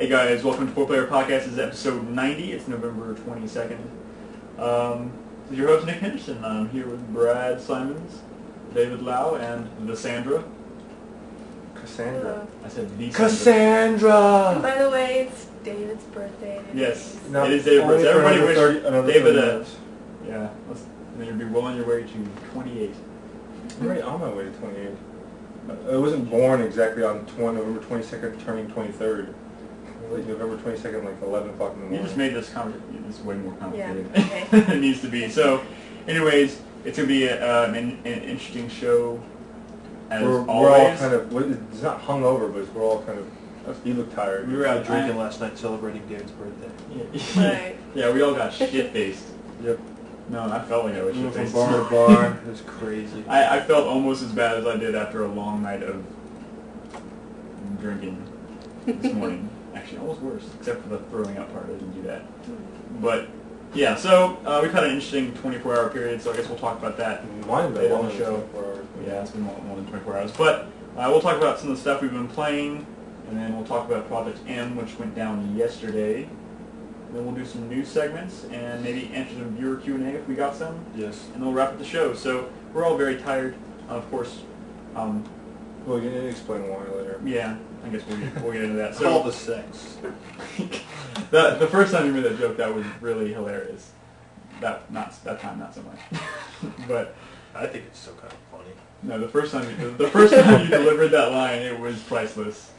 Hey guys, welcome to 4Player Podcast. This is episode 90. It's November 22nd. This is your host, Nick Henderson. I'm here with Brad Simons, David Lau, and the Sandra. Cassandra. I said the Cassandra! By the way, it's David's birthday today. Yes, No, it is David's birthday. Everybody wish David 30 a... minutes. Yeah, then you'll be well on your way to 28. I'm already on my way to 28. I wasn't born exactly on November 22nd, turning 23rd. Like November 22nd, like 11 o'clock in the morning. You just made this way more complicated Yeah, okay. than it needs to be. So, anyways, it's going to be an interesting show, as We're all always. kind of, it's not hungover, but we're all kind of, you look tired. We were out drinking last night celebrating David's birthday. Right. Yeah, we all got shit-faced. Yep. No, I felt like I was We went from shit-faced. bar to bar. It was crazy. I felt almost as bad as I did after a long night of drinking this morning. Actually, almost worse, except for the throwing up part. I didn't do that. But, yeah, so we've had an interesting 24-hour period, so I guess we'll talk about that Mine later on on the show. 24 hours. Yeah, it's been more than 24 hours. But we'll talk about some of the stuff we've been playing, and then we'll talk about Project M, which went down yesterday. And then we'll do some news segments, and maybe answer some viewer Q&A if we got some. Yes. And then we'll wrap up the show. So we're all very tired. Of course, Well, you need to explain why later. yeah, I guess we'll get into that. All So the sex. the first time you made that joke, that was really hilarious. That time, not so much. But I think it's still kind of funny. no, the first time you delivered that line, it was priceless.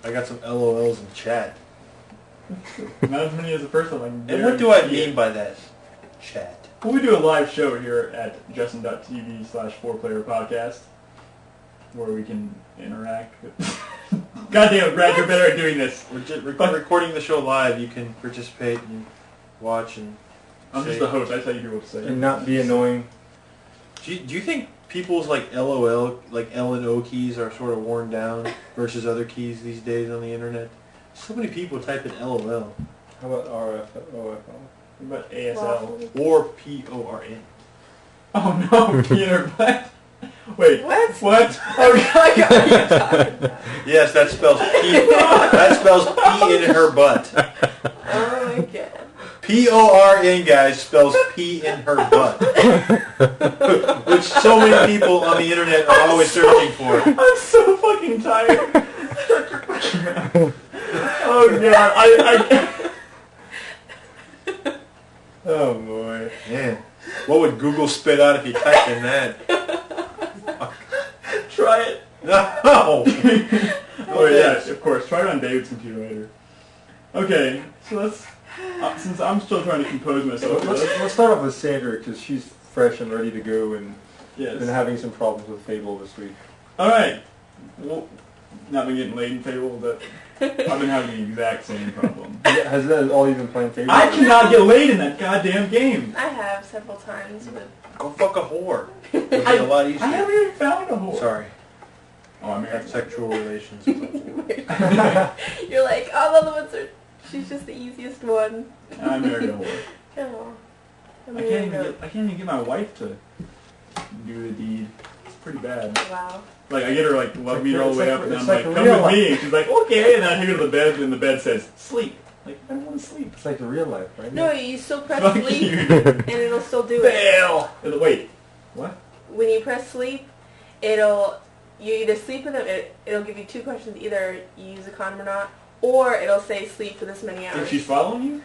I got some LOLs in chat. Not as many as the first one. And what do I mean by that? Chat. Well, we do a live show here at justin.tv/4Player Podcast where we can interact with... Goddamn, Brad, you're better at doing this. We're just recording the show live. You can participate and watch and I'm just the host. I tell you people what to say. And not be annoying. Do you think people's like LOL, like L and O keys are sort of worn down versus other keys these days on the internet? So many people type in LOL. How about RF, OFL? What about ASL? Or PORN. Oh no, Peter, what? Wait. What? What? Oh my god. Yes, that spells P. That spells P in her butt. Oh my god. PORN, guys, spells P in her butt. Which so many people on the internet are always searching for. I'm so fucking tired. Oh god, I Oh boy. Man, what would Google spit out if you typed in that? try it. No! Oh yeah, of course. Try it on David's computer later. Okay, so let's... since I'm still trying to compose myself, Let's start off with Sandra because she's fresh and ready to go and yes. been having some problems with Fable this week. All right. Well, not been getting laid in Fable, but I've been having the exact same problem. Has that all you've been playing Fable? I cannot get laid in that goddamn game. I have several times, but Go fuck a whore. It would be a lot easier. I haven't even found a whore. Sorry. Oh, I Have mean, sexual relations with a whore. you're like, oh, the other ones are. She's just the easiest one. I married a whore. Oh. I can't even get my wife to do the deed. It's pretty bad. Wow. Like I get her like love meter all the way up, and I'm it's like, like come real with me, and she's like, okay, and then I take her to the bed, and the bed says sleep. Like I don't want to sleep. It's like the real life, right? No, you still press Fuck sleep, you. and it'll still do it. Fail. Wait, what? When you press sleep, you either sleep with them. It'll give you two questions: either you use a condom or not, or it'll say sleep for this many hours. If she's following you?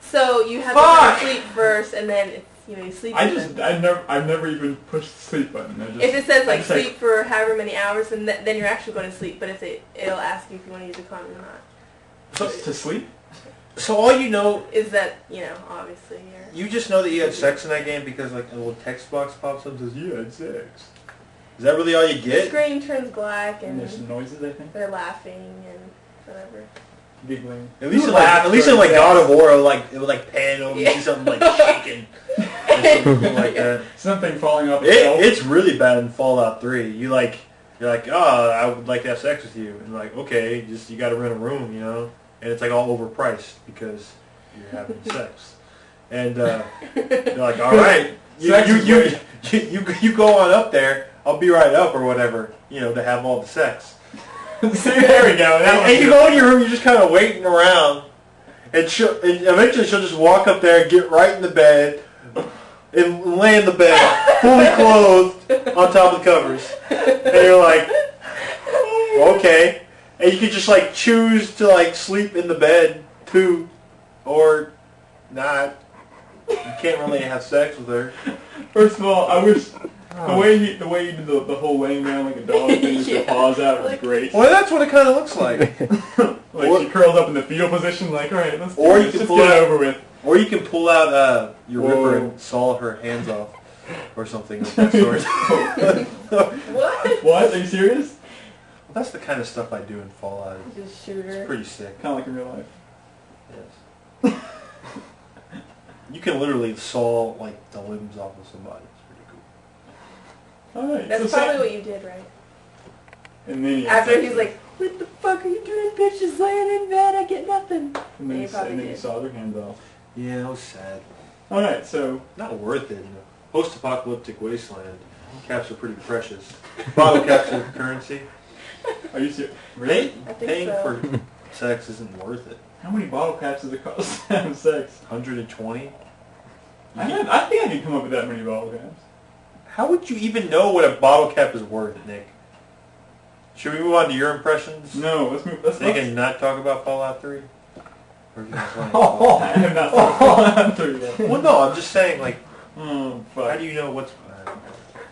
So you have Fuck! to sleep first, and then it's, you sleep. with them. I've never even pushed the sleep button. If it says I like just, sleep for however many hours, then you're actually going to sleep. But if it'll ask you if you want to use a condom or not. Just to sleep? So all you know, Is that obviously you're. you just know that you had sex in that game because like a little text box pops up and says, you had sex. Is that really all you The get? screen turns black, And and there's some noises, I think. they're laughing and whatever. Giggling. At least Who in like, laughs at least during in like sex? God of War, it would like pan over and see something like shaking. Or something like that. Something falling off the shelf. It's really bad in Fallout 3. You're like, oh, I would like to have sex with you, and like, okay, just you got to rent a room, and it's like all overpriced because you're having sex, and you're like, all right, you go on up there, I'll be right up or whatever, to have all the sex, See, there we go. And you go in your room, you're just kind of waiting around, and eventually she'll just walk up there and get right in the bed, and lay in the bed, fully clothed, on top of the covers. And you're like, okay. And you can just like choose to like sleep in the bed too, or not. You can't really have sex with her. First of all, I wish the way you did the whole laying down like a dog thing with your paws out was great. Well, that's what it kind of looks like. Like she curls up in the fetal position, like, all right, let's Or do you this. can Let's pull get it out- over with. Or you can pull out your Whoa. ripper and saw her hands off, or something of that sort. What? What? Are you serious? That's the kind of stuff I do in Fallout. Just shoot her. It's pretty sick. Kind of like in real life. Yes. You can literally saw like the limbs off of somebody. It's pretty cool. All right. That's so probably Sam- what you did, right? And then After he's like, what the fuck are you doing, bitch? Just laying in bed, I get nothing. and then, you probably and then you did. saw their hands off. Yeah, that was sad. All right. So Not worth it. In a post-apocalyptic wasteland, caps are pretty precious. Bottle caps are currency. are you serious? Really? I think Paying so. for sex isn't worth it. How many bottle caps does it cost to have sex? 120. I think I could come up with that many bottle caps. How would you even know what a bottle cap is worth, Nick? Should we move on to your impressions? No, let's move. Let's Nick, and not talk about Fallout 3? Or you guys want to Oh, talk I have not thought through yet. Well, no, I'm just saying, like, Oh, how fuck. do you know what's...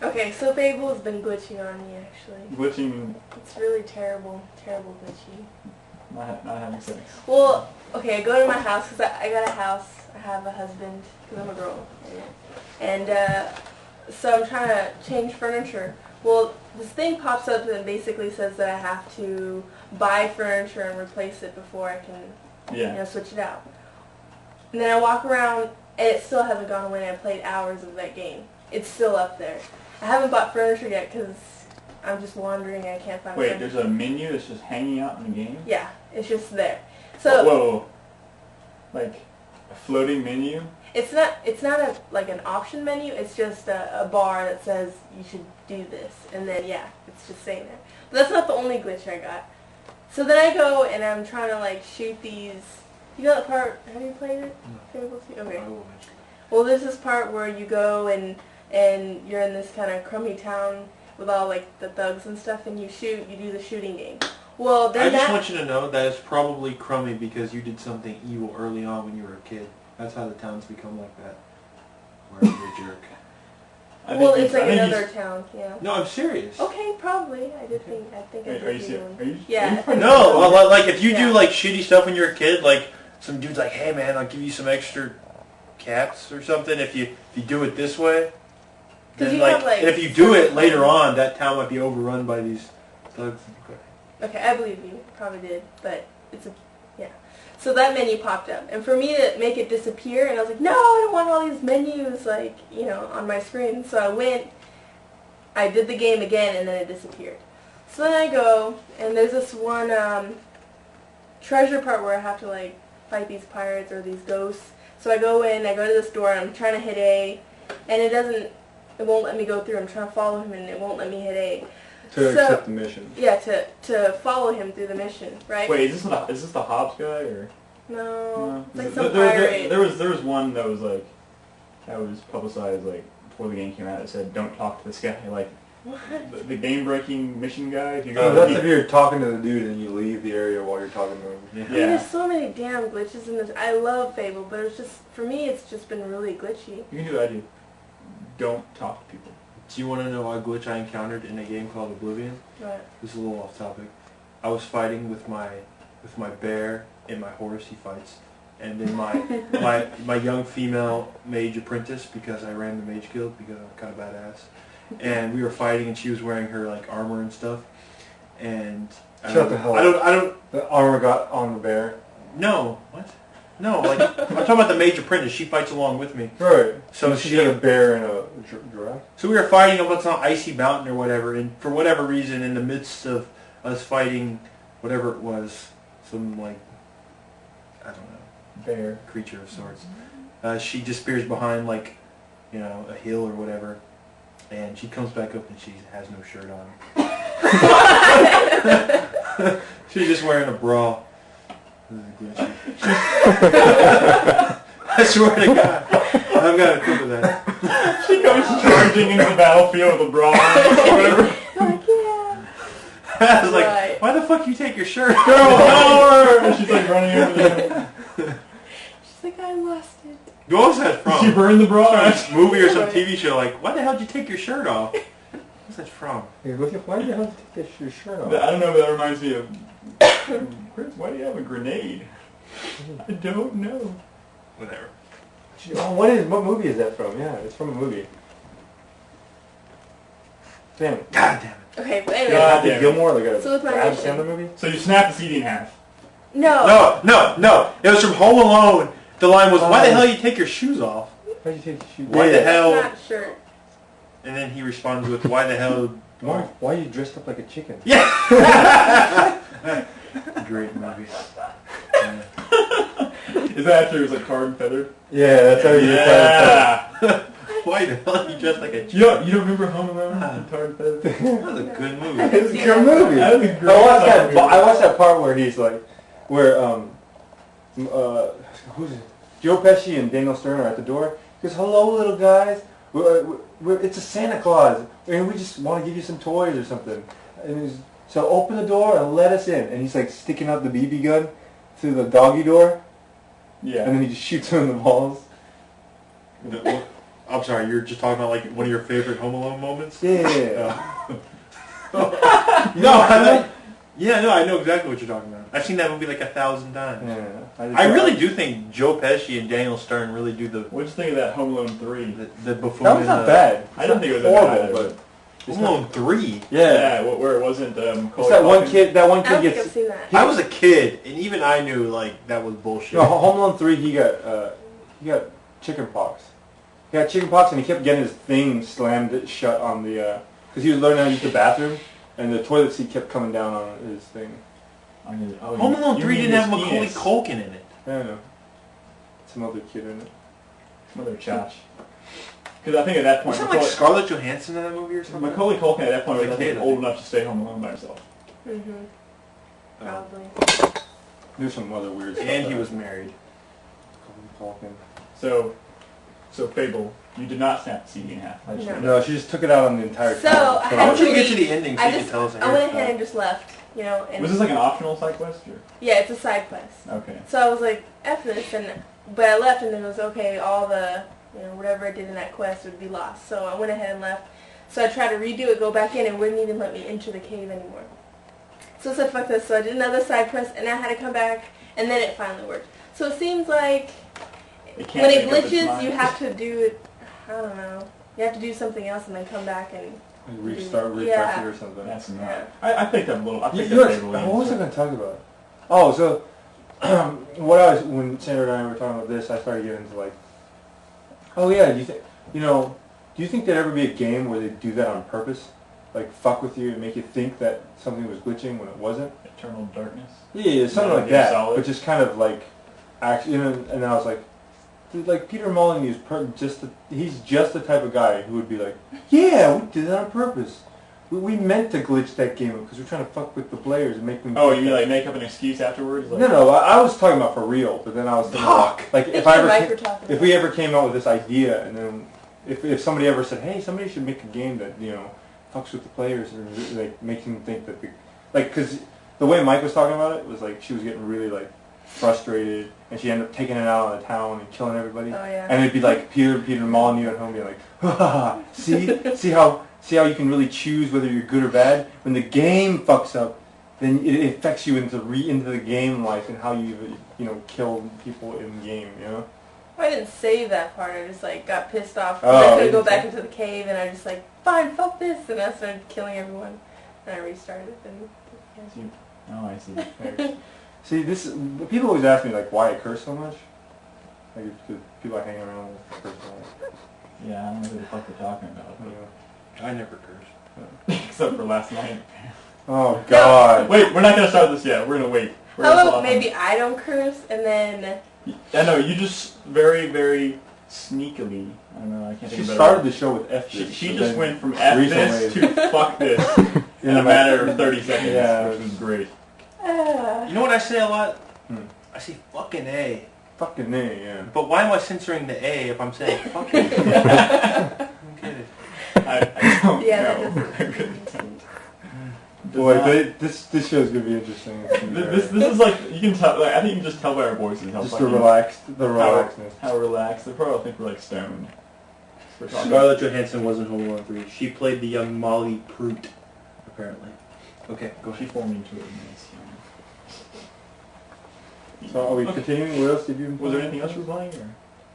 Okay, so Fable has been glitching on me, actually. Glitching, It's really terrible, terrible glitchy. not having sex. Well, okay, I go to my house because I got a house. I have a husband because I'm a girl. And so I'm trying to change furniture. Well, this thing pops up and basically says that I have to buy furniture and replace it before I can, Yeah. switch it out. And then I walk around and it still hasn't gone away. I played hours of that game. It's still up there. I haven't bought furniture yet because I'm just wandering and I can't find Wait, furniture. there's a menu that's just hanging out in the game? Yeah, it's just there. Whoa, So whoa. Like a floating menu? it's not like an option menu. It's just a bar that says you should do this, and then yeah, it's just saying there. But that's not the only glitch I got. So then I go and I'm trying to like shoot these. You know that part? Have you played it? Fable 2? Okay. Well, there's this part where you go and you're in this kind of crummy town with all like the thugs and stuff, and you do the shooting game. Well, I then just that want you to know that it's probably crummy because you did something evil early on when you were a kid. That's how the towns become like that. Where you're a jerk. I well, think it's you- like I think you- another town. Yeah. No, I'm serious. Okay, probably. I think I Are did you do serious? one. Are you? Yeah, are you I think No, like if you Yeah. do like shitty stuff when you're a kid, like some dude's like, hey man, I'll give you some extra cats or something if you do it this way. 'Cause Then you like, have, like, and if you do it certain later plans. on, that town might be overrun by these thugs. Okay, I believe you. Probably did, but yeah. So that menu popped up, and for me to make it disappear, and I was like, no, I don't want all these menus like on my screen. So I did the game again, and then it disappeared. So then I go, and there's this one treasure part where I have to like fight these pirates or these ghosts. So I go in, I go to this door, and I'm trying to hit A, and it won't let me go through. I'm trying to follow him, and it won't let me hit A. To So- accept the mission. Yeah, to follow him through the mission, right? Wait, is this the Hobbs guy or? No, it's like There- some there- pirate. there was one that was like that was publicized like before the game came out. It said don't talk to this guy. Like What? the game breaking mission guy. If you Oh, go, that's he- if you're talking to the dude and you leave the area while you're talking to him. I mean, yeah. there's so many damn glitches in this. I love Fable, but it's just for me, it's just been really glitchy. You can do what I do. Don't talk to people. Do you want to know a glitch I encountered in a game called Oblivion? But This is a little off topic. I was fighting with my bear and my horse. He fights, and then my young female mage apprentice, because I ran the mage guild because I'm kind of badass, and we were fighting, and she was wearing her like armor and stuff, and Shut the hell I don't The armor got on the bear. no what. No, like I'm talking about the mage apprentice. She fights along with me. Right. So she she- got a bear and a giraffe. So we were fighting up on some icy mountain or whatever, and for whatever reason, in the midst of us fighting, whatever it was, some like, I don't know, Bear. creature of sorts, she disappears behind like, a hill or whatever, and she comes back up and she has no shirt on. She's just wearing a bra. I swear to God, I'm gonna think of that. She comes charging into the battlefield with a bra on or whatever. Like, yeah. I was like, Right. why the fuck you take your shirt off? Girl power! And she's like running over there. She's like, I lost it. What was that from? She burned the bra. Some movie or some TV show, like, why the hell did you take your shirt off? What's that from? Hey, why the hell did you take your shirt off? I don't know, but that reminds me of... Chris, why do you have a grenade? I don't know. Whatever. Oh, what movie is that from? Yeah, it's from a movie. Damn. God damn it. Okay, but anyway. God Happy damn it. Gilmore, like a So what's my Adam mission? Sandler movie? So you snap the CD in half. No. No. It was from Home Alone. The line was, why the hell you take your shoes off? Why'd you take your shoes? Why the hell? That's not shirt. And then he responds with, why the hell? Why are you dressed up like a chicken? Yeah. Great movie. Yeah. Is that after it was like tarred and feathered? Yeah, that's how you Yeah. Why the hell are you dressed like a chicken? You don't remember Home Alone? Tarred and feathered? That was a good movie. It's a good movie. That was a great I watched that. movie. I watched that part where he's like, where who's it? Joe Pesci and Daniel Stern are at the door. He goes, "Hello, little guys. It's a Santa Claus, and we just want to give you some toys or something." And he's, so open the door and let us in. And he's like sticking out the BB gun through the doggy door, Yeah. and then he just shoots him in the balls. I'm sorry, you're just talking about like one of your favorite Home Alone moments? Yeah. No, I know exactly what you're talking about. I've seen that movie like 1,000 times. Yeah. I really do think Joe Pesci and Daniel Stern really do the What'd you think of that Home Alone 3? the buffoon. That was not bad. I don't think it was horrible, bad, but Home Alone 3. yeah. where it wasn't It's Macaulay that one Culkin. kid. That one I kid don't think gets. I've seen that. I was a kid, and even I knew like that was bullshit. No, Home Alone 3. He got chicken pox. He got chicken pox, and he kept getting his thing slammed shut on the because he was learning how to use the bathroom, and the toilet seat kept coming down on his thing. Home Alone 3 didn't have Macaulay Culkin in it. I don't know. Some other kid in it. Some other chotch. Because I think at that point, Wasn't like Scarlett Johansson in that movie or something? Macaulay Culkin at that point was Like I think kid, I old think. enough to stay home alone by himself. Mm-hmm. Probably. There's some other weird stuff. And he that was happened. married. Culkin. So Fable, you did not snap the CD in half. I just No. read No, that. she just took it out on the entire. So, town. I Why had don't you to get to leave. the ending so I you can just tell us I went everything? ahead and just left, you know. And Was this like an optional side quest? Or? yeah, it's a side quest. Okay. So I was like, F this, but I left and then it was okay, all the, whatever I did in that quest would be lost. So I went ahead and left. So I tried to redo it, go back in, and wouldn't even let me enter the cave anymore. So I said, fuck this. So I did another side quest, and I had to come back, and then it finally worked. So it seems like when it glitches, you have to do it, I don't know, you have to do something else and then come back and... Restart, refresh Yeah. it or something. That's not. Yeah. I picked up a little. I picked You up know, Fable. what was I going to talk about? Oh, so when Sandra and I were talking about this, I started getting into like, oh yeah, do you think there'd ever be a game where they do that on purpose, like fuck with you and make you think that something was glitching when it wasn't? Eternal Darkness. Yeah, something Metal like Gear that, Solid. but just kind of like, actually, and I was like, dude, like Peter Molyneux is he's just the type of guy who would be like, yeah, we did that on purpose. We meant to glitch that game because we're trying to fuck with the players and make them. Oh, think you mean that- like make up an excuse afterwards? Like, No, I was talking about for real, but then I was thinking about, like If we ever came out with this idea, and then if somebody ever said, hey, somebody should make a game that fucks with the players and like makes them think that because the way Mike was talking about it was like she was getting really like frustrated, and she ended up taking it out on the town and killing everybody. Oh, yeah. And it'd be like Peter Molyneux at home being like, ha ha ha, see how you can really choose whether you're good or bad. When the game fucks up, then it affects you into the game life and how you kill people in the game. I didn't save that part. I just like got pissed off. Oh, I couldn't you go didn't back save- into the cave, and I just like, fine, fuck this, and I started killing everyone. And I restarted. And Oh, I see. See, people always ask me like why I curse so much. Like because people I hang around with curse a lot. Yeah, I don't know what the fuck we're talking about. I never curse. Except for last night. Oh God. Wait, we're not gonna start this yet. We're gonna wait. We're how gonna about stop. maybe I don't curse, and then I know you just very, very sneakily. I don't know. I can't She think of a better started word. the show with F this. She but just then went from F this recently- to fuck this in a matter of 30 seconds, Yeah. which was great. You know what I say a lot? Hmm. I say fucking A. Fucking A, yeah. But why am I censoring the A if I'm saying fucking? I'm kidding. I don't Yeah, know. that doesn't. I really don't. Boy, Does this show's gonna be interesting. this is like, you can tell, like, I think you can just tell by our voices how just the fucking, relaxedness. how relaxed. They probably think we're like stoned. We're talking. Scarlett Johansson wasn't Home Alone 3. She played the young Molly Prout, apparently. Okay, go She ahead. formed into it. So are we continuing? What else did you? Was there anything else you were playing, or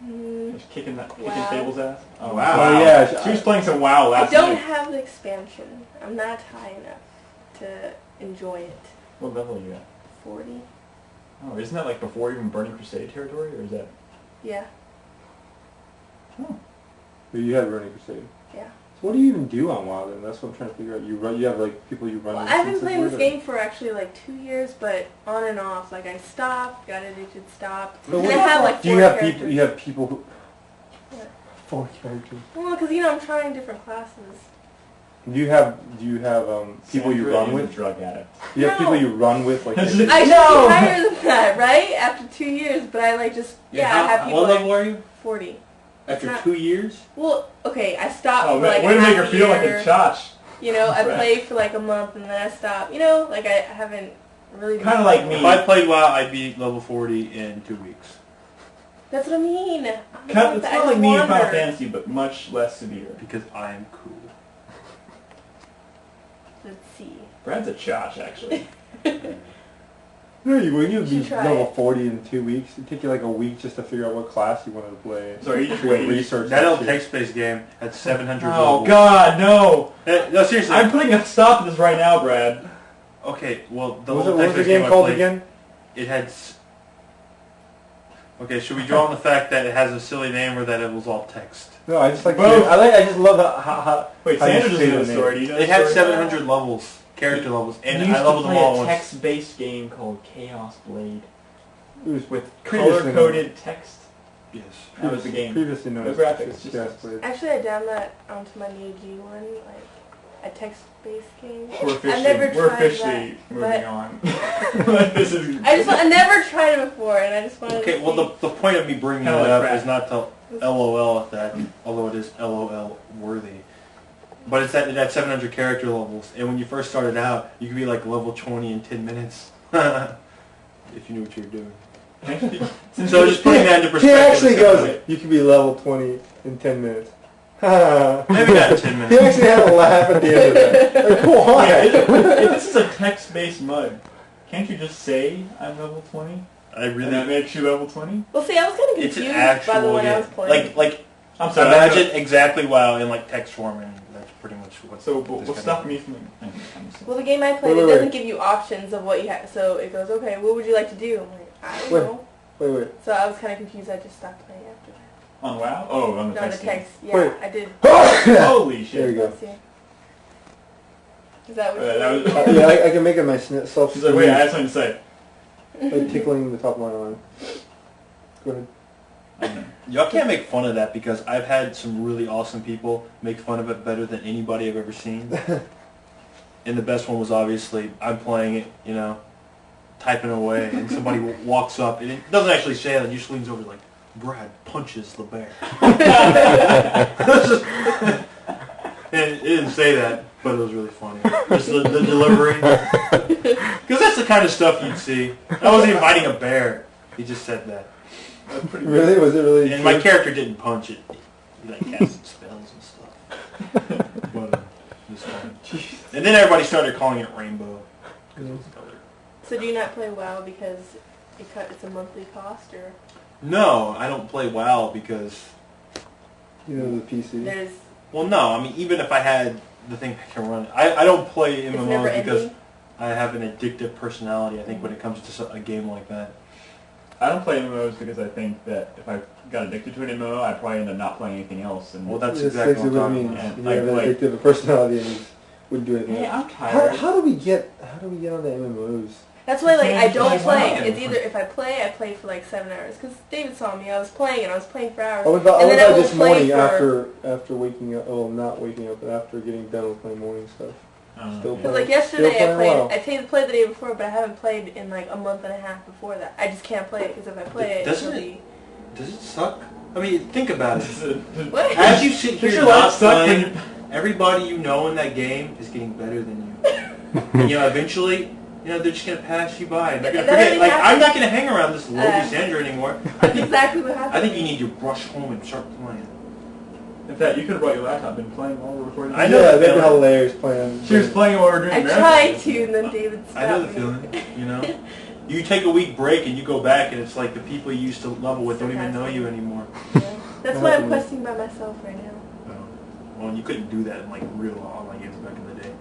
Mm, just kicking WoW. Fable's ass? Oh Wow. Oh yeah. She was playing some WoW I last don't night. have the expansion. I'm not high enough to enjoy it. What level are you at? 40? Oh, isn't that like before even Burning Crusade territory, or is that? Yeah. You had Burning Crusade. Yeah. So what do you even do on WoW then? That's what I'm trying to figure out. You have like people you run. Well, I've been instances playing with, this or- game for actually like 2 years, but on and off. Like I stopped, got addicted, stopped. But And what I have like 4 do you have characters. people? You have people who. What? 4 characters. Well, because I'm trying different classes. Do you have people you Sandra run is with? a drug addict. You have No. people you run with, like. I should be higher than that, right? After 2 years, but I like just I have people. What like level are you? 40. After not- 2 years? Well, okay, I stopped Oh, for like way to a make her half feel like year. a chotch. You know, I Right. played for like a month and then I stopped. You know, like I haven't really. Kinda like me. If I played WoW, I'd be level 40 in 2 weeks. That's what I mean. I'm It's not that. not I like me in Final wander. Fantasy, but much less severe. Because I'm cool. Let's see. Brad's a chotch, actually. No, you would. You You'd be should try level it. 40 in 2 weeks. It'd take you like a week just to figure out what class you wanted to play. So are you just Figure out waiting? research That old shit. text-based game had 700 Oh levels. God, no! No, seriously. I'm putting a stop to this right now, Brad. Okay, well, the What was, old what was the text-based game I called played, again? It had... Okay, should we draw on the fact that it has a silly name or that it was all text? No, I just like. Both. I just love how Wait, how you Sandra doesn't say know the the name. story. Do you know It the had story? 700 levels, character levels, and I used I leveled to them play all a at once. text-based game called Chaos Blade It was with previously color-coded text. Yes. That was the game. Previously known No as graphics, just just Gas text. Blade. Actually, I downloaded that onto my new G1, like a text-based game. We're officially, never we're tried officially that, moving but- on. Like, this is. I never tried it before, and I just wanted Okay, to well, see. the point of me bringing Kinda that like up crack. is not to LOL at that, although it is LOL worthy. But it's at 700 character levels, and when you first started out, you could be like level 20 in 10 minutes. If you knew what you were doing. So just putting that into He perspective. actually it's kinda goes, you can be level 20 in 10 minutes. like- Maybe not in 10 He minutes. actually had a laugh at the end of that. Like, why? Yeah, if this is a text-based mud, can't you just say I'm level 20? I And that really... makes you level 20? Well, see, I was kind of It's an confused actual by the one I game. was playing. Like I'm sorry. imagine exactly WoW in like text form, and that's pretty much what. So this what's kinda- stopping me from? Well, the game I played, Wait, it wait, doesn't wait. give you options of what you have. So it goes, okay, what would you like to do? I'm like, I don't Wait. know. Wait. So I was kind of confused. I just stopped playing after that. On WoW? Oh, on the No, text. the game. text. Yeah, Wait. I did. Holy shit! There you go. Let's see. Is that what That you was- Yeah, I can make it myself. She's like, wait, I have something to say. Like tickling the top of my arm. Go ahead. Y'all can't make fun of that because I've had some really awesome people make fun of it better than anybody I've ever seen. And the best one was obviously I'm playing it, you know, typing away, and somebody walks up and it doesn't actually say that. It just leans over like, Brad punches the bear. And it didn't say that, but it was really funny. Just the delivery. Because that's the kind of stuff you'd see. I wasn't even fighting a bear. He just said that. That's pretty Really? Was it really? And my true? character didn't punch it. He like casted spells and stuff. But it was fun. And then everybody started calling it Rainbow. 'Cause it was a color. So do you not play WoW because it's a monthly cost, or No, I don't play WoW because, You know the PC. there's well, no. I mean, even if I had the thing that can run it, I don't play it's never MMOs because ending? I have an addictive personality. I think when it comes to a game like that. I don't play MMOs because I think that if I got addicted to an MMO, I'd probably end up not playing anything else. And Well, that's It's exactly what I'm what it talking means. about. And You have like- an addictive personality and you wouldn't do anything. hey, else. I'm tired. How do we get on the MMOs? That's why, like, You I can't don't play play. WoW. It's either if I play for like 7 hours. Because David saw me. I was playing and I was playing for hours. I went by And then I will this play morning for- after waking up. Oh, not waking up, but after getting done with my morning stuff. Still Because playing. like yesterday Still I playing well. played the day before, but I haven't played in like a month and a half before that. I just can't play it because if I play it, Doesn't it'll it- be... Does it suck? I mean, think about it. What? As you sit Does here your life not suck when playing, everybody you know in that game is getting better than you. And eventually, they're just gonna pass you by. And they're gonna That forget. already Like, I'm happened. not gonna hang around this lowly Sandra anymore. I think Exactly what happened. I think you need to rush home and start playing. In fact, you could have brought your laptop and been playing while we're recording. I know Yeah, the that'd be feeling. hilarious playing. She was playing while we were doing I the tried to, and then David stopped I know the me. feeling. You take a week break and you go back, and it's like the people you used to level with don't even know you anymore. Yeah. That's why I'm questing by myself right now. Well, you couldn't do that in like real online games back in the day.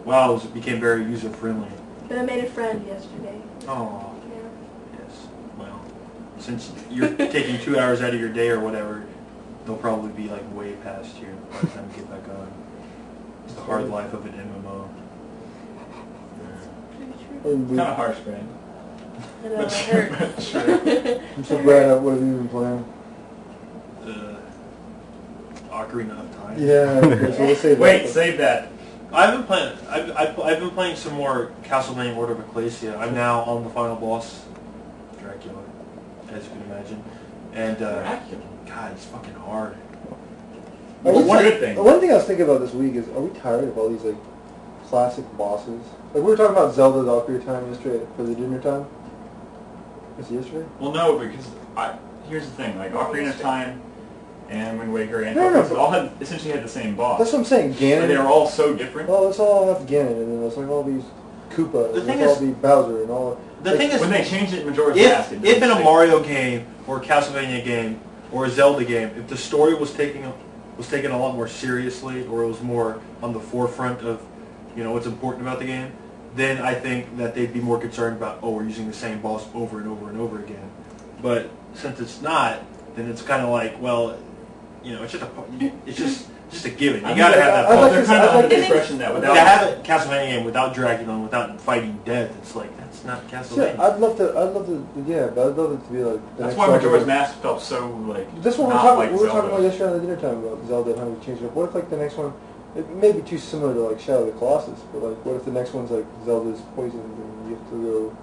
WoW became very user friendly. But I made a friend yesterday. Oh. Yeah. Yes. Well, since you're taking 2 hours out of your day or whatever, they'll probably be like way past you by the time you get back on. It's the hard life of an MMO. Kind of harsh, man. I know, it hurts. I'm so glad. What have you been playing? Ocarina of Time. Yeah. Okay, so let's say Wait, save that. I've been playing. I've been playing some more Castlevania Order of Ecclesia. I'm now on the final boss, Dracula, as you can imagine. And Dracula. God, it's fucking hard. Which is a good thing. One thing I was thinking about this week is, are we tired of all these like classic bosses? Like we were talking about Zelda the Ocarina of Time yesterday for the dinner time. Was it yesterday? Well, no, because here's the thing. Like Ocarina of Time and Wind Waker and No, no, Twilight, all essentially had the same boss. That's what I'm saying. And Ganon. they were all so different. Well, let's all have Ganon, and then there's like all these Koopa, The and thing there's all is- these Bowser, and all. The thing is, When they changed it in Majora's Mask, it if in a didn't Mario game or a Castlevania game or a Zelda game, if the story was taken a lot more seriously, or it was more on the forefront of what's important about the game, then I think that they'd be more concerned about, oh, we're using the same boss over and over and over again. But since it's not, then it's kind of like, well, it's just a given. You gotta have that. I'd like They're to- kind of I'd under like the to- impression that To without have a Castlevania game without Dracula and without fighting death, it's like that's not Yeah, Castlevania. I'd love to, yeah, but I'd love it to be like. the That's next why Zelda Majora's game. Mask felt so like. That's what not we like were Zelda. talking about yesterday on the dinner time about Zelda and how we changed it up. What if like the next one, it may be too similar to like Shadow of the Colossus, but like what if the next one's like Zelda's poisoned and you have to go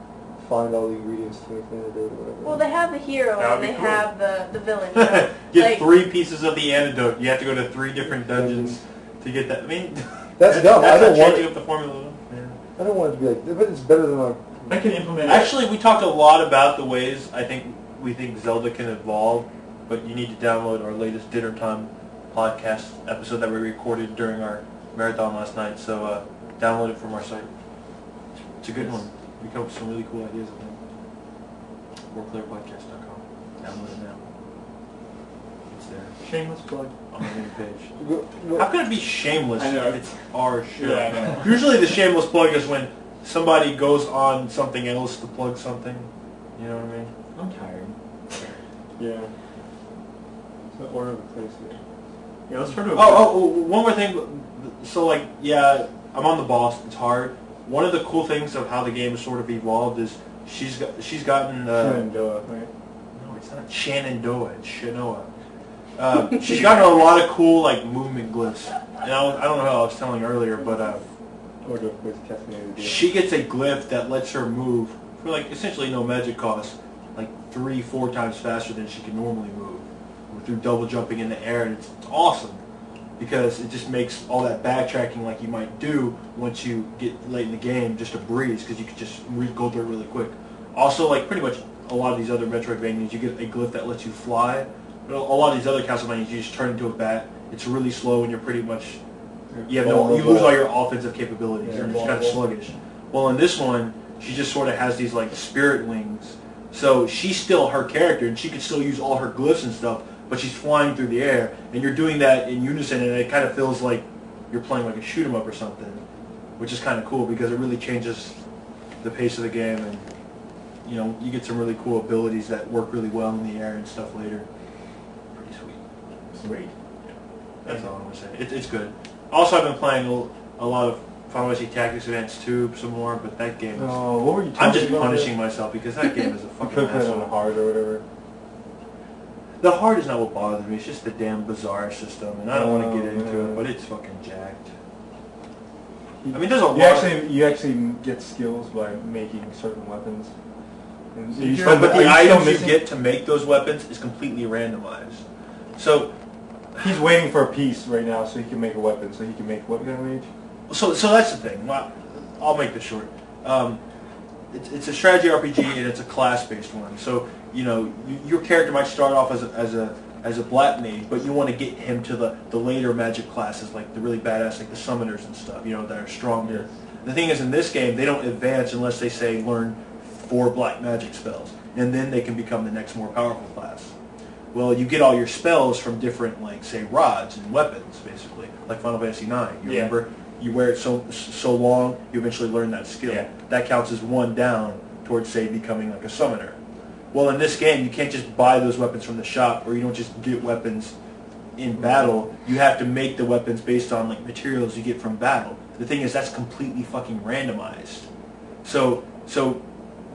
find all the ingredients to make the antidote or whatever. Well, they have the hero That would and be they cool. have the villain. You know? Get Like- 3 pieces of the antidote. You have to go to 3 different dungeons to get that. I mean, That's dumb. That's I don't not want changing it. up the formula. Yeah. I don't want it to be like, but it's better than like. They can implement it. Actually, we talked a lot about the ways we think Zelda can evolve, but you need to download our latest Dinner Time podcast episode that we recorded during our marathon last night. So download it from our site. It's a good one. We come up with some really cool ideas, I think. 4playerpodcast.com. Download it now. It's there Shameless plug. on the main page. Go- How can it be shameless I know. if it's our show? Yeah, I know. Usually the shameless plug is when somebody goes on something else to plug something. You know what I mean? I'm tired. Yeah. So Order of Ecclesia. Yeah, let's try to. Oh, one more thing. So like, yeah, I'm on the boss. It's hard. One of the cool things of how the game has sort of evolved is she's gotten. Shenandoah, right? No, it's not Shenandoah. It's Shanoa. She's gotten a lot of cool like movement glyphs. And I don't know how I was telling earlier, but Order of Ecclesia, Castlevania. she gets a glyph that lets her move for like essentially no magic cost, like 3-4 times faster than she can normally move, through double jumping in the air, and it's awesome because it just makes all that backtracking like you might do once you get late in the game just a breeze because you can just go through it really quick. Also, like pretty much a lot of these other Metroidvanias, you get a glyph that lets you fly. But a lot of these other Castlevanias, you just turn into a bat. It's really slow, and you're pretty much you lose all your offensive capabilities. Yeah, You're just kind of sluggish. Well, in this one, she just sort of has these like spirit wings. So she's still her character, and she can still use all her glyphs and stuff, but she's flying through the air, and you're doing that in unison, and it kind of feels like you're playing like a shoot 'em up or something, which is kind of cool because it really changes the pace of the game, and you get some really cool abilities that work really well in the air and stuff later. Pretty sweet. Sweet. That's all I'm gonna say. It's good. Also, I've been playing a lot of Final Fantasy Tactics Advance 2 some more, but that game is... Oh, what were you talking I'm just about punishing myself because that game is a You fucking could play it on asshole. hard or whatever. The hard is not what bothers me. It's just the damn bizarre system, and I don't want to get into Oh, it, but it's fucking jacked. I mean, there's a lot. You actually get skills by making certain weapons. And so But the are items still you get to make those weapons is completely randomized. So he's waiting for a piece right now so he can make a weapon. So he can make what kind of mage? So that's the thing. Well, I'll make this short. It's a strategy RPG and it's a class-based one. So your character might start off as a black mage, but you want to get him to the later magic classes, like the really badass, like the summoners and stuff. That are stronger. The thing is, in this game, they don't advance unless they say learn 4 black magic spells, and then they can become the next more powerful class. Well, you get all your spells from different, like, say, rods and weapons, basically, like Final Fantasy IX. You remember, you wear it so long, you eventually learn that skill. Yeah. That counts as 1 down towards, say, becoming like a summoner. Well, in this game, you can't just buy those weapons from the shop, or you don't just get weapons in battle. You have to make the weapons based on, like, materials you get from battle. The thing is, that's completely fucking randomized. So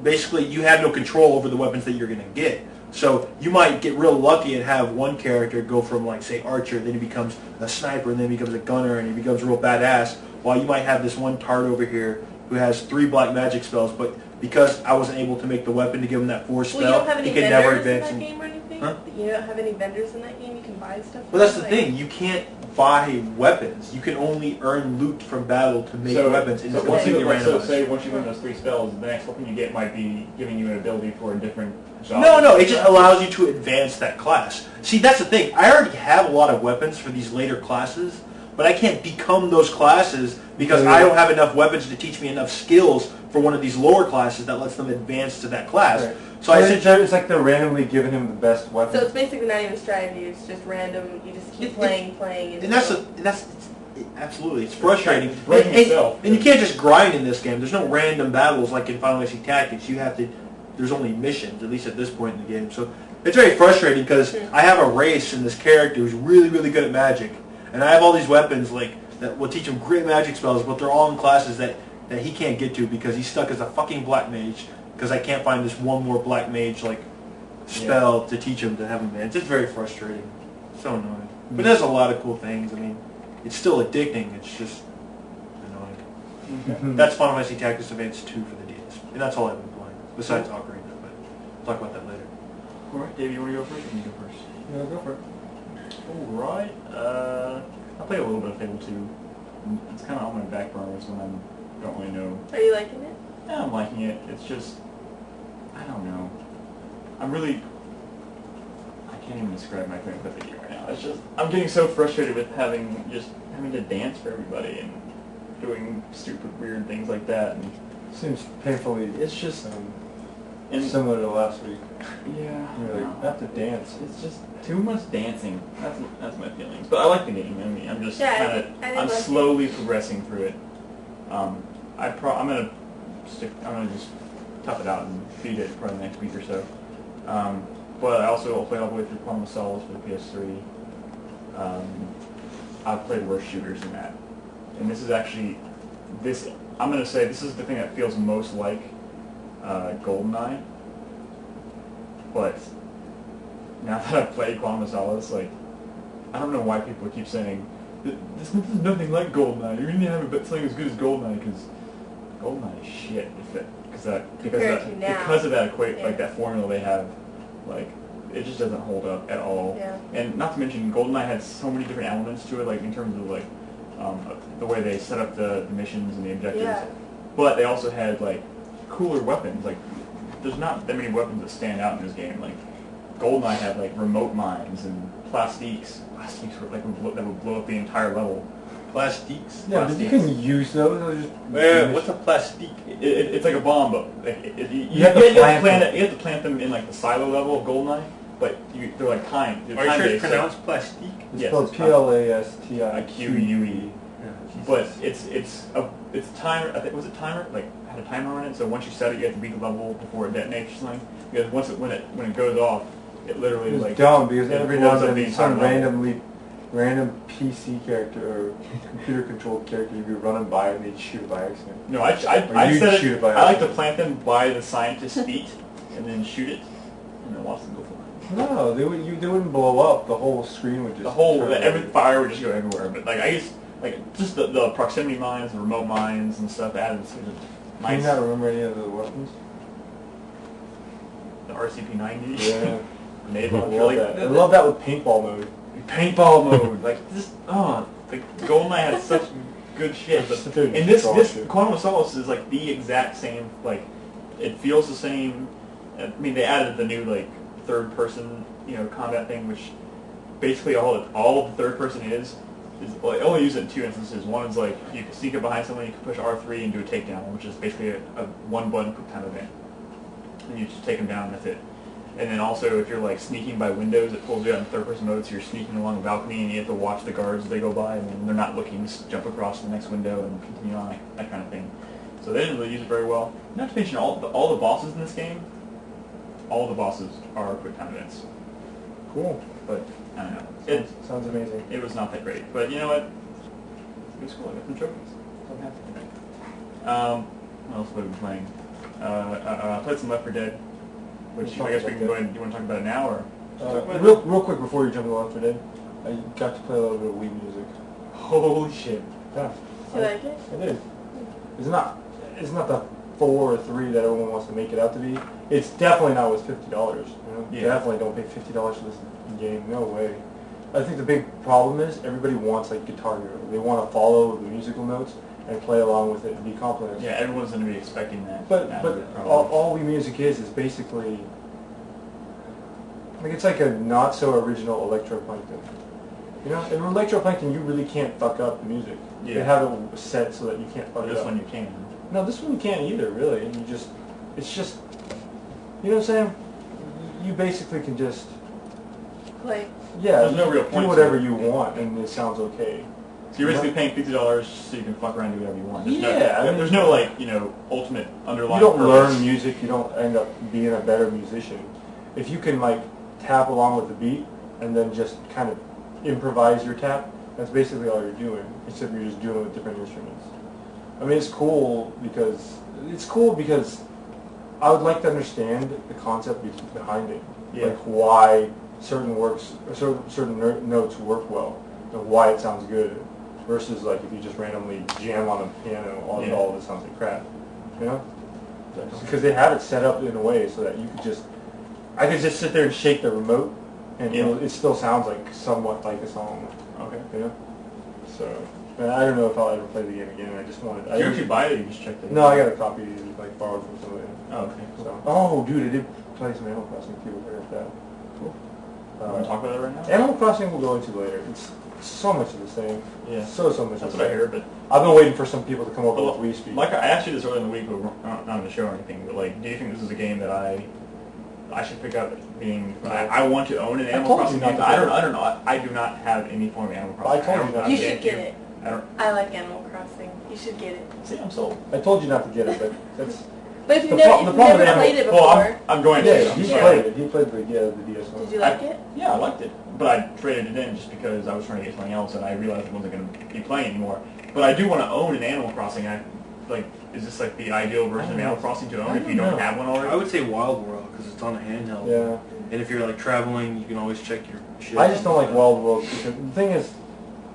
basically, you have no control over the weapons that you're going to get. So you might get real lucky and have one character go from, like, say, archer, then he becomes a sniper, and then he becomes a gunner, and he becomes real badass, while you might have this one tard over here who has 3 black magic spells, but because I wasn't able to make the weapon to give him that 4 spell, well, you don't have any he could never vendors advance. in that game or anything? Huh? You don't have any vendors in that game you can buy stuff from? Well, that's the Like- thing. You can't buy weapons. You can only earn loot from battle to make weapons. And So it's once you completely so randomized. say once you learn those 3 spells, the next weapon you get might be giving you an ability for a different job. No, it just allows you to advance that class. See, that's the thing. I already have a lot of weapons for these later classes, but I can't become those classes because I don't have enough weapons to teach me enough skills for one of these lower classes that lets them advance to that class. Right. So I said, it's like they're randomly giving him the best weapon. So it's basically not even strategy, it's just random, you just keep playing. and that's absolutely, it's frustrating. It's breaking itself. And you can't just grind in this game. There's no random battles like in Final Fantasy Tactics. You have to. There's only missions, at least at this point in the game. So it's very frustrating because I have a race in this character who's really, really good at magic, and I have all these weapons like that will teach him great magic spells, but they're all in classes that he can't get to because he's stuck as a fucking black mage. Because I can't find this one more black mage like spell to teach him to have him advance. It's very frustrating. So annoying. But there's a lot of cool things. I mean, it's still addicting. It's just annoying. That's Final Fantasy Tactics Advance 2 for the DS. And that's all I've been playing. Besides Ocarina, but we'll talk about that later. Alright, Dave, you want to go first or can you go first? Yeah, go for it. Alright, I played a little bit of Fable 2. It's kind of on my back burner when I don't really know. Are you liking it? Yeah, I'm liking it. It's just, I don't know. I can't even describe my feelings with the game right now. It's just, I'm getting so frustrated with having to dance for everybody and doing stupid, weird things like that. And Seems painfully. it's just, and Similar to last week. yeah, You're like, I have to dance. it's just too much dancing. That's my feelings. But I like the game. I mean, I'm just I did I'm like it. slowly progressing through it. I'm gonna just tough it out and beat it for the next week or so. But I also will play all the way through Quantum of Solace for the PS3. I've played worse shooters than that, and this is actually I'm gonna say this is the thing that feels most like GoldenEye. But now that I've played Quantum of Solace, like, I don't know why people keep saying this is nothing like GoldenEye. You're gonna have something as good as GoldenEye because GoldenEye is shit. Because of that like that formula they have, like it just doesn't hold up at all. Yeah. And not to mention, GoldenEye had so many different elements to it, like in terms of like the way they set up the missions and the objectives. Yeah. But they also had like cooler weapons. Like there's not that many weapons that stand out in this game. Like GoldenEye had like remote mines and plastiques. Plastiques were like that would blow up the entire level. Plastiques? Yeah, but you can use those. Those just What's a plastique? It's like a bomb, but like, you have to plant them. You have to plant them in like the silo level of GoldenEye, but they're like timed. They're Are you sure time-based, it's pronounced plastique? It's Yes, spelled it's PLASTIQUE. But it's a timer. I think was it timer? Like had a timer on it. So once you set it, you have to beat the level before it detonates or something. Because when it goes off, it literally It's like dumb because it every now blows up and the then some entire level. random PC character or computer controlled character you'd be running by and they'd shoot it by accident. No, Or I you'd said shoot it. it by I like to accident. plant them by the scientist's feet and then shoot it, and then watch them go flying. No, they wouldn't blow up. The whole screen would just The whole turn every red. fire would just go everywhere. But like I guess like just the proximity mines, the remote mines and stuff added to the Do you not remember any of the weapons? The RCP-90. Yeah. Made I one. love that. I love that with paintball mode. Paintball mode, like this. Like GoldenEye had such good shit. But, Sit there and and this draw shit. Quantum of Solace is like the exact same. Like it feels the same. I mean, they added the new like third person, combat thing, which basically all the third person is well, I only use it in two instances. One is like you can sneak up behind someone, you can push R3 and do a takedown, which is basically a one button kind of event. And you just take them down and that's it. And then also if you're like sneaking by windows, it pulls you out in third person mode, so you're sneaking along the balcony and you have to watch the guards as they go by, and when they're not looking, just jump across the next window and continue on, that kind of thing. So they didn't really use it very well. Not to mention all the bosses in this game, all the bosses are quick time events. Cool. But I don't know. Sounds amazing. It was not that great. But you know what? It was cool. I got some trophies. So I'm happy with that. What else have I been playing? I played some Left 4 Dead, which I guess we can go ahead. Do you want to talk about it now, or? Real quick before you jump to Left 4 Dead, I got to play a little bit of Wii music. Holy shit! Yeah. You like it? I did. It's not the 4 or 3 that everyone wants to make it out to be. It's definitely not worth $50. Yeah. Definitely don't pay $50 for this game. No way. I think the big problem is everybody wants like Guitar Hero. They want to follow the musical notes and play along with it and be complimented. Yeah, everyone's going to be expecting that. But probably. all Wii music is basically like it's like a not so original Electroplankton. In Electroplankton you really can't fuck up the music. Yeah. They have it set so that you can't fuck it This up. one you can. No, this one you can't either, really. It's just, you know what I'm saying? You basically can just, Like, yeah, There's no real point do to whatever it. you want, and it sounds okay. So you're basically paying $50 so you can fuck around and do whatever you want. Yeah, There's no like ultimate underlying. You don't purpose. learn music, you don't end up being a better musician. If you can like tap along with the beat and then just kind of improvise your tap, that's basically all you're doing, except you're just doing it with different instruments. I mean, it's cool because I would like to understand the concept behind it, Yeah. like why certain notes work well and why it sounds good, versus like if you just randomly jam on a piano, all of it sounds like crap, Because they have it set up in a way so that I could just sit there and shake the remote, and it still sounds like somewhat like a song. Okay. So. And I don't know if I'll ever play the game again. I just wanted. Did you actually buy it? Or you just checked it? No, I got a copy like borrowed from somebody. Oh, okay. Cool. So, dude, I did play some Animal Crossing too. Forget that. Cool. Want to talk about it right now? Animal Crossing we'll go into later. It's so much of the same. Yeah. So much. That's of what the I same. heard, but I've been waiting for some people to come over with Wii Speak. like I asked you this earlier in the week, but we're not on the show or anything. But like, do you think this is a game that I should pick up? I want to own an Animal Crossing game. I don't know. I do not have any form of Animal Crossing. I told you not you to should get it. I like Animal Crossing. You should get it. See, I'm sold. I told you not to get it, but that's. But if you've The never problem with played it before, Well, I'm going to. Yeah, I'm he sorry. played it. He played the DS one. did you like it? Yeah, I liked it, but I traded it in just because I was trying to get something else, and I realized I wasn't going to be playing anymore. But I do want to own an Animal Crossing. Is this like the ideal version of Animal Crossing to own if you don't have one already? I would say Wild World because it's on a handheld. Yeah. And if you're like traveling, you can always check your shit. I just don't like Wild World because the thing is,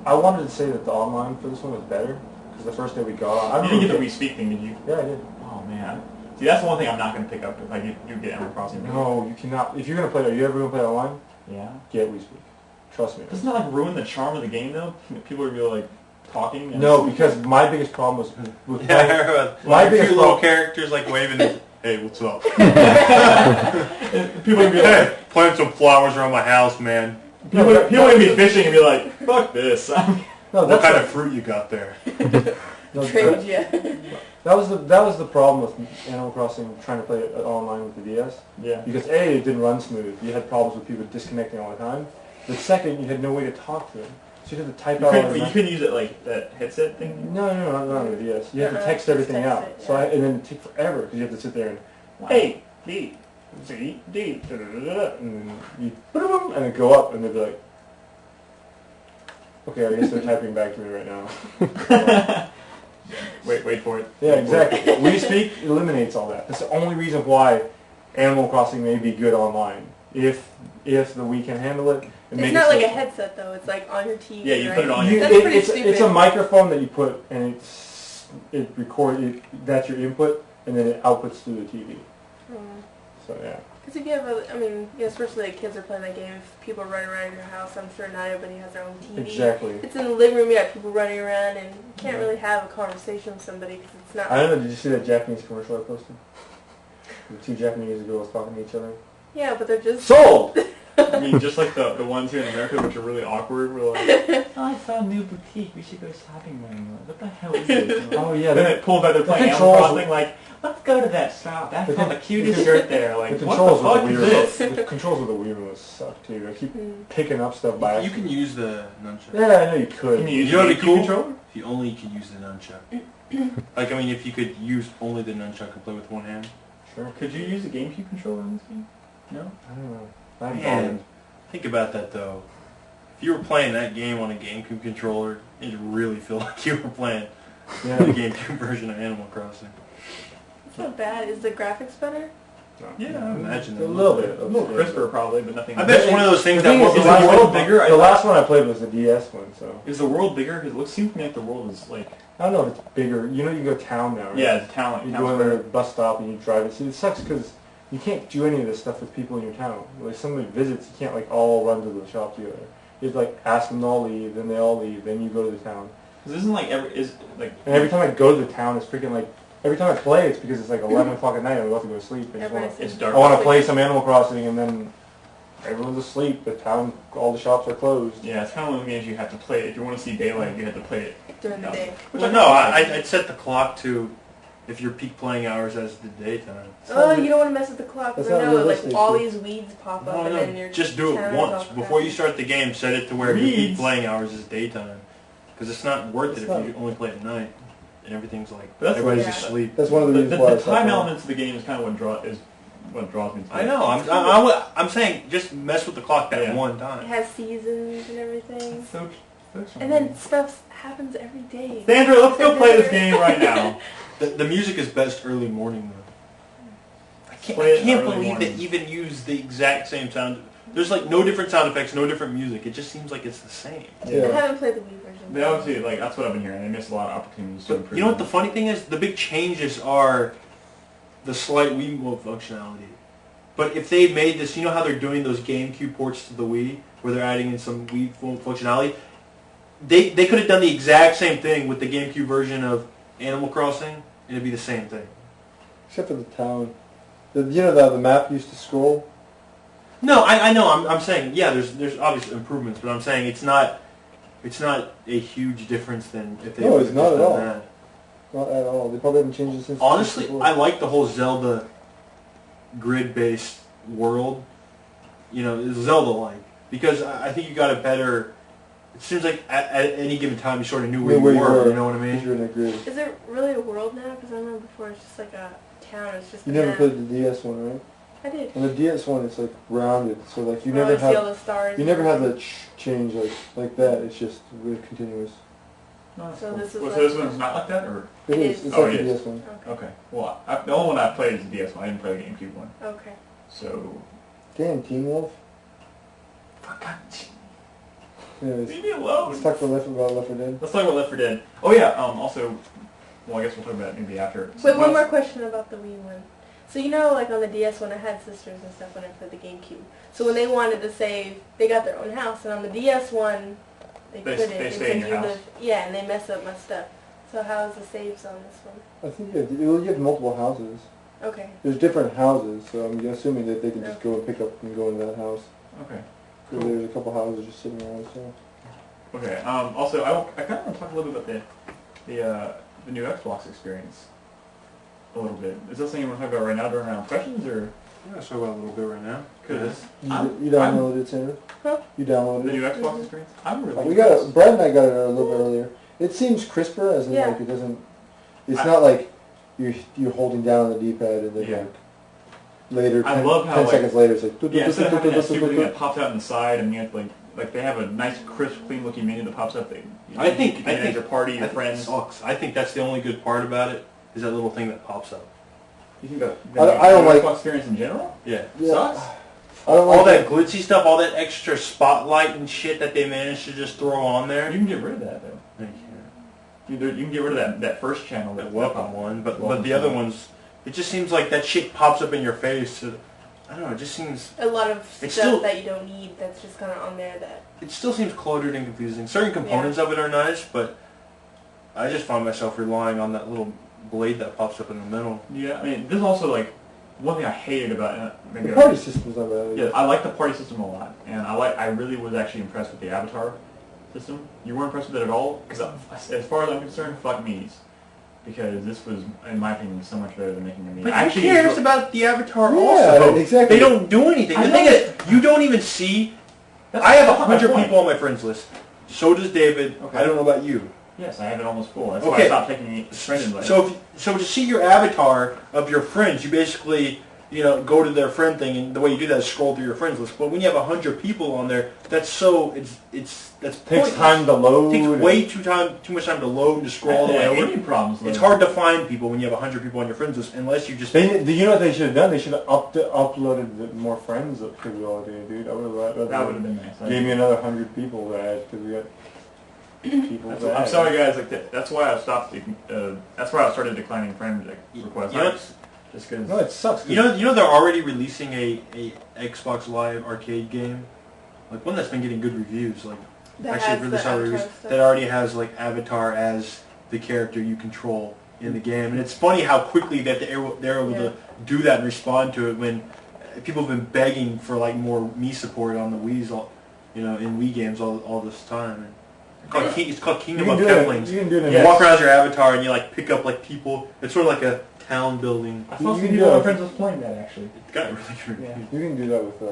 I wanted to say that the online for this one was better because the first day we got on, I You didn't remember get the Wii Speak thing, did you? Yeah, I did. Oh man. See, that's the one thing I'm not going to pick up if I do get Animal Crossing. No, you cannot. If you're gonna play, are you ever gonna play online? Yeah. Get Wii Speak. Trust me. Doesn't that like ruin the charm of the game though? People are really like talking. And No, because my biggest problem was with Yeah, I playing, heard about My two biggest little pro- characters like waving. Hey, what's up? people would be like, Hey, plant some flowers around my house, man. people would be fishing and be like, fuck this. no, What that's kind not- of fruit you got there? no, Trade you. that was the problem with Animal Crossing trying to play it online with the DS. Yeah. Because A, it didn't run smooth. You had problems with people disconnecting all the time. But second, you had no way to talk to them. So you had to type out all You couldn't use it like that headset thing? No, not on the DS. You had to text Just everything text out. it, So yeah. and then it took forever because you have to sit there and Wow. A, B, C, D, da-da-da-da-da, and then you boom, and it go up, and they'd be like, okay, I guess they're typing back to me right now. Wait for it. Yeah, Wait for it. exactly. Wii Speak eliminates all that. That's the only reason why Animal Crossing may be good online. if the Wii can handle it. And It's not like a headset though. It's like on your TV. Yeah, you right? put it on You, your That's pretty it's stupid. a microphone that you put, and it records. That's your input, and then it outputs through the TV. So yeah. Because if you have I mean, especially like kids are playing that game, if people are running around in your house, I'm sure not everybody has their own TV. Exactly. It's in the living room, you got people running around, and you can't really have a conversation with somebody because it's not... I don't know, did you see that Japanese commercial I posted? The two Japanese girls talking to each other. Yeah, but they're just... Sold! I mean, just like the ones here in America, which are really awkward. We're like, oh, I saw a new boutique. We should go shopping there. What the hell is this? Oh yeah. Then it pulls out. They're playing Animal Crossing. Like, let's go to that shop. That's the cutest shirt there. Like, The what controls the with fuck the is Wii this? the controls with the Wii remote suck too. I keep picking up stuff by You accident. can use the nunchuck. Yeah, I know you could. Can you use You know the what'd be GameCube cool? controller? If you only could use the nunchuck. Like, I mean, if you could use only the nunchuck and play with one hand. Sure. Could you use the GameCube controller in this game? No. I don't know. I'm Man, bothered. think about that though. If you were playing that game on a GameCube controller, it'd really feel like you were playing the Yeah. GameCube version of Animal Crossing. It's not bad. Is the graphics better? Yeah, I imagine A that. little bit. A little crisper, probably, but nothing. I bet it's one of those things The thing that is, will the the last world one- bigger? The last one I played was the DS one, so Is the world bigger? Because it seems to me like the world is like... I don't know if it's bigger. You know, you can go town now. Right? Yeah, it's talent. You go in the bus stop and you drive it. See, it sucks because you can't do any of this stuff with people in your town. Like somebody visits, you can't like all run to the shop together. You have to like ask them to all leave, then they all leave, then you go to the town. Because isn't like And every time I go to the town, it's freaking like every time I play, it's because it's like 11 o'clock at night. I'm about to go to sleep. I, just wanna, it's dark. I want to play some Animal Crossing, and then everyone's asleep. The town, all the shops are closed. Yeah, it's kind of one of those games you have to play. If you want to see daylight, you have to play it During the day. Well, no, I'd set the clock to if your peak playing hours as the daytime. Oh, you don't want to mess with the clock. That's No, not like realistic, all dude. these weeds pop up No, and then no, you're just do it once. Before you start the game, set it to where your peak Weeds? playing hours is daytime. Because it's not worth It's it not. if you only play at night. And everything's like, That's everybody's what- asleep. That's one of the The, reasons why I the stopped time playing. elements of the game is kind of what draws me to it. I know, I'm saying just mess with the clock that Yeah. one It time. has seasons and everything. It's so And then stuff happens every day. Sandra, let's go play this game right now. The music is best early morning though. I Play it can't early believe morning. they even use the exact same sound. There's like no different sound effects, no different music. It just seems like it's the same. Yeah. I haven't played the Wii version. They obviously, like, that's what I've been hearing. They miss a lot of opportunities to But improve. you know what the funny thing is? The big changes are the slight Wii mode functionality. But if they made this, you know how they're doing those GameCube ports to the Wii, where they're adding in some Wii functionality? They could have done the exact same thing with the GameCube version of Animal Crossing, and it'd be the same thing. Except for the town. The map used to scroll. No, I know. I'm saying, yeah, there's obvious improvements, but I'm saying it's not a huge difference than if they No, would it's have not just at done all. that. Not at all. They probably haven't changed it since. Honestly, 64. I like the whole Zelda grid-based world. You know, it's Zelda-like because I think you got a better. It seems like at any given time you sort of knew where you were. You know what I Because mean? you're in a grid. Is it really a world now? Because I remember before it's just like a town. It's just You a never map. played the DS one, right? I did. And the DS one, it's like rounded, so like you Oh, never I see all have the stars. you never have the change like that. It's just really continuous. So this is Well, like, so this one's not like that, or It It is. is. It's Oh, like it the is. DS one. Okay. okay. Well, the only one I played is the DS one. I didn't play the GameCube one. Okay. So, Damn, Team Wolf. Anyways, leave me alone. let's talk about Left 4 Dead. Let's talk about Left 4 Dead. Oh yeah. Also, well, I guess we'll talk about it maybe after. Wait, one more question about the Wii one. So you know, like on the DS one, I had sisters and stuff when I played the GameCube. So when they wanted to save, they got their own house, and on the DS one, they They couldn't. stay It in said your you house? live- yeah, and they messed up my stuff. So how is the saves on this one? I think you have multiple houses. Okay. There's different houses, so I'm assuming that they can just Okay. go and pick up and go into that house. Okay. So there's a couple houses just sitting around. So Okay. Also, I kind of want to talk a little bit about the new Xbox experience. A little bit. Is that something you want to talk about right now during our impressions, or? Yeah, let's talk about it a little bit right now. Because you downloaded it, Sandra? Huh? You downloaded the it? new Xbox experience, I'm really. We got it. impressed. Brad and I got it a little bit earlier. It seems crisper, as in Yeah. like it doesn't. It's not like you're holding down on the D-pad and then Yeah. like later. I 10, love how, 10 like- seconds later it's like. Yeah, instead of having that stupid thing that pops out in the side, and you have to, like they have a nice, crisp, clean-looking menu that pops up. That I think you can add your party, your I think it friends. sucks. I think that's the only good part about it is that little thing that pops up. You think that I don't the like- Xbox experience in general Yeah. Yeah. sucks? all that glitzy stuff, all that extra spotlight and shit that they managed to just throw on there. You can get rid of that though. You can get rid of that first channel, That welcome one, but the other ones, it just seems like that shit pops up in your face. I don't know. It just seems a lot of stuff still, that you don't need. That's just kind of on there. That it still seems cluttered and confusing. Certain components of it are nice, but I just find myself relying on that little blade that pops up in the middle. Yeah, I mean, this is also like one thing I hated about it. Maybe the party system's not bad. Yeah, I like the party system a lot, and I really was actually impressed with the avatar system. You weren't impressed with it at all, because as far as I'm concerned, fuck me's, because this was, in my opinion, so much better than making a me. But who cares about the avatar? Yeah, also, exactly. They don't do anything. The thing is, you don't even see. I have 100 people on my friends list. So does David. Okay. I don't know about you. Yes, I have it almost full. That's why I stopped taking friend invites. So to see your avatar of your friends, you basically go to their friend thing, and the way you do that is scroll through your friends list. But when you have 100 people on there, that's takes time to load. It takes way too much time to load and to scroll all the way over. Problems it's hard to find people when you have 100 people on your friends list, unless you just. Do you know what they should have done? They should have uploaded the more friends capability, dude. That would have been nice. Gave me another 100 people to add, because we got people to add. I'm sorry, guys. Like that's why I stopped. That's why I started declining friend requests. Just because. No, it sucks. You know they're already releasing a Xbox Live arcade game, like one that's been getting good reviews. Like actually, for this reviews, that already has like Avatar as the character you control in the game, and it's funny how quickly that they're able to do that and respond to it when people have been begging for like more Mii support on the Wii's, in Wii games all this time. And it's called Kingdom of Keflings. You walk around as your avatar and you like pick up like people. It's sort of like a town building. I thought some people on my friends was playing that actually. It got really good. Yeah. You can do that with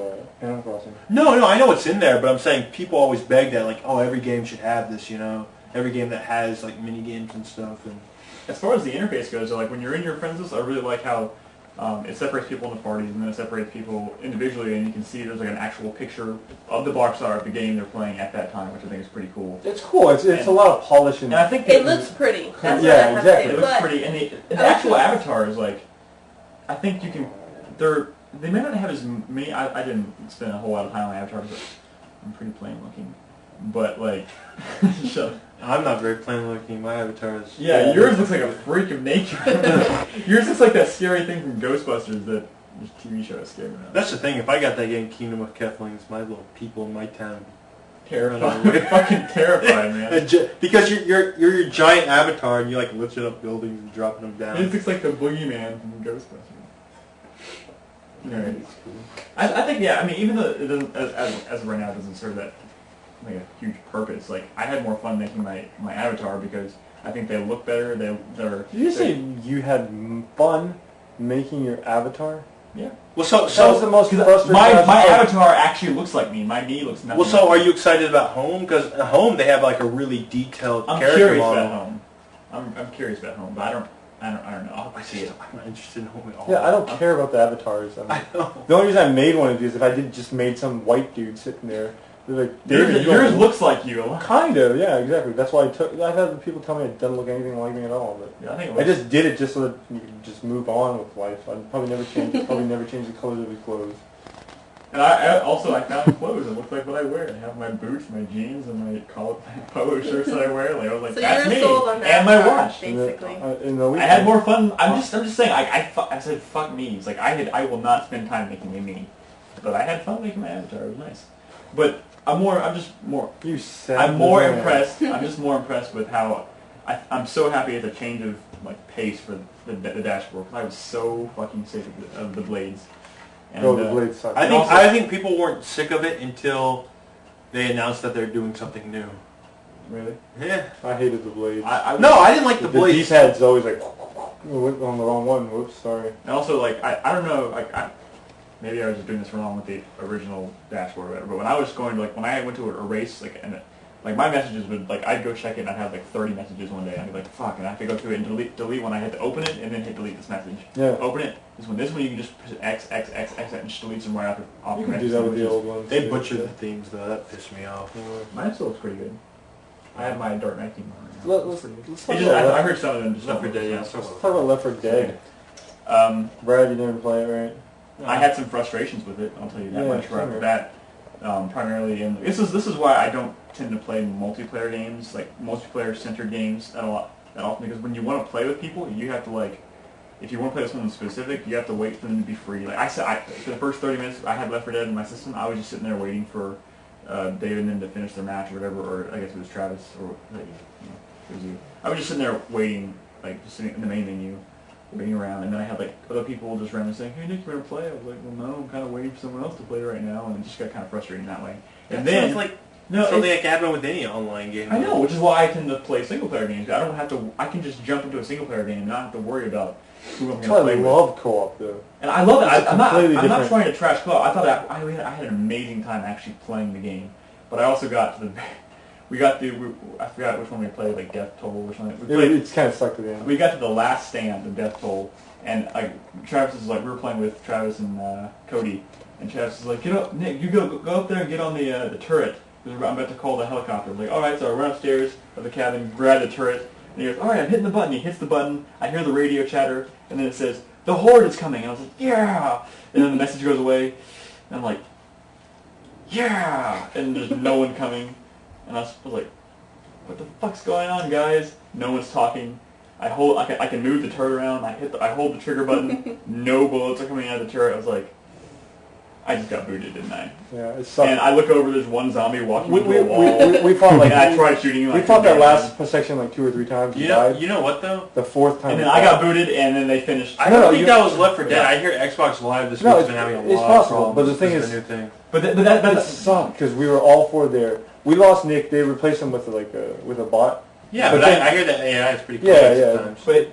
Animal Crossing. No, I know it's in there, but I'm saying people always beg that, like, oh, every game should have this, every game that has like mini games and stuff. And as far as the interface goes, like when you're in your friends list, I really like how it separates people into parties, and then it separates people individually, and you can see there's like an actual picture of the box art of the game they're playing at that time, which I think is pretty cool. It's cool. It's a lot of polish and I think it looks pretty. That's yeah, what I have exactly. to say. It looks pretty, and the actual avatars, like, I think you can. They may not have as many. I didn't spend a whole lot of time on avatars, but I'm pretty plain looking. But like, shut up. I'm not very plain looking. My avatar is. Yeah, yours looks like a freak of nature. Yours looks like that scary thing from Ghostbusters that the TV show is scared of. That's the thing. If I got that game, Kingdom of Keflings, my little people in my town. Terrified. Fucking terrified, man. Because you're your giant avatar and you like lifting up buildings and dropping them down. It looks like the boogeyman from Ghostbusters. Alright. I think, yeah, I mean, even though it doesn't, as of right now, it doesn't serve that like a huge purpose. Like, I had more fun making my avatar because I think they look better. They're. Did you say you had fun making your avatar? Yeah. Well, so that was the most frustrating. My avatar actually looks like me. My knee looks nothing. Well, so like are you excited about Home? Because at Home they have like a really detailed character curious model. about Home. I'm curious about Home, but I don't know. I'll see it. I'm not interested in Home at all. Yeah, I don't care about the avatars. I know. The only reason I made one of these is if I just made some white dude sitting there. They're like, yours looks like you a lot. Kind of, yeah, exactly. That's why I've had people tell me it doesn't look anything like me at all. But Yeah, I think I just did it just so that you could just move on with life. I'd probably never change the colors of his clothes. And I found clothes that look like what I wear. I have my boots, my jeans, and my polo shirts that I wear. Like, I was like, so that's you're me. sold on that And my watch. basically. I had more fun. I'm just saying. I said fuck me. It's like I will not spend time making a me, but I had fun making my avatar. It was nice. But I'm just more impressed. I'm just more impressed with how I'm so happy at the change of like pace for the dashboard. I was so fucking sick of the blades. And, the blades suck. I think people weren't sick of it until they announced that they're doing something new. Really? Yeah. I hated the blades. I didn't like the blades. The D-pad's always like, went on the wrong one. Whoops, sorry. And also, like, I don't know, like, maybe I was just doing this wrong with the original dashboard or whatever, but when I was going to, like, when I went to a race, like, and like, my messages would, like, I'd go check it and I'd have, like, 30 messages one day. I'd be like, fuck, and I have to go through it and delete when I had to open it and then hit delete this message. Yeah. Open it. This one you can just press X, and just deletes them right off You the can do that with the old ones. They butchered the themes, though. That pissed me off. Mine still looks pretty good. I have my Dark Knight theme on right now. Let's talk I heard some of them just Left 4 Dead, yeah. Let's talk about Left 4 Dead. Dead. Brad, you never play it, right? I had some frustrations with it. I'll tell you that much right off the bat. Primarily, and this is why I don't tend to play multiplayer games, like multiplayer-centered games, that often, because when you want to play with people, you have to like, if you want to play with someone specific, you have to wait for them to be free. Like I said, for the first 30 minutes I had Left 4 Dead in my system, I was just sitting there waiting for David and them to finish their match or whatever, or I guess it was Travis, or it was you. I was just sitting there waiting, like just sitting in the main menu, waiting around, and then I had like other people just randomly saying, "Hey Nick, you want to play?" I was like, "Well, no, I'm kind of waiting for someone else to play right now," and it just got kind of frustrating that way. And That then sounds like something that can happen with any online game. I know, which is why I tend to play single player games. I don't have to. I can just jump into a single player game and not have to worry about who I'm going to play with. I love co-op though. And I love it. I'm not different. trying to trash co-op. I thought I had an amazing time actually playing the game, but I also got to the. I forgot which one we played, like Death Toll, which one. It's kind of stuck to the end. We got to the last stand of Death Toll, and Travis is like, we were playing with Travis and Cody, and Travis is like, "Get up, Nick, you go up there and get on the turret, because I'm about to call the helicopter." I'm like, "All right," so I run upstairs of the cabin, grab the turret, and he goes, "All right, I'm hitting the button." He hits the button, I hear the radio chatter, and then it says, "The Horde is coming," and I was like, "Yeah!" And then the message goes away, and I'm like, "Yeah!" And there's no one coming. And I was like, "What the fuck's going on, guys?" No one's talking. I can move the turret around. I hold the trigger button. No bullets are coming out of the turret. I was like, I just got booted, didn't I? Yeah, it sucked. And I look over. There's one zombie walking into a wall. We fought like. And I tried shooting him. We fought that last section like 2 or 3 times. You know what though? The 4th time. And then I got booted, and then they finished. I don't think that was Left 4 Dead. I hear Xbox Live this week's been having a lot of problems. But the thing is, a new thing. But that sucked because we were all 4 there. We lost Nick. They replaced him with a bot. Yeah, but I hear that AI is pretty cool sometimes. But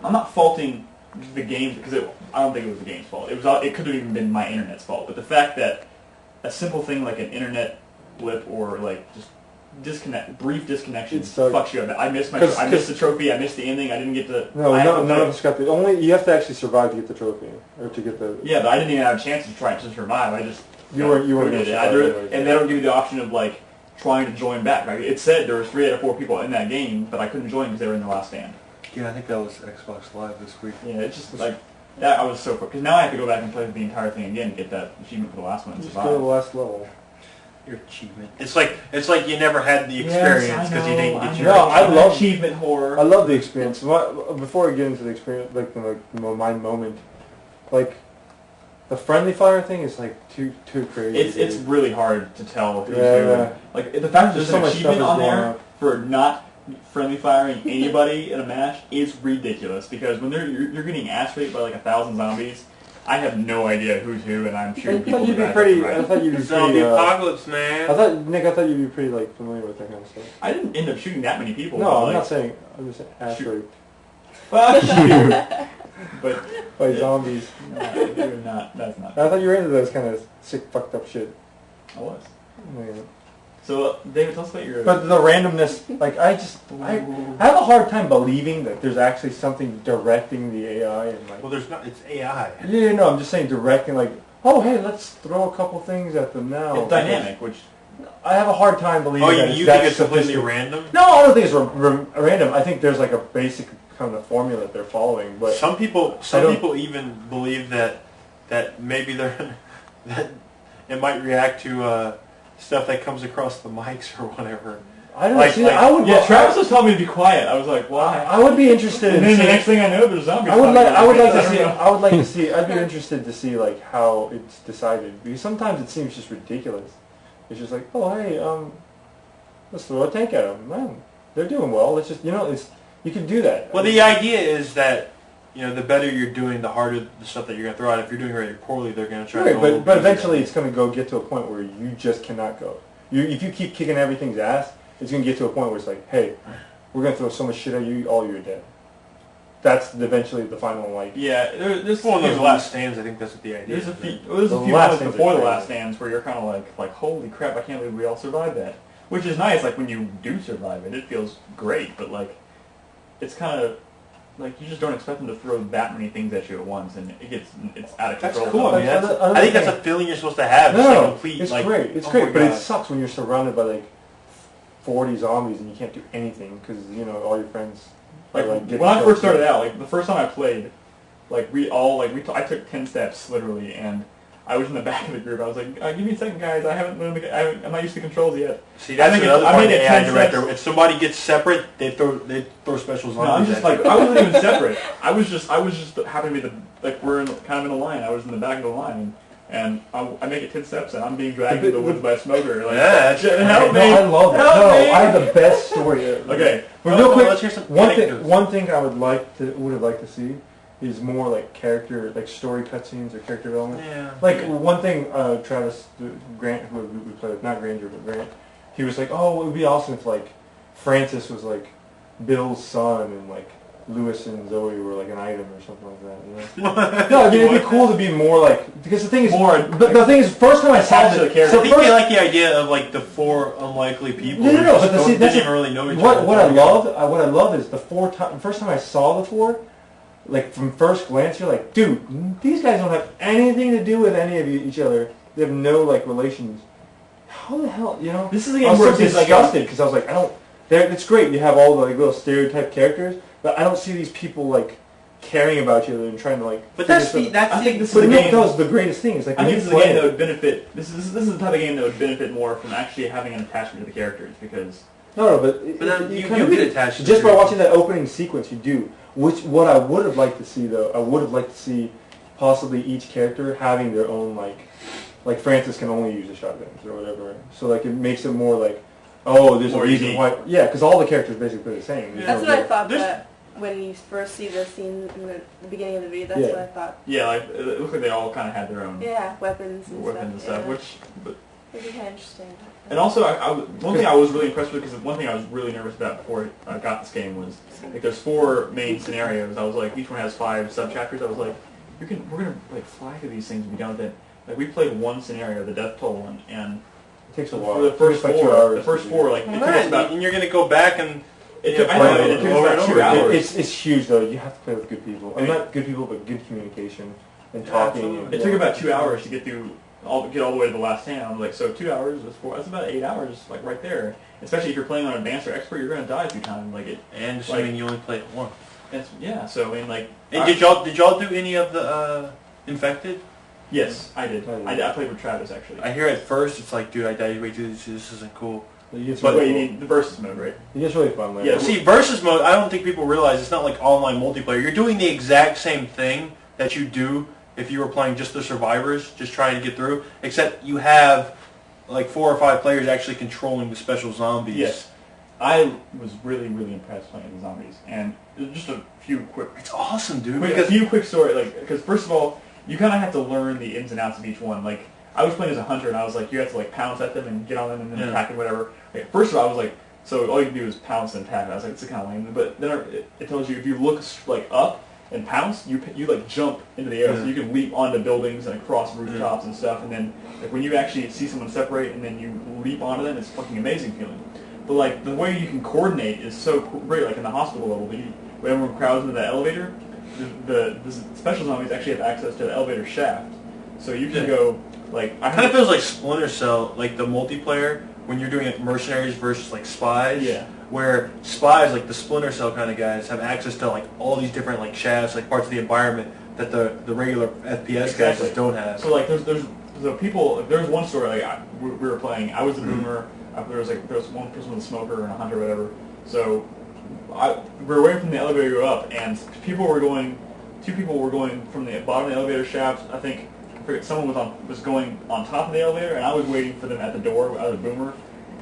I'm not faulting the game because I don't think it was the game's fault. It could have even been my internet's fault. But the fact that a simple thing like an internet blip or like just brief disconnection fucks you up. I missed the trophy. I missed the ending. I didn't get the. No, none of us got the. Only you have to actually survive to get the trophy or to get the. Yeah, but I didn't even have a chance to try to survive. I just you weren't and they don't give you the option of like trying to join back. Right? It said there was 3 out of 4 people in that game, but I couldn't join because they were in the last stand. Yeah, I think that was Xbox Live this week. Yeah, it's just like that. I was so because now I have to go back and play the entire thing again to get that achievement for the last one. And just go to the last level. Your achievement. It's like you never had the experience because you didn't get your. No, I love achievement horror. I love the experience. Before I get into the experience, like my moment, like the friendly fire thing is like too crazy. It's really hard to tell who's who. Like the fact that there's an achievement on there for not friendly firing anybody in a match is ridiculous because when you're getting ass raped by like 1,000 zombies. I have no idea who's who, and I'm shooting people. I thought you'd be zombie apocalypse, man. Nick, I thought you'd be pretty like familiar with that kind of stuff. I didn't end up shooting that many people. No, I'm not saying. I'm just saying ass raped. Well, but by zombies. No, you're not. That's not. I thought you were into those kind of sick, fucked up shit. I was. Yeah. So, David, tell us about your... But the randomness, like, I have a hard time believing that there's actually something directing the AI. And like, well, there's not, it's AI. Yeah, no, I'm just saying directing, like, oh, hey, let's throw a couple things at them now. It's dynamic, which... I have a hard time believing that you think it's completely random? No, I don't think it's random. I think there's, like, a basic kind of formula that they're following, but... Some people even believe that maybe that it might react to... stuff that comes across the mics or whatever. I don't see. I would. Yeah, Travis was telling me to be quiet. I was like, why? I would be interested. And then the next thing I know, there's zombies. I would like to see. I would like to see. I'd be interested to see like how it's decided because sometimes it seems just ridiculous. It's just like, oh hey, let's throw a tank at them. Man, they're doing well. Let's just you can do that. Well, the idea is that. The better you're doing, the harder the stuff that you're going to throw out. If you're doing very poorly, they're going to try to go. But eventually it's going to get to a point where you just cannot go. If you keep kicking everything's ass, it's going to get to a point where it's like, hey, we're going to throw so much shit at you, all you're dead. That's eventually the final, like... Yeah, there's one of those last stands, I think that's what the idea is. There's a few moments before the last stands where you're kind of like, holy crap, I can't believe we all survived that. Which is nice, like when you do survive it, it feels great, but like, it's kind of... Like, you just don't expect them to throw that many things at you at once, and it's out of control. That's cool. I mean, I think that's a feeling you're supposed to have. No, it's great. It's great, but it sucks when you're surrounded by, like, 40 zombies and you can't do anything because, all your friends... Like when I first started out, like, the first time I played, I took 10 steps literally, and I was in the back of the group. I was like, "Give me a second, guys. I'm not used to controls yet." See, that's I another part of made the it AI 10 director. steps. If somebody gets separate, they throw specials on. No, I'm just like I wasn't even separate. I was just happened to be we're kind of in a line. I was in the back of the line, and I make it 10 steps, and I'm being dragged into the woods by a smoker. Like, yeah, help me! No, I love that. Help No, me! I have the best story ever. Okay, But real quick, let's hear some one anecdotes. thing I would have liked to see is more like character, like story cutscenes or character development. Yeah. Like one thing, Travis Grant, who we played with, not Granger, but Grant, he was like, "Oh, it would be awesome if like Francis was like Bill's son and like Lewis and Zoe were like an item or something like that." You know? No, I mean it'd be cool to be more like, because the thing is, but the thing is, first time I saw attached to the character. I think they like the idea of like the 4 unlikely people. No, who just but see, didn't even really know each what other. what I love is the first time I saw the 4. Like, from first glance, you're like, dude, these guys don't have anything to do with any of each other. They have no, like, relations. How the hell, you know? This is a I game was where so it's like disgusted, because I was like, it's great, you have all the, like, little stereotype characters, but I don't see these people, like, caring about each other and trying to, like... But that's I think this is But a game. that was the greatest thing. It's like, I when think you this is a game play that it... would benefit. This is the type of game that would benefit more from actually having an attachment to the characters, because No, But then you kind of get attached to just the by watching that opening sequence, you do. What I would have liked to see, though, I would have liked to see possibly each character having their own, like Francis can only use the shotguns or whatever. So like it makes it more like, oh, there's More a reason unique. why. Yeah, because all the characters basically the same. There's That's no what I real- thought There's- that when you first see the scene in the beginning of the video. That's Yeah. what I thought. yeah, like it looked like they all kind of had their own Yeah, weapons and stuff. Yeah. but It'd be kind of interesting. and also one thing I was really impressed with, because one thing I was really nervous about before I got this game was like there's 4 main scenarios. I was like, each one has 5 sub chapters. I was like, we're gonna like fly through these things and be done with it. Like we played one scenario, the Death Toll one, and It takes a for while. the first It takes like 4, 2 hours the first to 4, do. like it took Right, us about. and you're gonna go back and It took, yeah, I know, play it it took us over about and 2 over. hours. It's huge though. You have to play with good people, and not good people, but good communication and Yeah, talking. absolutely. And, It took about 2 hours to get through all the way to the last town. I was like, so 2 hours is 4. That's about 8 hours, like right there. Especially if you're playing on advanced or expert, you're gonna die a few times. Like it. and assuming you only play it once. It's, yeah. So I mean, like. And did y'all do any of the infected? Yes, I did. Oh, I played with Travis actually. I hear at first it's like, dude, I died way too. This isn't cool. It gets But really wait, you cool. mean the versus mode, right? It gets really fun later. Yeah. See, versus mode, I don't think people realize it's not like online multiplayer. You're doing the exact same thing that you do if you were playing just the survivors, just trying to get through, except you have like 4 or 5 players actually controlling the special zombies. Yes. I was really, really impressed playing the zombies, and just a few quick, It's awesome, dude. a Because few quick story, like because first of all, you kind of have to learn the ins and outs of each one. Like I was playing as a hunter, and I was like, you have to like pounce at them and get on them and then Yeah. attack and whatever. Like, first of all, I was like, so all you can do is pounce and attack. And I was like, it's kind of lame. But then it tells you if you look like up and pounce, you like jump into the air, so Yeah. you can leap onto buildings and across rooftops and stuff. And then like when you actually see someone separate and then you leap onto them, it's a fucking amazing feeling. But like the way you can coordinate is so great. Like in the hospital level, when everyone crowds into the elevator, the special zombies actually have access to the elevator shaft, so you can Yeah. go like I it kind of feels like Splinter Cell, like the multiplayer when you're doing like mercenaries versus like spies. Yeah. Where spies, like the Splinter Cell kind of guys, have access to like all these different like shafts, like parts of the environment that the regular FPS guys Exactly. just don't have. So like there's so people. There's one story like we were playing. I was the boomer. There was one person with a smoker and a hunter or whatever. So we were waiting from the elevator to go up, and two people were going from the bottom of the elevator shaft. I forget, someone was going on top of the elevator, and I was waiting for them at the door. I was a boomer,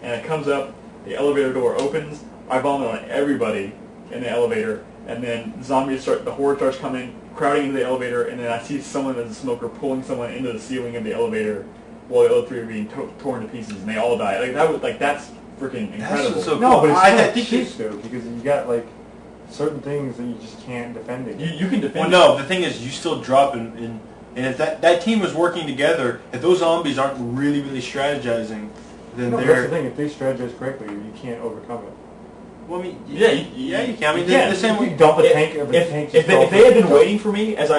and it comes up. The elevator door opens. I vomit on everybody in the elevator, and then the horde starts coming, crowding into the elevator, and then I see someone as a smoker pulling someone into the ceiling of the elevator, while the other 3 are being torn to pieces, and they all die. That's freaking incredible. just so No, but it's I kind of think cheap it's- though, because you got like certain things that you just can't defend against. You can Well, defend. no, the thing is, you still drop and if that team was working together, if those zombies aren't really, really strategizing, then No, that's they're... the thing. If they strategize correctly, you can't overcome it. Well, I mean, Yeah, you can. I mean, yeah. the same If you way... dump a If- tank, if a tank If just they had been falls- waiting for me as the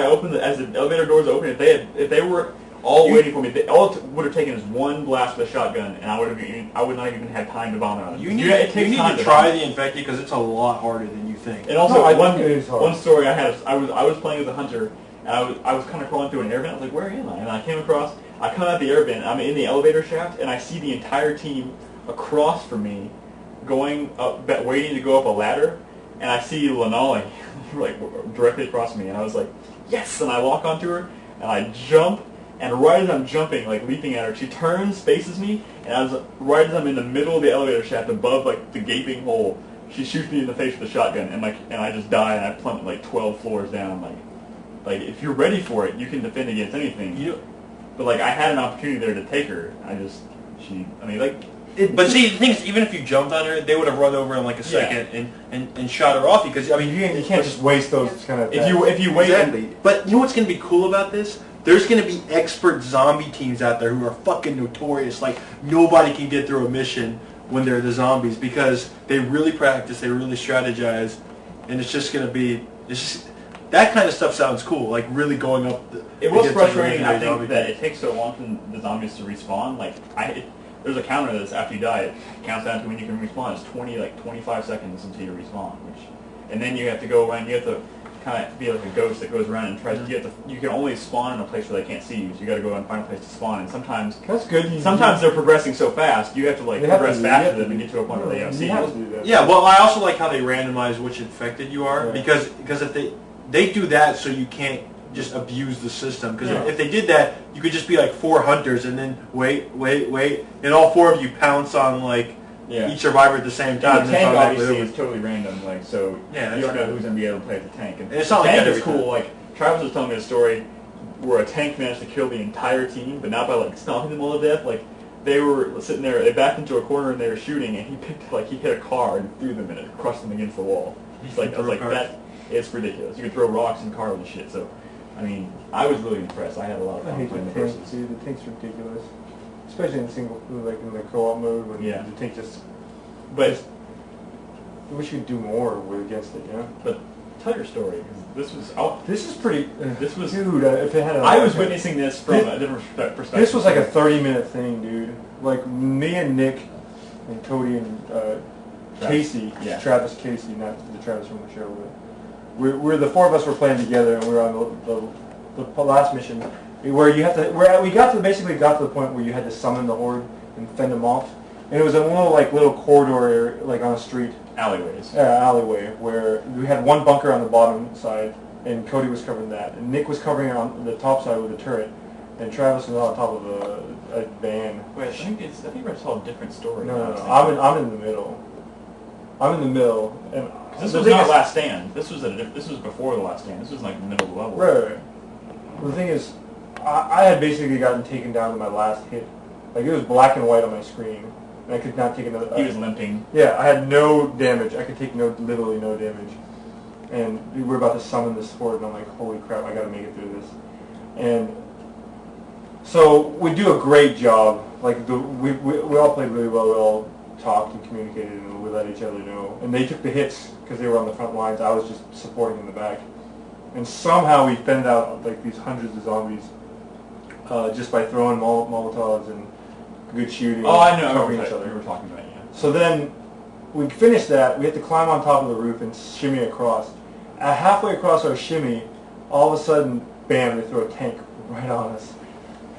elevator doors open, if they were waiting for me. All it would have taken is one blast with a shotgun, and I would not even had time to vomit on it. You need to try the infected because it's a lot harder than you think. And also, no, one story I had, I was playing as a hunter, and I was kind of crawling through an air vent. I was like, where am I? And I came across, I come out the air vent, I'm in the elevator shaft, and I see the entire team across from me, going up, waiting to go up a ladder, and I see Lanali like directly across me, and I was like, yes! And I walk onto her, and I jump, and right as I'm jumping, like leaping at her, she turns, faces me, and right as I'm in the middle of the elevator shaft, above like the gaping hole, she shoots me in the face with a shotgun, and I just die, and I plummet like 12 floors down. Like if you're ready for it, you can defend against anything. But like I had an opportunity there to take her. But see, the thing is, even if you jumped on her, they would have run over in like a second and shot her off you. Because I mean, you can't just waste those kind of. If you wait. Exactly. But you know what's going to be cool about this? There's going to be expert zombie teams out there who are fucking notorious. Like nobody can get through a mission when they're the zombies because they really practice, they really strategize, and it's just going to be. That kind of stuff sounds cool. Like really going up. It was frustrating. I think that it takes so long for the zombies to respawn. Like there's a counter that's after you die, it counts down to when you can respawn. It's 25 seconds until you respawn, and then you have to go around. You have to kind of be like a ghost that goes around and tries. You can only spawn in a place where they can't see you. So you got to go and find a place to spawn. And sometimes that's good. Sometimes they're progressing so fast, you have to progress faster than them and get to a point where they see you. Yeah, well, I also like how they randomize which infected you are because if they do that so you can't just abuse the system. Because if they did that, you could just be like 4 hunters and then wait, and all 4 of you pounce on each survivor at the same time. And the tank obviously is totally random, you don't know who's going to be able to play the tank. And it's the not tank like is cool. Like Travis was telling me a story where a tank managed to kill the entire team, but not by stomping them all to death. Like they were sitting there, they backed into a corner and they were shooting, and he hit a car and threw them and it crushed them against the wall. I was like, that it's ridiculous. You could throw rocks and cars and shit. So, I mean, I was really impressed. I had a lot of fun playing the versus. The tank's ridiculous, especially in single, in the co-op mode when the tank just. But I wish you'd do more against it, But tell your story, because this is pretty. This was, dude. If it had, I was witnessing this from a different perspective. This was like a 30-minute thing, dude. Like me and Nick and Cody and Casey, Travis Casey, not the Travis from the show, but we're the 4 of us were playing together, and we were on the last mission where you have to. We basically got to the point where you had to summon the horde and fend them off. And it was a little corridor, on a street. Alleyway, where we had one bunker on the bottom side, and Cody was covering that. And Nick was covering it on the top side with a turret, and Travis was on top of a van. Wait, I think we're telling a different story. No. I'm in the middle. And this was not Last Stand. This was before the Last Stand. This was like the middle of the level. Right. The thing is, I had basically gotten taken down to my last hit. Like it was black and white on my screen. I could not take another. He was limping. Yeah, I had no damage. I could take literally no damage. And we were about to summon this horde, and I'm like, holy crap, I got to make it through this. And so we do a great job. We all played really well. We all talked and communicated, and we let each other know. And they took the hits because they were on the front lines. I was just supporting in the back. And somehow we fended out these hundreds of zombies just by throwing Molotovs and good shooting. Oh, I know. Covering each other. We were talking about So then we finished that. We had to climb on top of the roof and shimmy across. Halfway across our shimmy, all of a sudden, bam! They throw a tank right on us,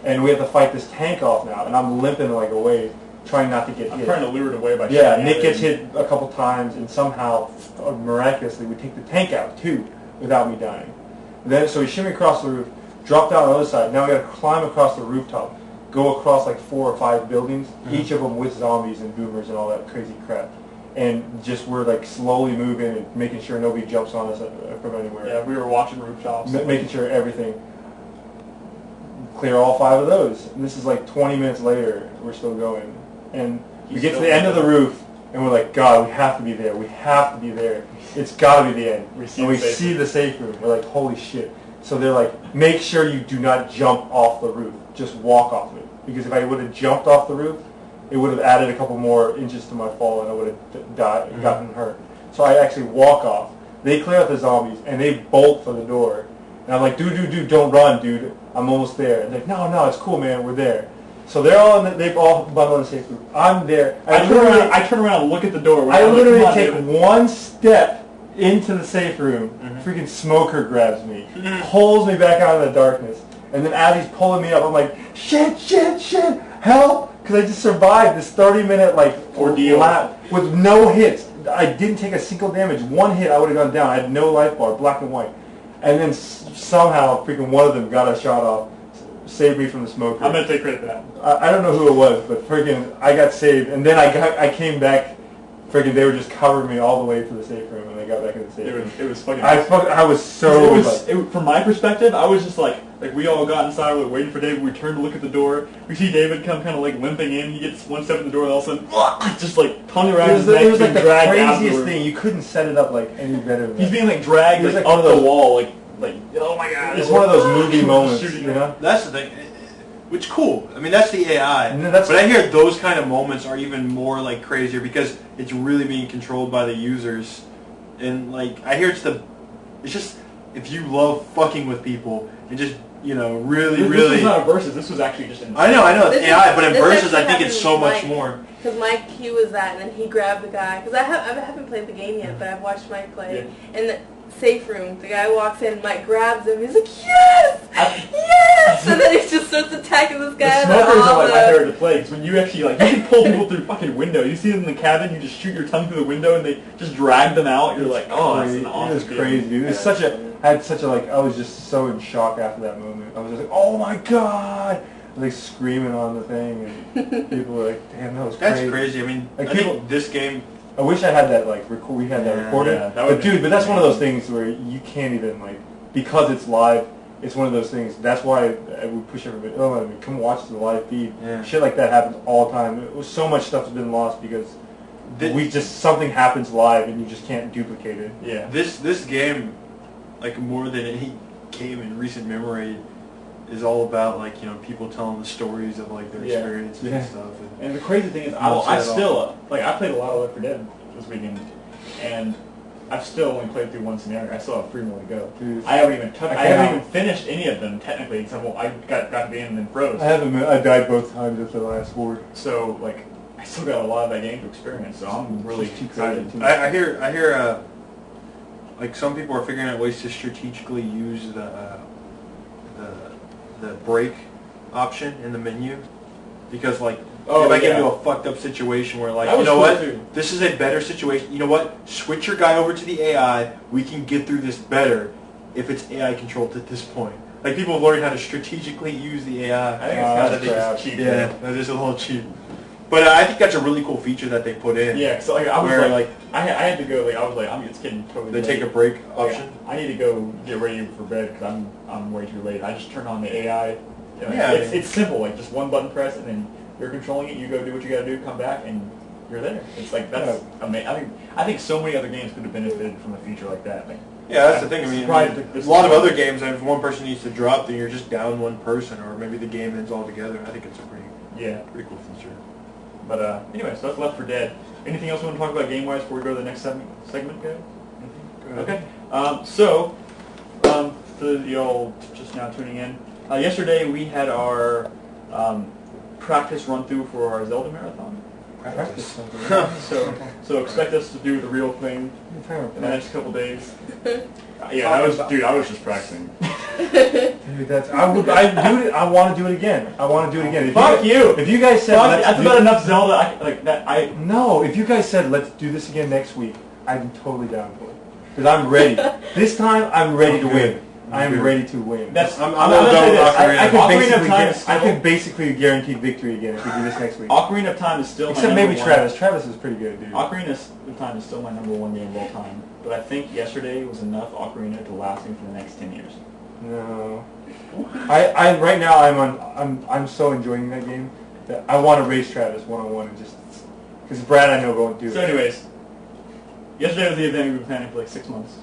and we have to fight this tank off now. And I'm limping away, trying not to get hit. I'm trying to lure it away by. Nick gets hit a couple times, and somehow, miraculously, we take the tank out too, without me dying. So we shimmy across the roof, drop down on the other side. Now we got to climb across the rooftop. Go across 4 or 5 buildings, each of them with zombies and boomers and all that crazy crap. And we're slowly moving and making sure nobody jumps on us from anywhere. Yeah, we were watching rooftops. Making sure everything. Clear all 5 of those. And this is 20 minutes later, we're still going. And we get to the end of the roof, and we're like, God, we have to be there. We have to be there. It's got to be the end. We see the safe room. We're like, holy shit. So they're like, make sure you do not jump off the roof. Just walk off it. Because if I would have jumped off the roof, it would have added a couple more inches to my fall, and I would have gotten hurt. So I actually walk off. They clear out the zombies, and they bolt for the door. And And I'm like, dude, don't run, dude. I'm almost there. And they're like, no, it's cool, man. We're there. So they're all they've all bundled in the safe room. I'm there. I turn around and look at the door. I literally take one step into the safe room. Freaking smoker grabs me, pulls me back out of the darkness, and then as he's pulling me up, I'm like, shit, help! Because I just survived this 30-minute ordeal lap with no hits. I didn't take a single damage. One hit, I would have gone down. I had no life bar, black and white. And then somehow, freaking one of them got a shot off, saved me from the smoker. I'm gonna take credit for that. I don't know who it was, but freaking I got saved. And then I came back. Freaking, they were just covering me all the way to the safe room, and they got back in the safe room. It was fucking. I was so. From my perspective, I was just like we all got inside, we were waiting for David. We turned to look at the door. We see David come kind of limping in. He gets one step in the door, and all of a sudden, just tongue around his neck. It was like the dragged craziest thing. You couldn't set it up any better than that. He's being dragged up the wall, oh my god. It's one of those movie moments, you know. That's the thing. Which cool. I mean, that's the AI. But I hear those kind of moments are even more crazier because it's really being controlled by the users. And I hear it's just if you love fucking with people and just really. This was not a versus. This was actually just. I know it's AI, but in versus I think it's so much more. Because Mike, he was that, and then he grabbed the guy. Because I haven't played the game yet, but I've watched Mike play. Yeah. And the safe room, the guy walks in, Mike grabs him. He's like, yes, yes, and then he just starts attacking this guy. The smokers are my favorite to play. Because when you actually you can pull people through fucking window. You see them in the cabin, you just shoot your tongue through the window, and they just drag them out. You're like, oh, that's an awesome. It was crazy, dude. It's such a. I had such a I was just so in shock after that moment. I was just like, oh my god. Screaming on the thing, and people were like, "Damn, that was crazy." That's crazy. I mean, I think this game. I wish I had that we had that recorded. Yeah, but that's one of those things where you can't even because it's live. It's one of those things. That's why we push everybody. Oh, come watch the live feed. Yeah. Shit like that happens all the time. So much stuff has been lost because something happens live and you just can't duplicate it. Yeah. This game, more than any game in recent memory, is all about people telling the stories of their experiences and stuff. And the crazy thing is, I still I played a lot of Left 4 Dead this weekend, and I've still only played through one scenario. I still have 3 more to go. Dude, I haven't even finished any of them technically, except I got to the end and then froze. I died both times at the last horde. So I still got a lot of that game to experience. So I'm really excited. I hear some people are figuring out ways to strategically use the break option in the menu because if I get into a fucked up situation where you know what, this is a better situation, you know what, switch your guy over to the AI, we can get through this better if it's AI controlled at this point. People have learned how to strategically use the AI. I think it's kind of cheap. Yeah, that is a little cheap. But I think that's a really cool feature that they put in. Yeah, so I was I had to go. I was it's getting totally. They late. take a break option. I need to go get ready for bed because I'm way too late. I just turned on the AI. It's simple. Just one button press and then you're controlling it. You go do what you got to do. Come back and you're there. It's that's amazing. I think so many other games could have benefited from a feature like that. Yeah, that's the thing. I mean, a lot of other games, if one person needs to drop, then you're just down one person, or maybe the game ends altogether. I think it's a pretty cool feature. But anyway, so that's Left 4 Dead. Anything else you want to talk about game-wise before we go to the next segment, guys? Go ahead. Okay. So, for y'all just now tuning in, yesterday we had our practice run-through for our Zelda marathon. Practice. So expect us to do the real thing in the next couple days. I was just practicing. Dude, I want to do it again. Fuck you! If you guys said that's about enough Zelda. No, if you guys said let's do this again next week, I'm totally down for it. Because I'm ready. This time I'm ready to win. I'm ready to win. I can basically guarantee victory again if we do this next week. Ocarina of Time is still except maybe Travis. Travis is pretty good, dude. Ocarina of Time is still my #1 game of all time. But I think yesterday was enough Ocarina to last me for the next 10 years. No. Right now I'm so enjoying that game that I want to race Travis one-on-one and just because Brad I know won't do it. So anyways, yesterday was the event we've been planning for 6 months.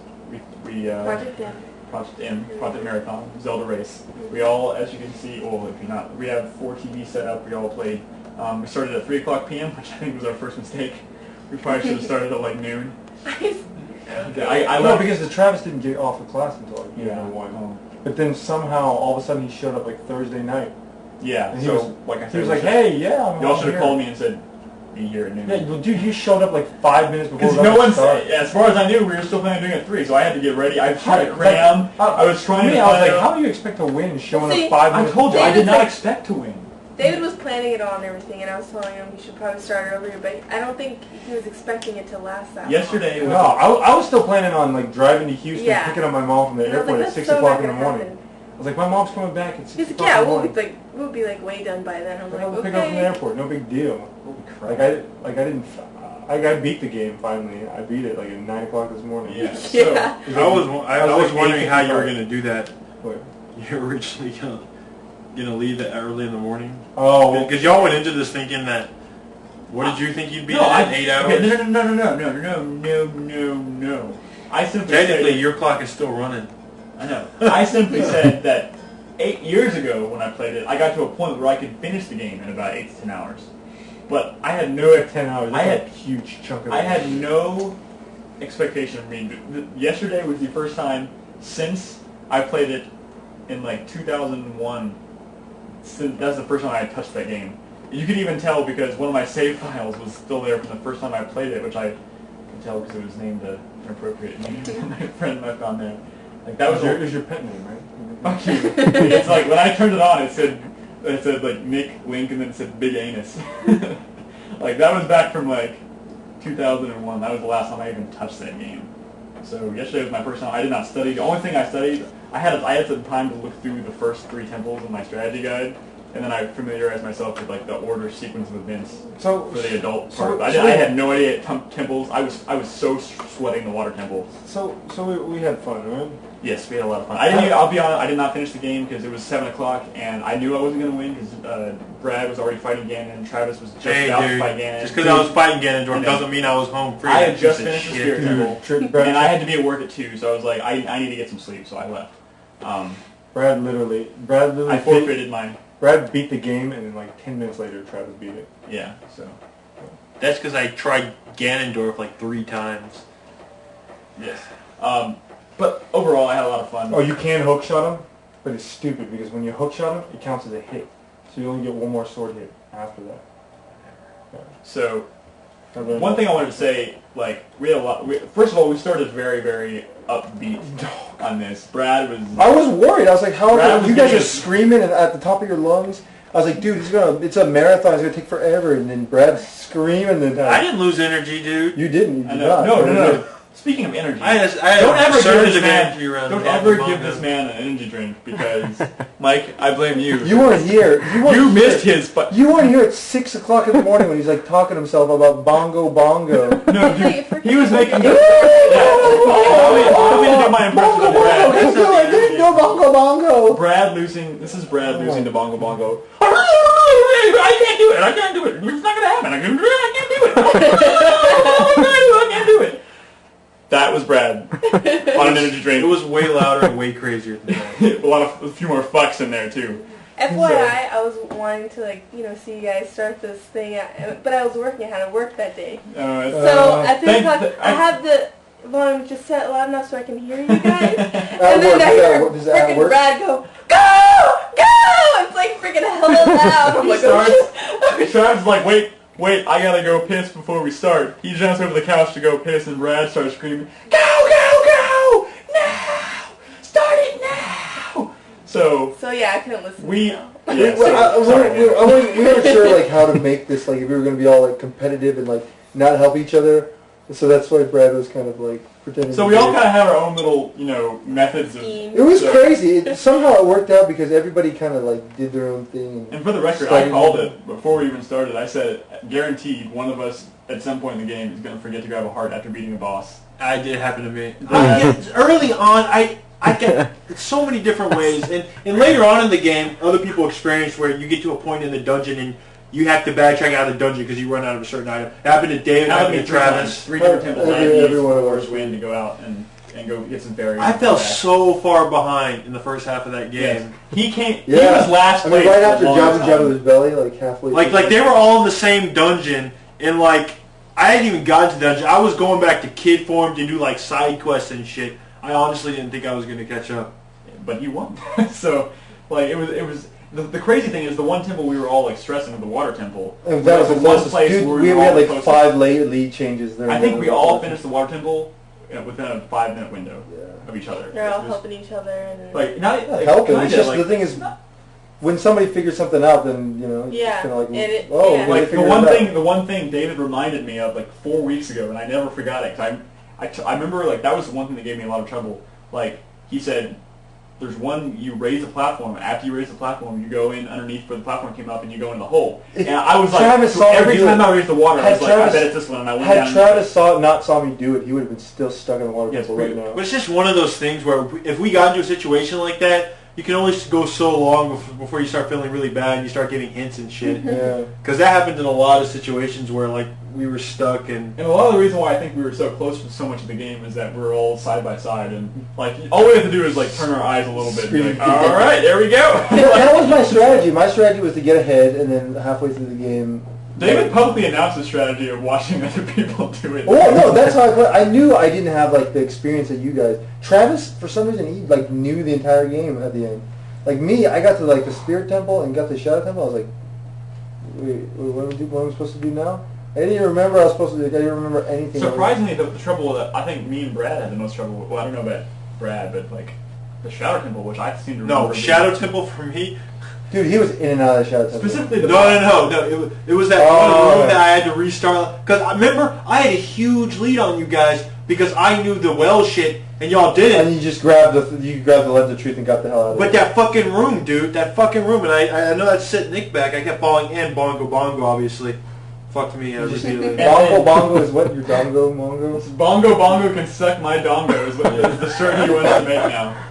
Project Marathon, Zelda Race. We all, as you can see, well, if you're not, we have 4 TVs set up. We all played. We started at 3 o'clock p.m., which I think was our first mistake. We probably should have started at noon. I because the Travis didn't get off of class until 1. but then somehow all of a sudden he showed up like Thursday night. Yeah. And he So was like I said, he was like, hey, yeah, I'm y'all should have here. called me and said, be here at noon. Yeah, well, dude, you showed up like 5 minutes before. Because no one's, as far as I knew, we were still planning on doing it at 3, so I had to get ready. I tried to cram. I was trying to. I was like, how do you expect to win showing up 5 I minutes? told you, I David's did not like- expect to win. David was planning it all and everything, and I was telling him he should probably start earlier, but I don't think he was expecting it to last that Yesterday long. was- No, I was still planning on like driving to Houston, Yeah. picking up my mom from the And I was airport like, at that's 6 so o'clock not in the gonna morning. happen. I was like, my mom's coming back at 6 He's like, o'clock yeah, in the morning. we'll be like way done by then. I'm like, I'll pick up from the okay. airport, no big deal. I beat the game finally. I beat it like at 9 o'clock this morning. Yeah. Yeah. So, I was like wondering how you were 8:55. going to do that. What? You're originally gonna leave it early in the morning. Oh, Because y'all went into this thinking that. What did you think you'd be in 8 hours? Okay, no. I simply Technically, said, your clock is still running. I know. I simply said that 8 years ago when I played it, I got to a point where I could finish the game in about 8 to 10 hours. But I had no 10 hours. I That's had a huge chunk of I it. had no expectation of me. Yesterday was the first time since I played it in like 2001. That's the first time I had touched that game. You could even tell because one of my save files was still there from the first time I played it, which I can tell because it was named an inappropriate name. My friend I found there. Like that was It was your pet name, right? Fuck you. It's like when I turned it on, it said like Nick Link and then it said Big Anus. Like that was back from like 2001. That was the last time I even touched that game. So yesterday was my first time. I did not study. The only thing I studied, I had some time to look through the first 3 temples in my strategy guide, and then I familiarized myself with like the order sequence of events So for the adult so- part. so- I had no idea temples. I was so sweating the water temple. So we had fun, right? Yes, we had a lot of fun. I'll be honest, I did not finish the game because it was 7 o'clock, and I knew I wasn't going to win because Brad was already fighting Ganon, Travis was just about to fight Ganon. Just because I was fighting Ganondorf And then- doesn't mean I was home free. I had just Piece of finished the shit. Spirit Temple, Brad, and I had to be at work at 2, so I was like, I need to get some sleep, so I left. Brad literally I forfeited my, Brad beat the game, and then like 10 minutes later, Travis beat it. yeah, so, That's because I tried Ganondorf like 3 times. yes. But overall, I had a lot of fun. Oh, you can hook shot him, but it's stupid because when you hook shot him, it counts as a hit. So you only get one more sword hit after that. So, I learned one that. thing I wanted to say, like, we had a lot, first of all, we started very, very upbeat on this. Brad was... I was worried. I was like, how Brad was you guys giving are us- screaming at the top of your lungs. I was like, dude, it's a marathon. It's gonna take forever. And then Brad's screaming. And I didn't lose energy, dude. you didn't. You I did know. not. No. Speaking of energy, I had don't ever give surge this of man, energy around don't the ever bottom give of this him. man an energy drink because, Mike, I blame you. You weren't here. You missed his... You weren't here at 6 o'clock in the morning when he's like talking to himself about bongo. No, Hey, he was making... freaking- Tell me to do my impression of Brad. Bongo, bongo. I didn't know bongo bongo. Brad losing... This is Brad losing to Bongo Bongo. I can't do it. I can't do it. It's not going to happen. I can't do it. I can't do it. That was Brad on an energy It drink. was way louder and way crazier than that. A few more fucks in there too. FYI, I was wanting to see you guys start this thing, but I was working. I had to work that day. So at 3 o'clock, I have the volume just set loud enough so I can hear you guys. And then I hear Does that freaking work? Brad go, go! It's like freaking hella loud. I'm like, oh shit. Travis is like, wait, I gotta go piss before we start. He jumps over the couch to go piss, and Brad starts screaming, go! Now! Start it now! So, So yeah, I couldn't listen. we... now. Yeah, We weren't sure like how to make this like if we were gonna be all like competitive and like not help each other. So that's why Brad was kind of like pretending. So to we all be- kind of have our own little, methods of... It was so- crazy. Somehow it worked out because everybody kind of like did their own thing. And for the record, I called it before we even started. I said, guaranteed, one of us at some point in the game is going to forget to grab a heart after beating a boss. I did happen to me. Early on, I get so many different ways, and later on in the game, other people experience where you get to a point in the dungeon and you have to backtrack out of the dungeon because you run out of a certain item. It happened to David, it happened to Travis. 3 different temples. Every one of course us. win to go out and go get some berries. I fell so far behind in the first half of that game. Yes. He Yeah. was last I mean, place right for a after long Jabba time. Jabba his belly, like halfway. Like they were all in the same dungeon, and like I hadn't even gotten to the dungeon. I was going back to kid form to do like side quests and shit. I honestly didn't think I was going to catch up. but he won. So, like, it was. The crazy thing is the one temple we were all like stressing with the water temple. And that was the one closest. place Dude, where we were had all like closest. 5 lead changes there. I think we all finished the water temple within a 5-minute window Yeah. of each other. They're all It was- helping each other and Like not like, Helping. It's kinda, just like, the thing is, when somebody figures something out, then you know, it's Yeah, kind of like, and it- oh, yeah. they like the figured one it out. thing, the one thing David reminded me of like 4 weeks ago, and I never forgot it. 'Cause I remember like that was the one thing that gave me a lot of trouble. Like he said, there's one you raise the platform. After you raise the platform, you go in underneath where the platform came up, and you go in the hole. And I was like, Travis saw me every do time it. I raised the water, I Had was like, I Travis- bet it's this one, and I went Had down. Travis not saw me do it, he would have been still stuck in the water Yes, temple right now. But it's just one of those things where if we got into a situation like that, you can only go so long before you start feeling really bad and you start getting hints and shit. Yeah. Because that happened in a lot of situations where like we were stuck and And a lot of the reason why I think we were so close for so much of the game is that we're all side by side, and like all we have to do is like turn our eyes a little bit. And be like, all right, there we go. That was my strategy. My strategy was to get ahead, and then halfway through the game. David publicly announced his strategy of watching other people do it. Oh no, that's how I played. I knew I didn't have like the experience that you guys. Travis, for some reason, he like knew the entire game at the end. Like me, I got to like the Spirit Temple and got the Shadow Temple. I was like, wait, what am I supposed to do now? I didn't even remember I was supposed to do. I didn't remember anything. Surprisingly, the trouble that I think me and Brad had the most trouble with. Well, I don't know about Brad, but like the Shadow Temple, which I seem to remember. no Shadow Temple for me. Dude, he was in and out of the Shadow Temple. Specifically the No. It was that one room that I had to restart. Because I remember I had a huge lead on you guys because I knew the well shit and y'all And didn't. you just grabbed the lens of truth and got the hell out of But it. that fucking room, dude, that fucking room, and I know that set Nick back. I kept falling in Bongo, obviously. Fucked me repeatedly. Bongo is what? Your dongo, mongo? Bongo can suck my dongo is what is the shirt he wants to make now.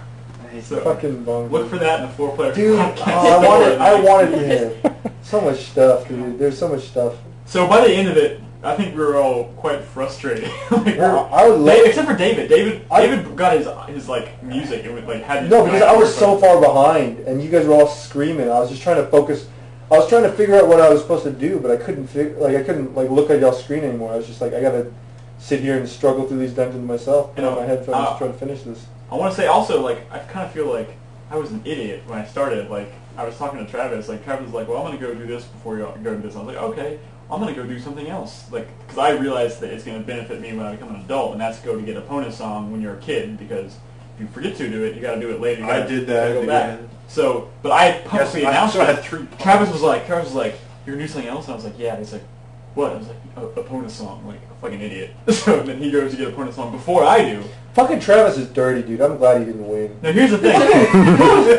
So Fucking bongo. look for that in the 4-player Dude, podcast. I wanted to hear so much stuff, dude. There's so much stuff. So by the end of it, I think we were all quite frustrated. Like, I would love. except for David. David got his like music and like had. No, because I was so far behind, and you guys were all screaming. I was just trying to focus. I was trying to figure out what I was supposed to do, but I couldn't look at y'all's screen anymore. I was just like, I gotta sit here and struggle through these dungeons myself. Put on my headphones, try to finish this. I want to say also, like, I kind of feel like I was an idiot when I started. Like, I was talking to Travis. Like, Travis was like, well, I'm going to go do this before you go do this. I was like, okay, I'm going to go do something else. Like, because I realized that it's going to benefit me when I become an adult, and that's go to get a opponent song when you're a kid, because if you forget to do it, you got to do it later. You I gotta- did that gotta go at the back. end. So, but I had publicly announced I it. had 3 Travis was like, you're going to do something else? And I was like, yeah. He's like, what? I was like, opponent song. Like, a fucking idiot. So then he goes to get a opponent song before I do. Fucking Travis is dirty, dude. I'm glad he didn't win. Now here's the thing.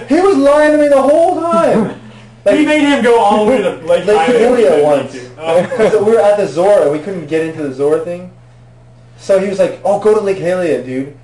He was lying to me the whole time. We made him go all the way to Lake Hylia once. Oh. So we were at the Zora, and we couldn't get into the Zora thing. So he was like, oh, go to Lake Hylia, dude.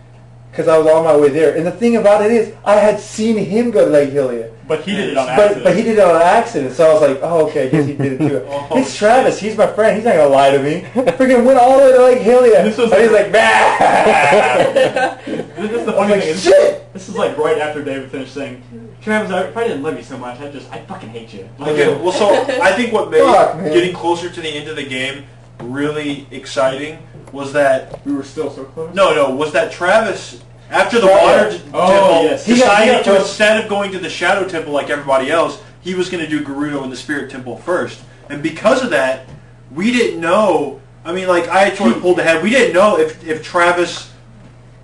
Because I was on my way there. And the thing about it is, I had seen him go to Lake Hylia. But he did it on accident. But he did it on accident. So I was like, oh, okay, I guess he did it too. Oh, It's Travis. He's my friend. He's not going to lie to me. Freaking went all the way to Lake Hylia. This was and he's like, bah! This is the I'm funny like, thing. Is, shit! this is like right after David finished saying, Travis, if I didn't love you so much, I fucking hate you. Okay, well, so I think what made Fuck, man. getting closer to the end of the game really exciting was that We were still so close. was that Travis after the Travis. water Oh, temple yes. decided He got to first. instead of going to the Shadow Temple like everybody else, he was going to do Gerudo in the Spirit Temple first, and because of that, we didn't know. I mean, like I had sort of pulled ahead. We didn't know if Travis.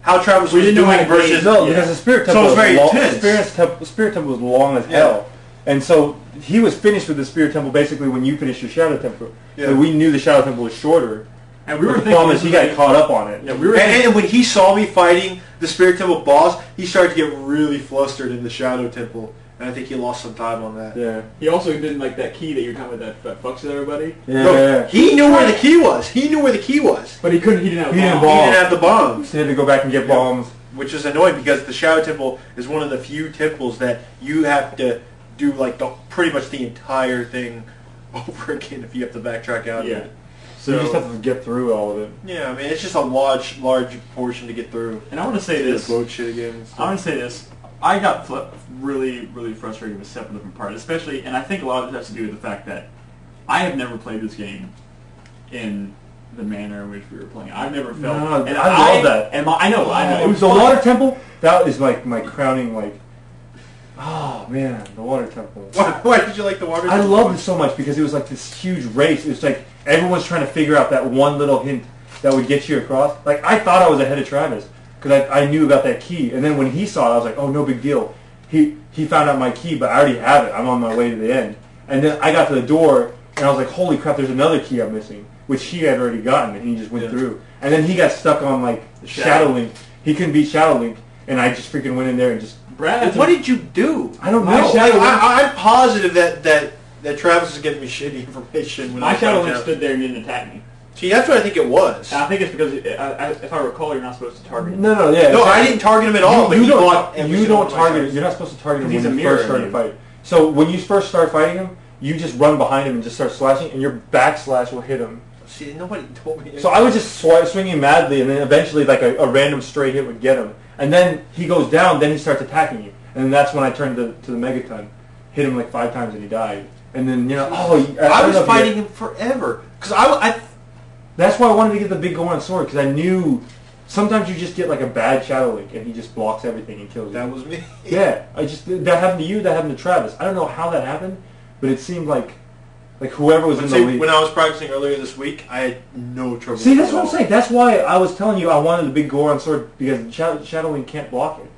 How Travis was didn't know doing how to versus gauge. No, Yeah. because the Spirit So Temple it was very long. intense. The Spirit Temple was long as Yeah. hell. And so he was finished with the Spirit Temple basically when you finished your Shadow Temple. Yeah. So we knew the Shadow Temple was shorter. And we were But the thinking problem is he got caught up on it. Yeah, we were thinking, And when he saw me fighting the Spirit Temple boss, he started to get really flustered in the Shadow Temple, and I think he lost some time on that. Yeah. he also didn't like that key that you were talking about that fucks with everybody. Yeah. Bro, he knew where the key was. He knew where the key was. But he didn't have He didn't bombs. He Bomb. didn't have the bombs, He had to go back and get bombs. which is annoying because the Shadow Temple is one of the few temples that you have to do like pretty much the entire thing over again if you have to backtrack out. Yeah. of it. So you just have to get through all of it. Yeah, I mean it's just a large portion to get through. And I want to say this. Load shit again. and I stuff. want to say this. I got really, really frustrated with several different parts, especially, and I think a lot of it has to do with the fact that I have never played this game in the manner in which we were playing. I've never felt. No, and I love that. And I know. It was the fun. Water Temple, that is like my crowning, like, Oh man, the water temple. Why did you like the water? I temple? loved it so much because it was like this huge race. It was like everyone's trying to figure out that one little hint that would get you across. Like I thought I was ahead of Travis because I knew about that key, and then when he saw it, I was like, oh, no big deal. He found out my key, but I already have it. I'm on my way to the end. And then I got to the door, and I was like, holy crap, there's another key I'm missing, which he had already gotten, and he just went through. And then he got stuck on like Shadow Link. He couldn't beat Shadow Link, and I just freaking went in there and just... Brad, what did you do? I don't know. I'm positive that Travis is giving me shitty information. When my Shadow Link stood there and didn't attack me. See, that's what I think it was. And I think it's because, if I recall, you're not supposed to target him. No, No, I didn't target him at all. You don't target him. You're not supposed to target him He's when a you mirror first start of a you. fight. So when you first start fighting him, you just run behind him and just start slashing, and your backslash will hit him. See, nobody told me. So I was just swinging madly, and then eventually like a random straight hit would get him. And then he goes down, then he starts attacking you. And then that's when I turned to the Megaton, hit him like 5 times, and he died. And then, I was fighting him forever. Because that's why I wanted to get the big Goron sword, because I knew sometimes you just get like a bad Shadow Link, and he just blocks everything and kills you. That was me. Yeah, that happened to you, that happened to Travis. I don't know how that happened, but it seemed like whoever was in the lead. When I was practicing earlier this week, I had no trouble. See, that's what I'm saying. That's why I was telling you I wanted the big Goron sword, because Shadow Link can't block it.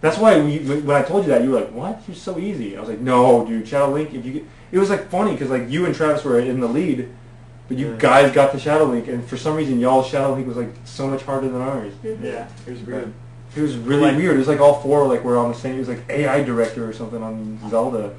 That's why when I told you that, you were like, what? You're so easy. I was like, no, dude, Shadow Link, if you get... It was like funny, because like you and Travis were in the lead, but you guys got the Shadow Link, and for some reason y'all's Shadow Link was like so much harder than ours. Yeah, it was weird. It was really weird. It was like all four were on the same... It was like AI director or something on Zelda.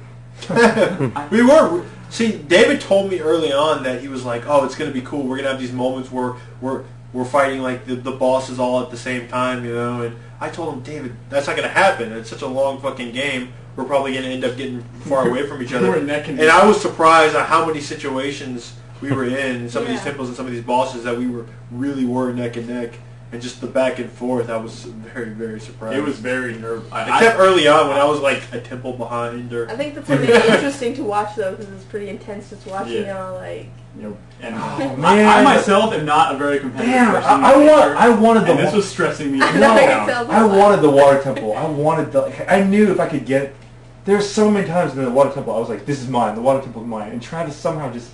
We were. See, David told me early on that he was like, "Oh, it's gonna be cool. We're gonna have these moments where we're fighting like the bosses all at the same time, you know." And I told him, David, that's not gonna happen. It's such a long fucking game. We're probably gonna end up getting far away from each other. And I was surprised at how many situations we were in some of these temples and some of these bosses that we were neck and neck. And just the back and forth, I was very, very surprised. It was very nerve. Except early on when I was like a temple behind. I think that's what made it interesting to watch though, because it's pretty intense just watching y'all like. And man. I myself am not a very competitive person. I wanted the. And this was stressing me. I wanted the water temple. I wanted the. I knew if I could get. There's so many times in the water temple I was like, "This is mine. The water temple is mine." And Travis somehow just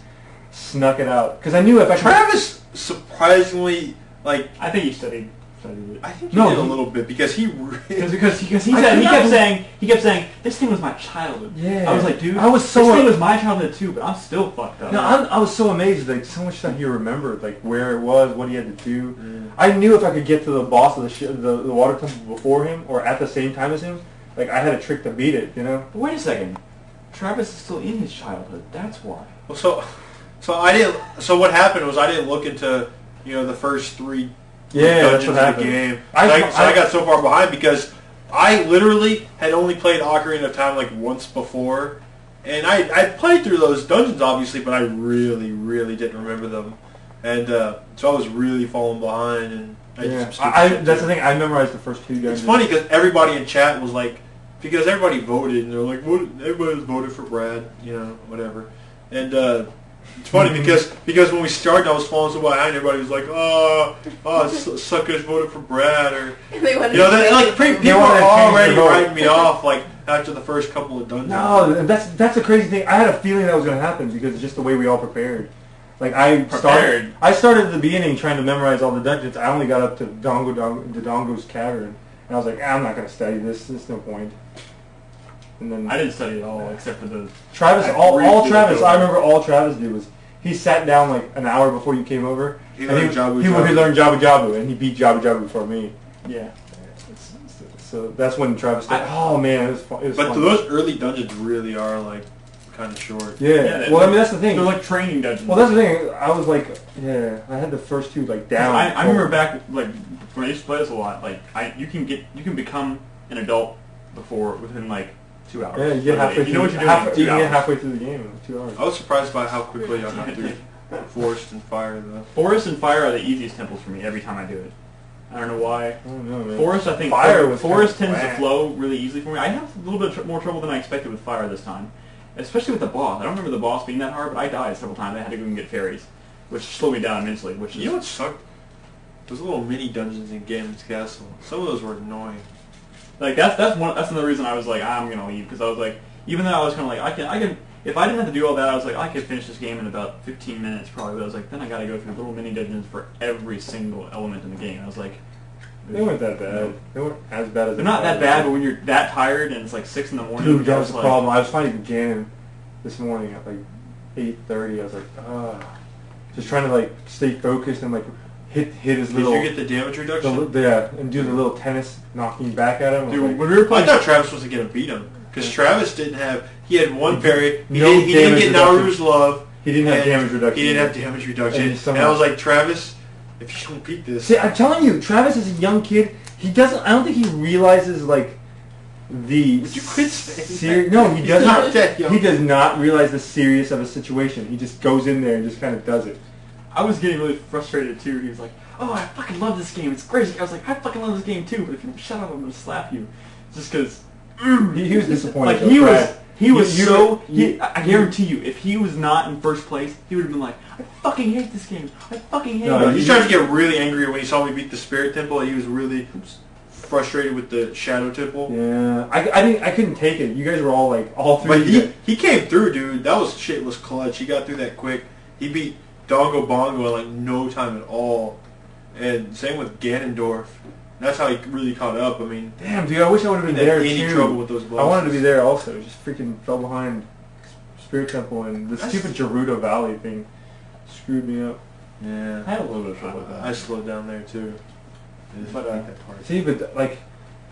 snuck it out because I knew if I. Travis surprisingly. Like, I think he studied it. I think he did a little bit because he because he kept saying this thing was my childhood. Yeah, I was like, dude, this thing was my childhood too, but I'm still fucked up. No, I was so amazed, like so much stuff he remembered, like where it was, what he had to do. I knew if I could get to the boss of the water temple before him or at the same time as him, like I had a trick to beat it, you know. But wait a second, Travis is still in his childhood. That's why. Well, so I didn't. So what happened was I didn't look into the first 3 dungeons of the game. I got so far behind because I literally had only played Ocarina of Time like once before, and I played through those dungeons obviously, but I really, really didn't remember them, and so I was really falling behind. And that's the thing. I memorized the first 2 dungeons. It's funny because everybody in chat was like, because everybody voted and they're like, everybody voted for Brad, whatever, and. It's funny because when we started, I was falling so behind. Everybody was like, suckers voted for Brad, or people were already writing me off like after the first couple of dungeons. No, that's the crazy thing. I had a feeling that was going to happen because it's just the way we all prepared. Like I started at the beginning trying to memorize all the dungeons. I only got up to Dodongo's cavern, and I was like, I'm not going to study this. There's no point. And then I didn't study at all except for the Travis. All Travis. I remember all Travis did was he sat down like an hour before you came over. He learned Jabu Jabu, and he beat Jabu Jabu before me. Yeah. So that's when Travis started. Oh man, it was fun. But those early dungeons really are like kind of short. Yeah. Well, I mean that's the thing. They're like training dungeons. Well, that's the thing. I was like, I had the first 2 like down. I remember back like when I used to play this a lot. Like you can become an adult within like 2 hours. Yeah, you get halfway. You know what you're doing. You can get halfway through the game in 2 hours. I was surprised by how quickly I got through Forest and Fire though. Forest and Fire are the easiest temples for me every time I do it. I don't know why. I don't know, man. Forest, I think Forest tends to flow really easily for me. I have a little bit more trouble than I expected with Fire this time, especially with the boss. I don't remember the boss being that hard, but I died several times. I had to go and get fairies, which slowed me down immensely. You know what sucked? Those little mini dungeons in Ganon's Castle. Some of those were annoying. Like that's another reason I was like I'm gonna leave, because I was like, even though I was kind of like I can if I didn't have to do all that, I was like I could finish this game in about 15 minutes probably. But I was like, then I got to go through little mini dungeons for every single element in the game. I was like, They weren't that bad. They weren't as bad as they're not that bad, but when you're that tired and it's like 6 in the morning, Dude, that was it's the like, problem. I was fighting Ganon this morning at like 8:30. I was like, just trying to like stay focused and like hit his Did little. you get the damage reduction? Yeah, and do the little tennis knocking back at him. Dude, Like, when we were I playing, thought Travis was going to beat him. Because Travis didn't have... He had one parry. He No didn't damage get reduction. Naru's love. he didn't have and damage reduction. He didn't have damage reduction. And And, somehow- I was like, Travis, if you don't beat this... See, I'm telling you, Travis is a young kid. He doesn't. I don't think he realizes like the. Would you quit saying that? No, he He's doesn't. not that young. He does not realize the serious of a situation. He just goes in there and just kind of does it. I was getting really frustrated too. He was like, "Oh, I fucking love this game. It's crazy." I was like, "I fucking love this game too, but if you don't shut up, I'm gonna slap you." Just because. He was disappointed. Like though, he was. Brad. He was You- so. you- I guarantee you, if he was not in first place, he would have been like, "I fucking hate this game. I fucking hate No, it." He started to get really angry when he saw me beat the Spirit Temple. He was really frustrated with the Shadow Temple. Yeah, I couldn't take it. You guys were all like all three. But he came through, dude. That was shitless clutch. He got through that quick. He beat Dongo Bongo in like no time at all. And same with Ganondorf. That's how he really caught up. I mean, Damn, dude, I wish I would have been there any too. trouble with those I bosses. wanted to be there also. Just freaking fell behind Spirit Temple and the That's- stupid Gerudo Valley thing screwed me up. Yeah. I had a little bit of trouble with that. I slowed down there too. I didn't But, like that part. See, but like,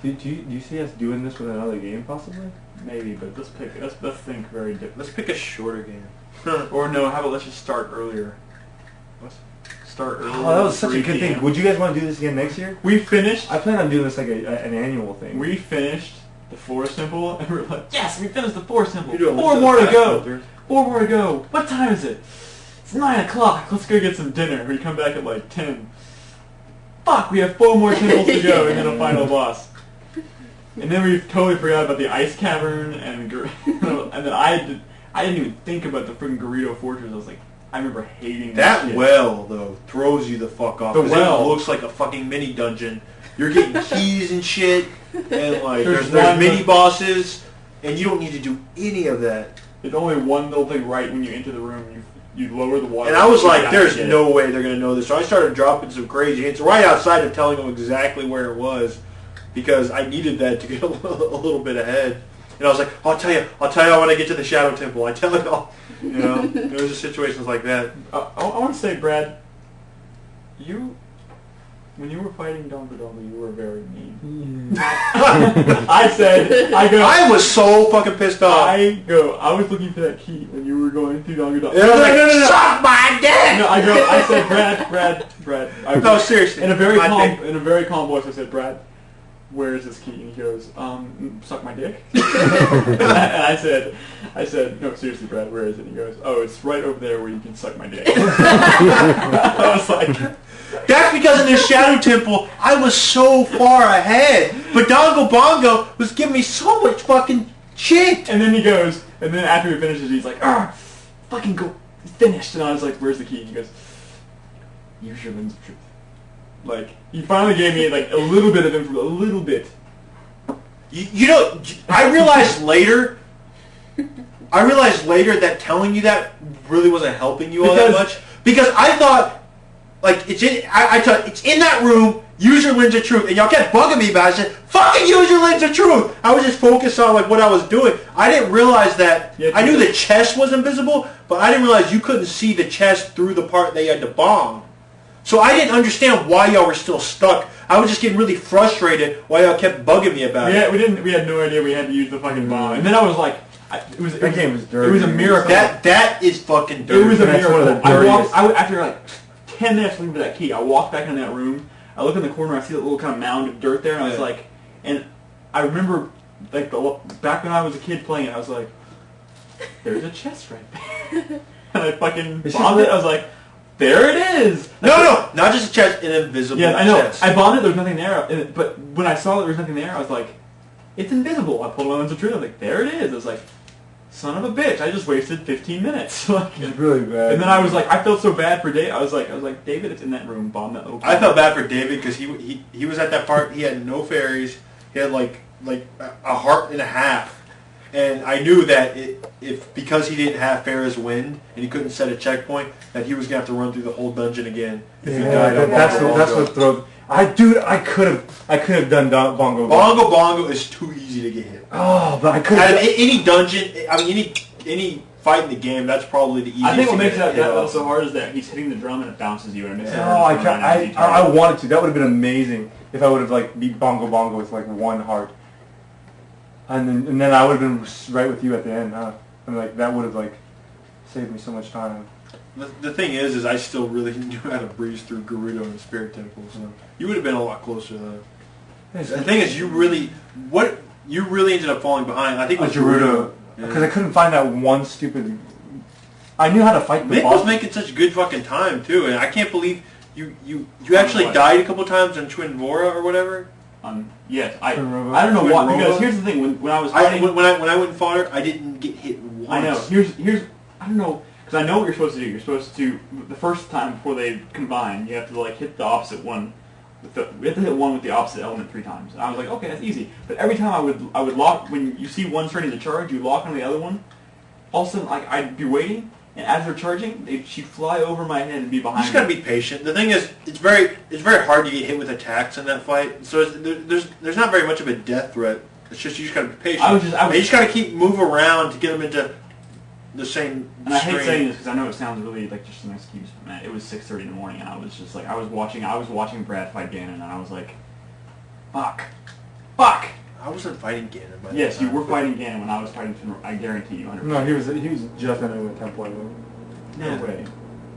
do you see us doing this with another game possibly? Maybe, but let's think very different. Let's pick a shorter game. Or no, how about let's just start earlier. What? Start earlier. Oh, that was such a 3 good thing. PM. Would you guys want to do this again next year? We finished. I plan on doing this like an annual thing. We finished the Forest Temple, and we were like, yes, we finished the Forest Temple. You do it 4 with more the to go. filter. 4 more to go. What time is it? It's 9 o'clock. Let's go get some dinner. We come back at like 10. Fuck, we have 4 more temples to go, and then a final boss. And then we totally forgot about the ice cavern, and and then I didn't even think about the freaking Gerudo Fortress. I was like, I remember hating That shit. well, though, throws you the fuck off. The 'cause well. It looks like a fucking mini dungeon. You're getting keys and shit, and like There's there's one- mini bosses, and you don't need to do any of that. There's only one little thing right when you enter the room. You lower the water. And I was you like, gotta there's get it. no way they're going to know this. So I started dropping some crazy hints right outside of telling them exactly where it was, because I needed that to get a little bit ahead. And I was like, I'll tell you when I get to the Shadow Temple. I tell you all. You know, there was just situations like that. I want to say, Brad, when you were fighting Dongo, you were very mean. I was so fucking pissed off. I was looking for that key when you were going through Dongo. And I was like, suck my dick! No, I said, Brad. No, seriously. In a very My calm voice, I said, Brad, where is this key? And he goes, suck my dick. And I said, no, seriously, Brad, where is it? And he goes, oh, it's right over there where you can suck my dick. I was like, That's because in the Shadow Temple, I was so far ahead. But Dongo Bongo was giving me so much fucking shit. and then he goes, and then after he finishes, he's like, fucking go, finished. And I was like, where's the key? And he goes, use your lens of truth. Like, he finally gave me like a little bit of information, a little bit. You know, I realized later that telling you that really wasn't helping you all that much. Because I thought, like, it's in that room, use your lens of truth. And y'all kept bugging me about it. I said, fucking use your lens of truth. I was just focused on, like, what I was doing. I didn't realize that, Yeah, I knew the chest was invisible, but I didn't realize you couldn't see the chest through the part that you had to bomb. So I didn't understand why y'all were still stuck. I was just getting really frustrated why y'all kept bugging me about it. We had no idea we had to use the fucking bomb. And then I was like, That game was dirty. It was a miracle. That is fucking dirty. It was a That's miracle. one of the After like 10 minutes looking for that key, I walked back in that room. I look in the corner, I see that little kind of mound of dirt there, and I was like, and I remember like back when I was a kid playing it, I was like, there's a chest right there. And I fucking bombed it. I was like, there it is. No, not just a chest, an invisible Yeah, I know. chest. I bombed it. There was nothing there. But when I saw that there was nothing there, I was like, it's invisible. I pulled my lens of truth. I was like, there it is. I was like, son of a bitch! I just wasted 15 minutes. Like, It's really bad. and then I was like, I felt so bad for Dave. I was like, David, it's in that room. Bomb that open. I felt bad for David because he was at that part. He had no fairies. He had like like a heart and a half. And I knew that because he didn't have Farrah's Wind and he couldn't set a checkpoint, that he was gonna have to run through the whole dungeon again if he died on that's Bongo. what throws. I could have done Bongo. Bongo is too easy to get hit. Oh, but I could Out of have. any dungeon, I mean any fight in the game, that's probably the easiest. I think what to makes get that hit level off. so hard is that he's hitting the drum and it bounces you and it makes it Oh, hard to turn around and I wanted to. That would have been amazing if I would have like beat Bongo with like one heart, and then I would have been right with you at the end, huh? And like that would have like saved me so much time. The thing is I still really knew how to breeze through Gerudo and Spirit Temple, so you would have been a lot closer though. The thing is, you really ended up falling behind. I think it was Gerudo, because I couldn't find that one stupid. I knew how to fight the Nick boss. was making such good fucking time too, and I can't believe you actually died a couple times on Twin Vora or whatever. Yes, I Twin don't Robo. know Twin why. Robo? Because here's the thing: when I was When fighting, I went and fought her, I didn't get hit once. I know. Here's I don't know because I know what you're supposed to do. You're supposed to the first time before they combine, you have to like hit the opposite one. We have to hit one with the opposite element 3 times. And I was like, okay, that's easy. But every time I would lock when you see one starting to charge, you lock on the other one. All of a sudden, like I'd be waiting, and as they're charging, she'd fly over my head and be behind You just gotta me. be patient. The thing is, it's very hard to get hit with attacks in that fight. So there's not very much of a death threat. It's just you just gotta be patient. I was- And you just gotta move around to get them into the same. And I hate stream. saying this because I know it sounds really like just an excuse, but man, it was 6:30 in the morning, and I was just like, I was watching Brad fight Ganon, and I was like, fuck. I wasn't fighting Ganon. By Yes, that you time. were fighting Ganon when I was fighting Finra. I guarantee you, 100%. No, he was just entering the temple. I think. No way.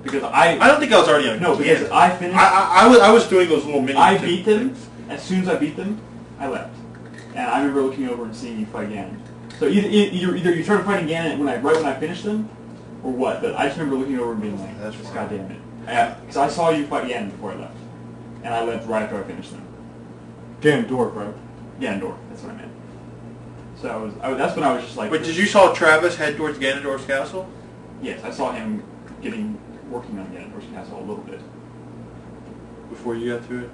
Because I don't think I was already on. no, because Ganon. I finished. I was doing those little mini. I beat them. As soon as I beat them, I left, and I remember looking over and seeing you fight Ganon. So either you started fighting Ganon right when I finished them, or what? But I just remember looking over and being like, That's "Just fine. goddamn it!" Because I saw you fight Ganon before I left, and I left right after I finished them. Ganondorf, right? Ganondorf, that's what I meant. So that's when I was just like, But did you saw Travis head towards Ganondorf's castle? yes, I saw him working on Ganondorf's castle a little bit. Before you got to it?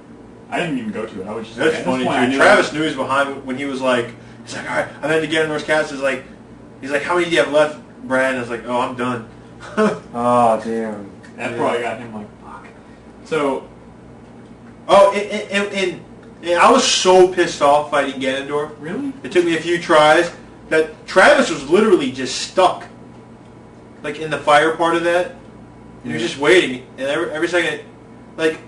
I didn't even go to it. I was just That's like, at this funny point, I too. knew Travis knew he was behind when he was like, he's like, all right, I'm heading to Ganondorf's castle. He's like, how many do you have left, Brad? And I was like, oh, I'm done. Oh, damn. that probably got him like, fuck. So Oh, and I was so pissed off fighting Ganondorf. really, It took me a few tries. That Travis was literally just stuck, like in the fire part of that. He was just waiting, and every second, like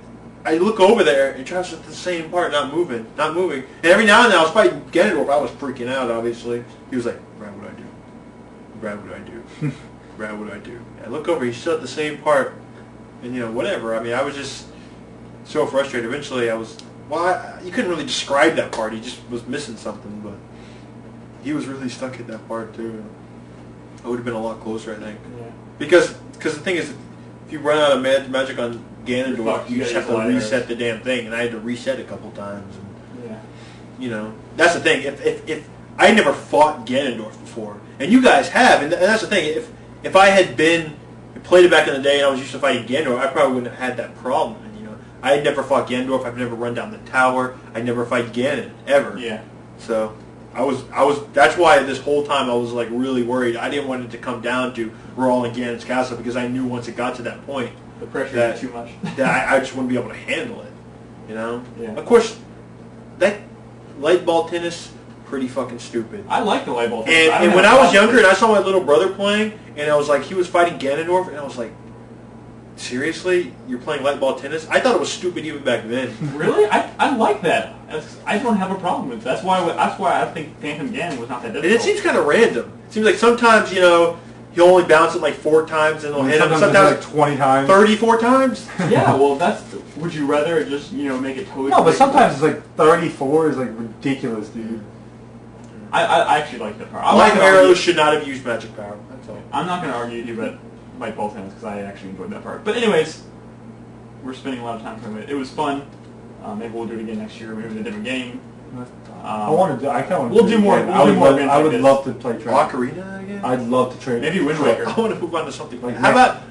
I look over there, and Travis was at the same part, not moving. And every now and then I was fighting Ganondorf. I was freaking out. Obviously, he was like, "Brad, what do I do? Brad, what do I do? Brad, what do I do?" And I look over, he's still at the same part, and whatever. I mean, I was just so frustrated. Eventually, I was. Well, you couldn't really describe that part. He just was missing something, but he was really stuck at that part too. I would have been a lot closer, I think. yeah. Because the thing is, if you run out of magic on You're Ganondorf, fucked. you You just gotta have to use reset the damn thing, and I had to reset a couple times. And, Yeah. that's the thing. If I never fought Ganondorf before, and you guys have, and that's the thing. If I had played it back in the day, and I was used to fighting Ganondorf, I probably wouldn't have had that problem. And, I had never fought Ganondorf. I've never run down the tower. I never fight Ganon ever. Yeah. So I was. That's why this whole time I was like really worried. I didn't want it to come down to we're all in Ganon's castle because I knew once it got to that point The pressure that is too much. that I just wouldn't be able to handle it. Yeah. Of course, that light ball tennis pretty fucking stupid. I like the light bulb. And when I was younger and I saw my little brother playing and I was like he was fighting Ganondorf and I was like, seriously, you're playing light ball tennis? I thought it was stupid even back then. Really, I like that. I don't have a problem with it. That's why I think Phantom Ganon was not that difficult. And it seems kind of random. It seems like sometimes, he'll only bounce it like 4 times and it'll hit him. Sometimes Sometimes like 20 times. 34 times. Yeah, well, would you rather just make it totally? No, but sometimes it's like 34 is like ridiculous, dude. I actually like that part. Light arrows should not have used magic power. That's all. I'm not going to argue with you about light bulb tennis because I actually enjoyed that part. But anyways, we're spending a lot of time talking about it. It was fun. Maybe we'll do it again next year. Maybe with a different game. I want to do. I kind of want to. We'll do more. Again. We'll do more events I like would this. love to play train. Ocarina again? I'd love to trade. Maybe Wind Waker. I want to move on to something. Like How about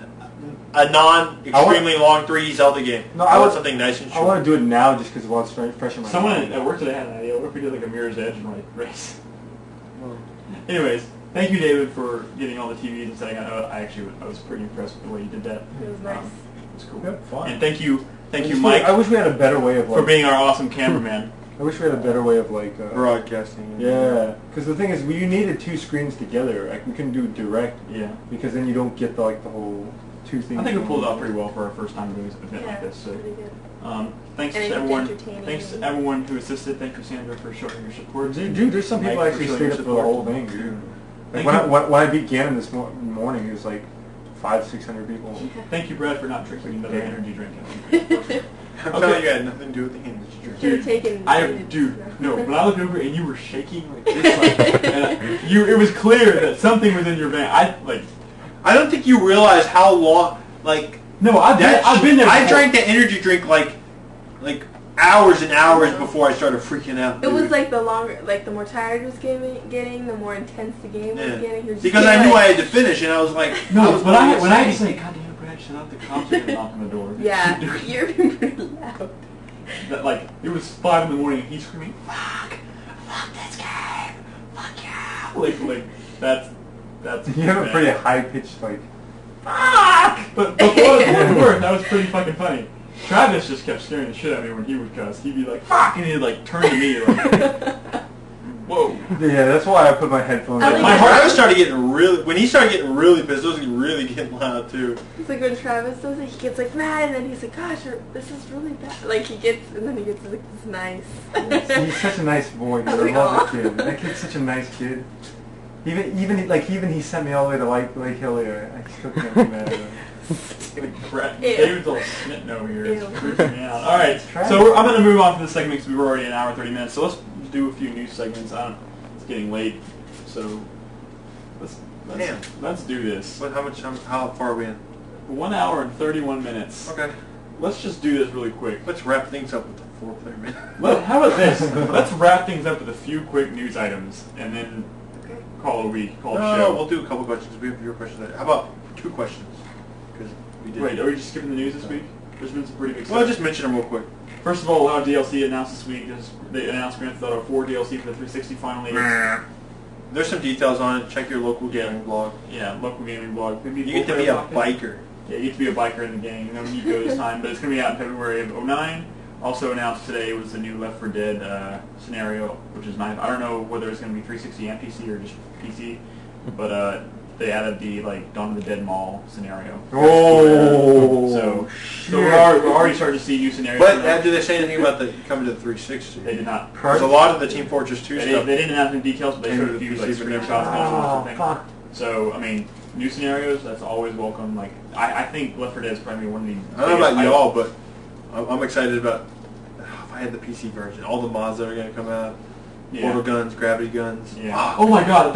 a non-extremely long 3D Zelda game? No, I want I something nice and I short. want to do it now just because while it's fresh in my Someone mind. at work today had an idea. if we did like a Mirror's Edge race? Anyways, thank you, David, for getting all the TVs and setting up. I was pretty impressed with the way you did that. It was nice. It was cool. Yep, fun. And thank you, Mike, I wish we had a better way of for like. being our awesome cameraman. I wish we had a better way of like. Broadcasting. Yeah, because the thing is, you needed two screens together. Like we couldn't do direct. Yeah. Because then you don't get the whole two things. I think we pulled it off pretty well for our first time doing an event like this. So, pretty good. thanks And to it everyone. looked entertaining. Thanks to everyone who assisted. Thank you, Sandra, for showing your support. Dude, there's some people Mike, actually for showing stayed your up for the support. whole thing, dude. Thank Like you. when I beat Gannon this morning, it was like 500-600 people. Thank you, Brad, for not drinking another Yeah. energy drink. I'm telling you, I had nothing to do with the energy drink. Should have taken. No, when I looked over and you were shaking like this, it was clear that something was in your vein. I don't think you realize how long, like, No, I've been there. I before. drank the energy drink like hours and hours before I started freaking out. It was dude. like the longer, like the more tired it was getting, the more intense the game was getting. He was Because just I knew like- I had to finish, and I was like, No, I was when I had to insane. say, God damn it, Brad, shut up, the cops are gonna knock on the door. Yeah, you're being pretty loud. That, like, it was 5 in the morning and he's screaming, fuck this game, fuck you. Like, that's You have a bad. pretty high pitched like. Fuck! But for what it's worth, that was pretty fucking funny. Travis just kept scaring the shit out of me when he would cuss. He'd be like, fuck! And he'd like turn to me like, whoa. Yeah, that's why I put my headphones I on. like My it. heart started getting when he started getting really pissed, those were really getting loud too. It's like when Travis does it, he gets like mad, and then he's like, gosh, this is really bad. Like and then he gets like this nice. He's such a nice boy, dude. I Like, love aw. that kid. That kid's such a nice kid. Even he sent me all the way to Lake Hillier. I still can't be mad at him. Like, Brad, Ew. David's all snitting over here. It's Ew. freaking me out. All right, Travis. so I'm going to move on to the segment because we were already an hour and 30 minutes. So let's do a few news segments. It's getting late, so Damn. let's do this. How far are we in? 1 hour and 31 minutes. Okay. Let's just do this really quick. Let's wrap things up with the 4-player minute. How about this? Let's wrap things up with a few quick news items and then call it a week, call it a No, show. we'll do a couple questions. We have your questions. How about 2 questions? Because we did. Wait, are we just skipping the news this week? There's been some pretty big Well, stuff. just mention them real quick. First of all, a lot of DLC announced this week. They announced Grand Theft Auto 4 DLC for the 360 finally. There's some details on it. Check your local gaming blog. Yeah, local gaming blog. You get to be a biker. Yeah, you get to be a biker in the game. No need to go this time, but it's going to be out in February of 2009. Also announced today was the new Left 4 Dead scenario, which is nice. I don't know whether it's going to be 360 and PC or just PC, but they added the Dawn of the Dead Mall scenario. Oh, So we're already starting to see new scenarios. But did they say anything about the coming to the 360? They did not. There's a lot of the Team Fortress 2 They stuff. didn't announce any details, but they showed a And few the PC screenshots version. and Oh, something. fuck. So I mean, new scenarios, that's always welcome. Like I think Left 4 Dead is probably one of the. I don't know about biggest y'all, but I'm excited about if I had the PC version, all the mods that are going to come out, Yeah. portal guns, gravity guns. Yeah. Fuck. Oh my god,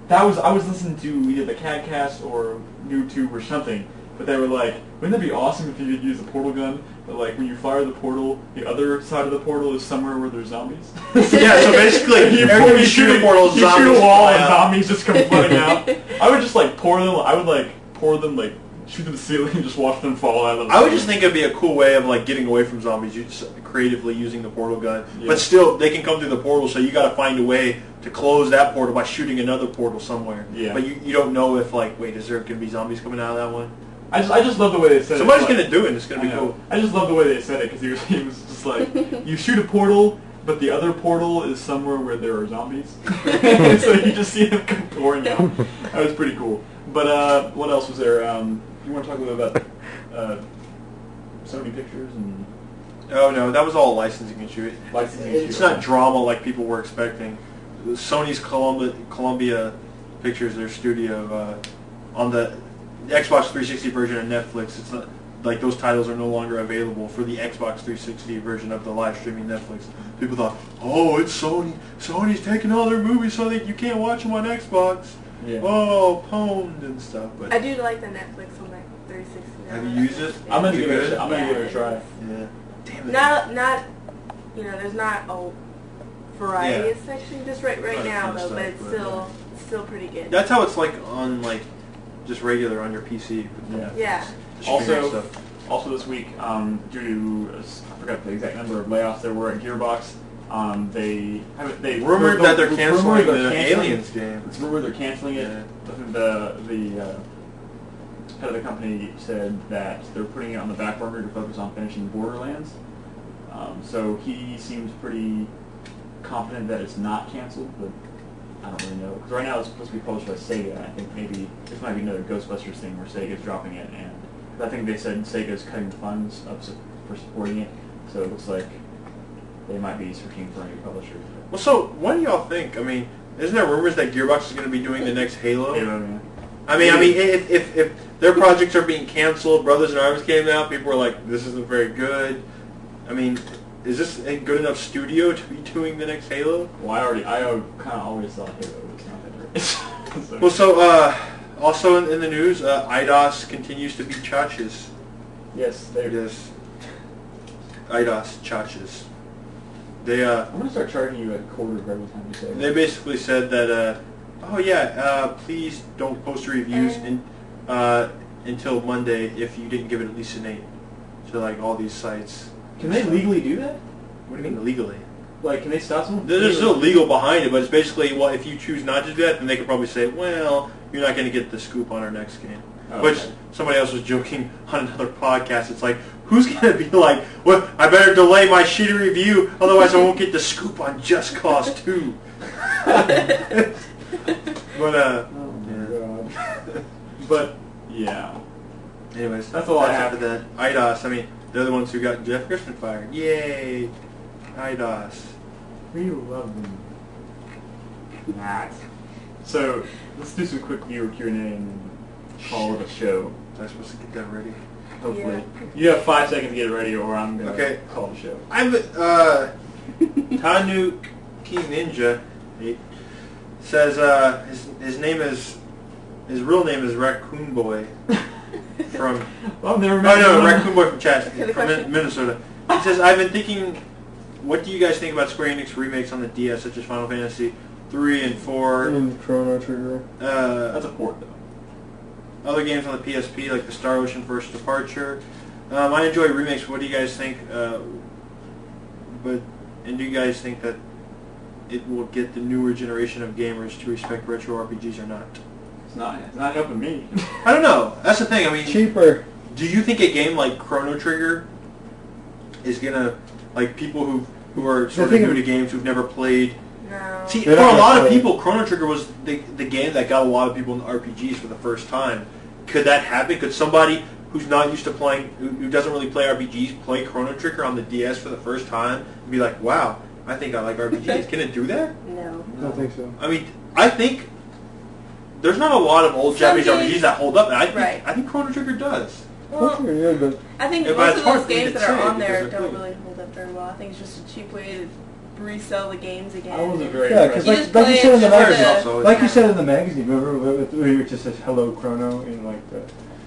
that was I was listening to either the CADcast or YouTube or something, but they were like, wouldn't that be awesome if you could use a portal gun? But like when you fire the portal, the other side of the portal is somewhere where there's zombies. Yeah, so basically, every time you shoot a portal, you zombies shoot a wall fly and out. zombies just come flooding out. I would just pour them. I would pour them shoot them to the ceiling and just watch them fall out of the I would just think it'd be a cool way of getting away from zombies, creatively using the portal gun. Yeah. But still, they can come through the portal, so you got to find a way to close that portal by shooting another portal somewhere. Yeah. But you don't know if wait, is there going to be zombies coming out of that one? I just love the way they said Somebody's it. going to do it. And it's going to I be know. cool. I just love the way they said it because he was just you shoot a portal, but the other portal is somewhere where there are zombies. So you just see them come pouring out. That was pretty cool. But what else was there? You want to talk a little bit about Sony Pictures and Oh no, that was all licensing issue. licensing? It's not drama like people were expecting. Sony's Columbia Pictures, their studio, on the Xbox 360 version of Netflix, it's not those titles are no longer available for the Xbox 360 version of the live streaming Netflix. People thought, oh, it's Sony. Sony's taking all their movies so that you can't watch them on Xbox. Yeah. Oh, pwned and stuff. But I do like the Netflix on that 360. have you used it? I'm gonna Is it give it. good? I'm gonna give it a try. Yeah. Damn it. Not there's not a variety Yeah. of section just right Not a now ton of though, stuff, but it's but, still pretty good. That's how it's on just regular on your PC. Yeah. Yeah. The streaming stuff. Also this week, due to I forgot the exact number of layoffs there were at Gearbox, They rumored that they're canceling rumored they're the canceling- Aliens game. It's rumored they're canceling it. The head of the company said that they're putting it on the back burner to focus on finishing Borderlands. So he seems pretty confident that it's not canceled, but I don't really know. Because right now it's supposed to be published by Sega. I think maybe this might be another Ghostbusters thing where Sega's dropping it, and I think they said Sega's cutting the funds up for supporting it. So it looks like they might be searching for a new publisher. Well, so what do y'all think? I mean, isn't there rumors that Gearbox is going to be doing the next Halo? Halo, yeah. I mean, if their projects are being canceled, Brothers in Arms came out, people were like, this isn't very good. I mean, is this a good enough studio to be doing the next Halo? Well, I kind of always thought Halo was not that great. So- Well, so also in the news, IDOS continues to be chachas. yes, they. Yes, IDOS chachas. They I'm gonna start charging you a quarter for every time you say it. they basically said that please don't post your reviews until Monday if you didn't give it at least an 8 to like all these sites. Can they legally do that? What do you mean legally? Like, can they stop someone? There's no legal behind it, but it's basically, well, if you choose not to do that, then they could probably say, well, you're not going to get the scoop on our next game. Oh, Which okay. somebody else was joking on another podcast. It's like, who's going to be like, well, I better delay my shitty review, otherwise I won't get the scoop on Just Cause 2. But, Oh my god. But yeah, anyways, That's all I have. for that. IDOS, I mean, they're the ones who got Jeff Gerstmann fired. Yay! IDOS. we love them. Nah. So let's do some quick viewer Q&A and then call it a show. Was I supposed to get that ready? Hopefully, Yeah. you have 5 seconds to get it ready, or I'm gonna Okay. call the show. I'm Tanu King Ninja says his real name is Raccoon Boy from Well, I've never oh met no anyone- Raccoon Boy from Chat Okay, the from question. Minnesota. He says, I've been thinking, what do you guys think about Square Enix remakes on the DS such as Final Fantasy 3 and 4? And Chrono Trigger. That's a port though. Other games on the PSP like the Star Ocean First Departure. I enjoy remakes. What do you guys think? And do you guys think that it will get the newer generation of gamers to respect retro RPGs or not? It's not helping me. I don't know. That's the thing. I mean, Cheaper. do you think a game like Chrono Trigger is gonna like people who are sort of thing new is- to games who've never played? No. See, They're for not a gonna lot of play it. people, Chrono Trigger was the game that got a lot of people into RPGs for the first time. Could that happen? Could somebody who's not used to playing, who doesn't really play RPGs, play Chrono Trigger on the DS for the first time and be like, wow, I think I like RPGs. Can it do that? No. I don't think so. I mean, I think there's not a lot of old Some Japanese games- RPGs that hold up, and I Right. think Chrono Trigger does. Well, Chrono Trigger, yeah, but I think Yeah, but most it's of hard those for me games to that are say on there because they're don't played. really hold up very well. I think it's just a cheap way to resell the games again. I wasn't very yeah, impressed. because You just like play you said in it the for magazine, the- Also, like you said in the magazine, remember where it just says "Hello Chrono" in like the.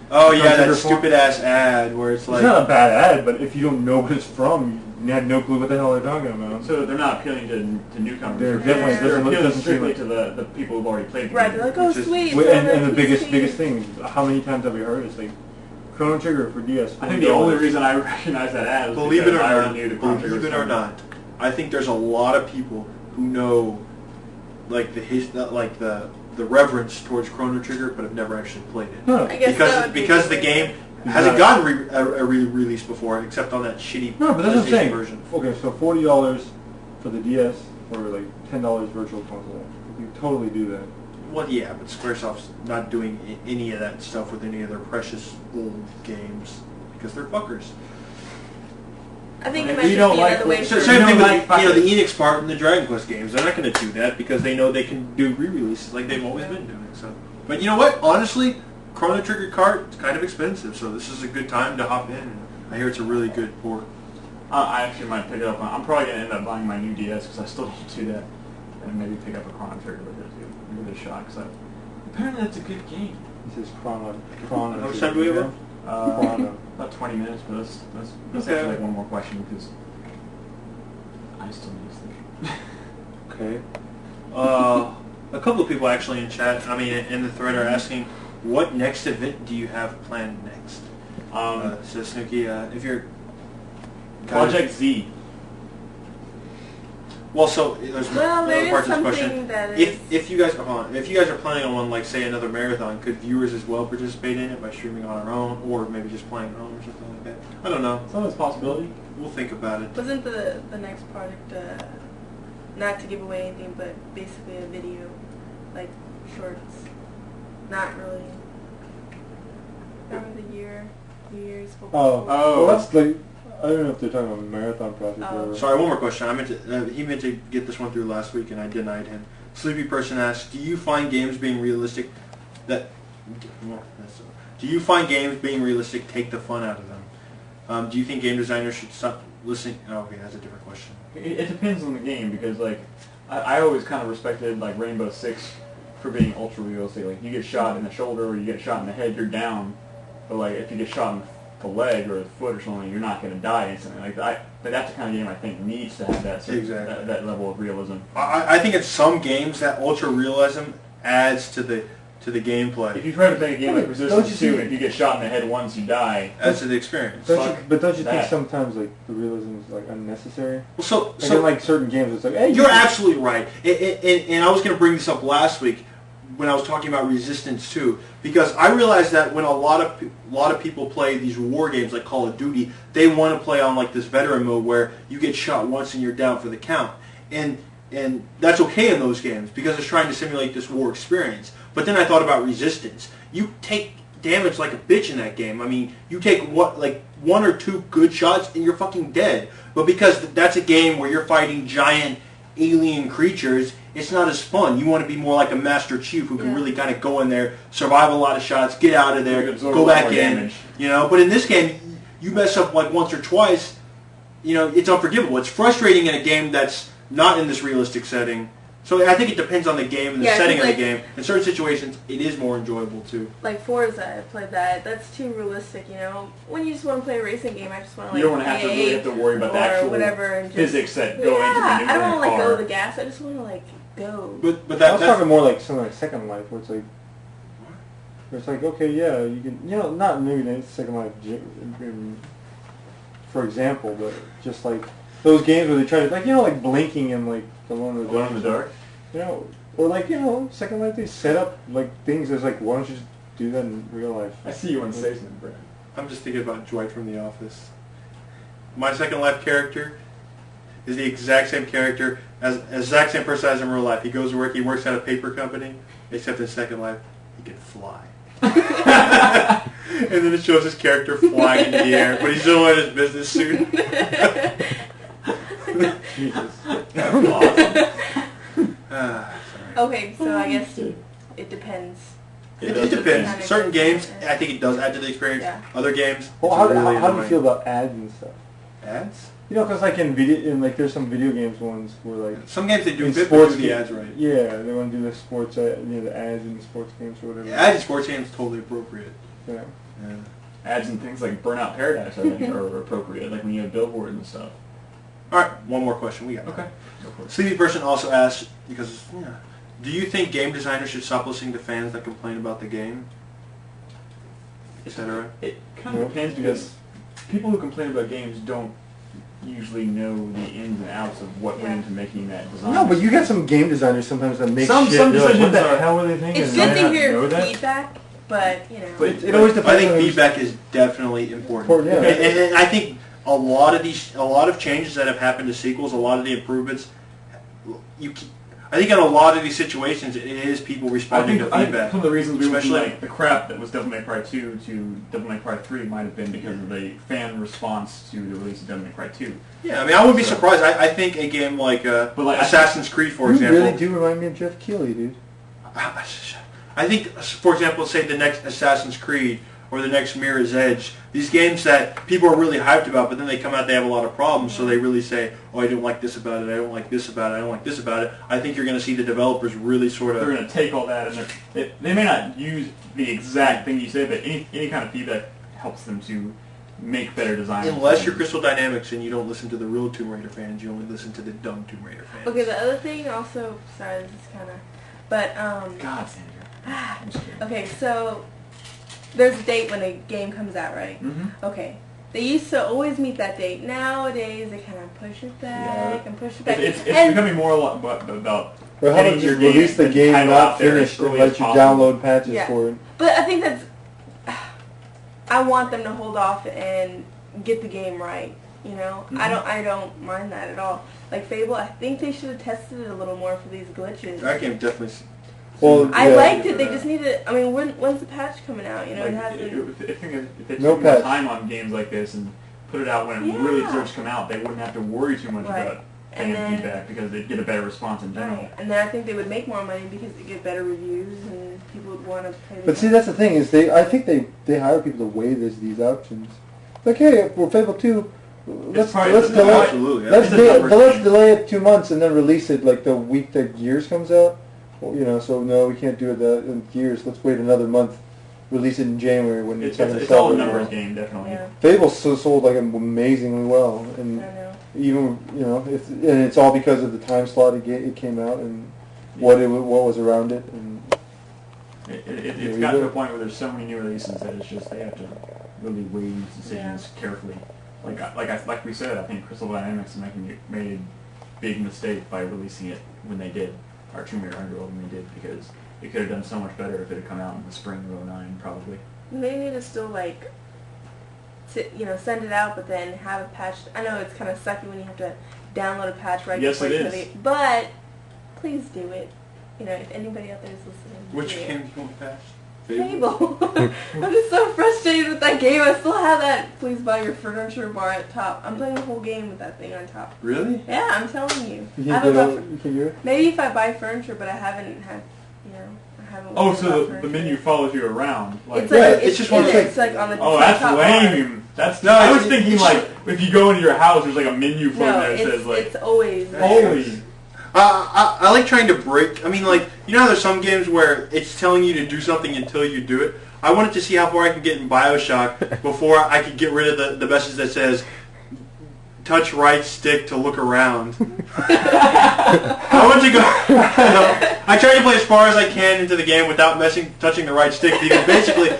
Oh yeah, Chrono that Trigger form? stupid ass ad where it's like, It's not a bad ad, but if you don't know what it's from, you have no clue what the hell they're talking about. So they're not appealing to newcomers. They're definitely Yeah. They're doesn't, appealing doesn't seem strictly like. to the people who've already played the Right, game. they're like, oh Which is- sweet. Wait, it's and on the the biggest PC. thing, how many times have we heard it's like Chrono Trigger for DS? I think the only $40. reason I recognize that ad was believe it because or I already not, knew the Chrono Trigger believe was it or coming. not, I think there's a lot of people who know like the reverence towards Chrono Trigger, but have never actually played it. No, I guess that would be because the the way. game hasn't gotten a re-release before, except on that shitty no, but that's what I'm PlayStation saying. version. Okay, so $40 for the DS or like $10 virtual console. You totally do that. Well, yeah, but Squaresoft's not doing any of that stuff with any of their precious old games because they're fuckers. I think it If might you just don't be like another way the- for So same don't thing with like the fuckers. Enix part and the Dragon Quest games. They're not going to do that because they know they can do re-releases like they've always been doing. So, but you know what? Honestly, Chrono Trigger cart is kind of expensive, so this is a good time to hop in. I hear it's a really good port. I actually might pick it up. I'm probably going to end up buying my new DS because I still need to do that. And maybe pick up a Chrono Trigger with it too. Give it a shot. Cause apparently that's a good game. This is Chrono. How much time do we have? Chrono. About 20 minutes, but let's Okay. actually like one more question because I still need to sleep. Okay. A couple of people actually in chat, in the thread are asking, what next event do you have planned next? So Snooki, if you're... Project Z. Well, so there's Well, another there part is to this something question. that is... If you guys are planning on one, like say another marathon, could viewers as well participate in it by streaming on our own, or maybe just playing at home or something like that? I don't know. It's always a possibility. We'll think about it. Wasn't the next project, not to give away anything, but basically a video, like shorts? Not really. Remember the New Year's? Oh, Oh. well, that's like, I don't know if they're talking about a marathon project Oh. or... Sorry, one more question. He meant to get this one through last week, and I denied him. Sleepy person asks, do you find games being realistic do you find games being realistic take the fun out of them? Do you think game designers should stop listening? Oh, okay, that's a different question. It depends on the game because like I always kind of respected like Rainbow Six for being ultra realistic. Like you get shot in the shoulder or you get shot in the head, you're down. But like if you get shot in the leg or the foot or something, you're not going to die instantly. Like that's the kind of game I think needs to have that Exactly. that level of realism. I think in some games that ultra realism adds to the gameplay. If you try to make a game like Don't you Resistance 2, see- if you get shot in the head once, you die. Adds to the experience. But don't you think that. sometimes like the realism is like unnecessary? Well, so Like in like certain games, it's like, hey, you're absolutely right. And I was going to bring this up last week when I was talking about Resistance 2, because I realized that when a lot of people play these war games like Call of Duty, they want to play on like this veteran mode where you get shot once and you're down for the count. And that's okay in those games because it's trying to simulate this war experience. But then I thought about Resistance. You take damage like a bitch in that game. I mean, you take one or two good shots and you're fucking dead. But because that's a game where you're fighting giant alien creatures, it's not as fun. You want to be more like a Master Chief who can really kind of go in there, survive a lot of shots, get out of there, go back in. You know, but in this game, you mess up like once or twice, you know, it's unforgivable. It's frustrating in a game that's not in this realistic setting. So I think it depends on the game and the setting of the game. In certain situations, it is more enjoyable too. Like Forza, I played that. That's too realistic, you know. When you just want to play a racing game, I just want to like You don't want to really have to worry about the actual whatever and just, physics that go into I maneuvering don't want to a let car. go of the gas. I just want to like go. But I was that's talking more like something like Second Life, where it's like okay, yeah, you can, you know, not maybe Second Life, for example, but just like those games where they try to, like, you know, like blinking and like Alone in the Dark. You know, or like, you know, Second Life, they set up like things as like, why don't you just do that in real life? I see you want to say something, Brad. I'm just thinking about Dwight from The Office. My Second Life character is the exact same character as exact same person as in real life. He goes to work. He works at a paper company, except in Second Life, he can fly. And then it shows his character flying in the air, but he's still in his business suit. Jesus. Sorry. Okay, so I guess it depends. It does depends. depend. Certain games, I think it does add to the experience. Yeah. Other games, Well, it's how really do you annoying. feel about ads and stuff? Ads? You know, because like in like there's some video games ones where like Some games they do in fit sports do the ads right. Yeah, they want to do the sports, you know, the ads in the sports games or whatever. Ads in sports games totally appropriate. Yeah. Yeah. Ads and things like Burnout Paradise, I think, are appropriate, like when you have billboards and stuff. All right, one more question. We got Okay. Go for it. Sleepy person also asks, because, do you think game designers should stop listening to fans that complain about the game, etc.? It kind of depends because people who complain about games don't usually know the ins and outs of what went into making that design. No, but you got some game designers sometimes that make Some shit. You're like, decisions what the are- hell were they thinking? It's And I good to not hear know that? feedback, but you know. But It always depends. I think on who's- feedback is definitely important. Important, yeah. And I think a lot of changes that have happened to sequels, a lot of the improvements, I think in a lot of these situations, it is people I responding think, to feedback. some of the reasons we went from Especially- like the crap that was Devil May Cry 2 to Devil May Cry 3 might have been because of the fan response to the release of Devil May Cry 2. Yeah, I mean, I wouldn't be surprised. I think a game like, But like, Assassin's Creed, for You example, really do remind me of Jeff Keighley, dude. I think, for example, say the next Assassin's Creed or the next Mirror's Edge, these games that people are really hyped about, but then they come out, they have a lot of problems, so they really say, oh, I don't like this about it, I don't like this about it, I don't like this about it. I think you're going to see the developers really sort They're of... going to take all that and they may not use the exact thing you say, but any kind of feedback helps them to make better designs. Unless you're Crystal Dynamics and you don't listen to the real Tomb Raider fans, you only listen to the dumb Tomb Raider fans. Okay, the other thing also, sorry, this is kind of, but God, Sandra. I'm just kidding. okay, so there's a date when a game comes out, right? Mm-hmm. Okay, They used to always meet that date. Nowadays, they kind of push it back and push it back. It's and becoming more about Or how about getting your just release the and game title not out there as finished and early let as you possible. download patches Yeah. for it? But I think that's... I want them to hold off and get the game right. You know, I don't mind that at all. Like Fable, I think they should have tested it a little more for these glitches. That game definitely. Well, I yeah. liked it. They just need to. I mean, when's the patch coming out? You know, Like, it hasn't. if they took No more patch. time on games like this and put it out when it really Yeah. starts to come out, they wouldn't have to worry too much Right. about And fan then- feedback because they'd get a better response in general. Right, and then I think they would make more money because they get better reviews and people would want to play. But see, that's the thing is I think they hire people to weigh these options. Like, hey, for Fable 2, let's delay Absolutely. let's It's a numbers game. delay it 2 months and then release it like the week that Gears comes out. Well, you know, so no, we can't do it in Gears. Let's wait another month. Release it in January when it's not going to It's sell all a very numbers well. game, definitely. Yeah, Fable's sold like amazingly well, and I know. even and it's all because of the time slot it came out and what was around it. And It's gotten to a point where there's so many new releases that it's just they have to really weigh these decisions carefully. Like we said, I think Crystal Dynamics made a big mistake by releasing it when they did, or Tomb Raider Underworld when they did, because it could have done so much better if it had come out in the spring of '09, probably. They need to still send it out, but then have a patch. I know it's kind of sucky when you have to download a patch right Yes, before it you is. play it, but please do it. You know, if anybody out there is listening, Which do it. game do you want patched? Fable. I'm just so frustrated with that game. I still have that please buy your furniture bar at top. I'm playing the whole game with that thing on top. Really? Yeah, I'm telling you. you I can haven't get bought you can do it. maybe if I buy furniture, but I haven't had, I haven't. Oh, bought so the furniture. menu follows you around. Like, It's like Yeah, it's just one of it's like on the oh, that's top lame. That's No, I was it's- thinking it's- like if you go into your house, there's like a menu bar. floating No, there that says like, it's always there. holy. I like trying to break. I mean, like, you know how there's some games where it's telling you to do something until you do it? I wanted to see how far I could get in Bioshock before I could get rid of the message that says, touch right stick to look around. I want to go... I try to play as far as I can into the game without touching the right stick because basically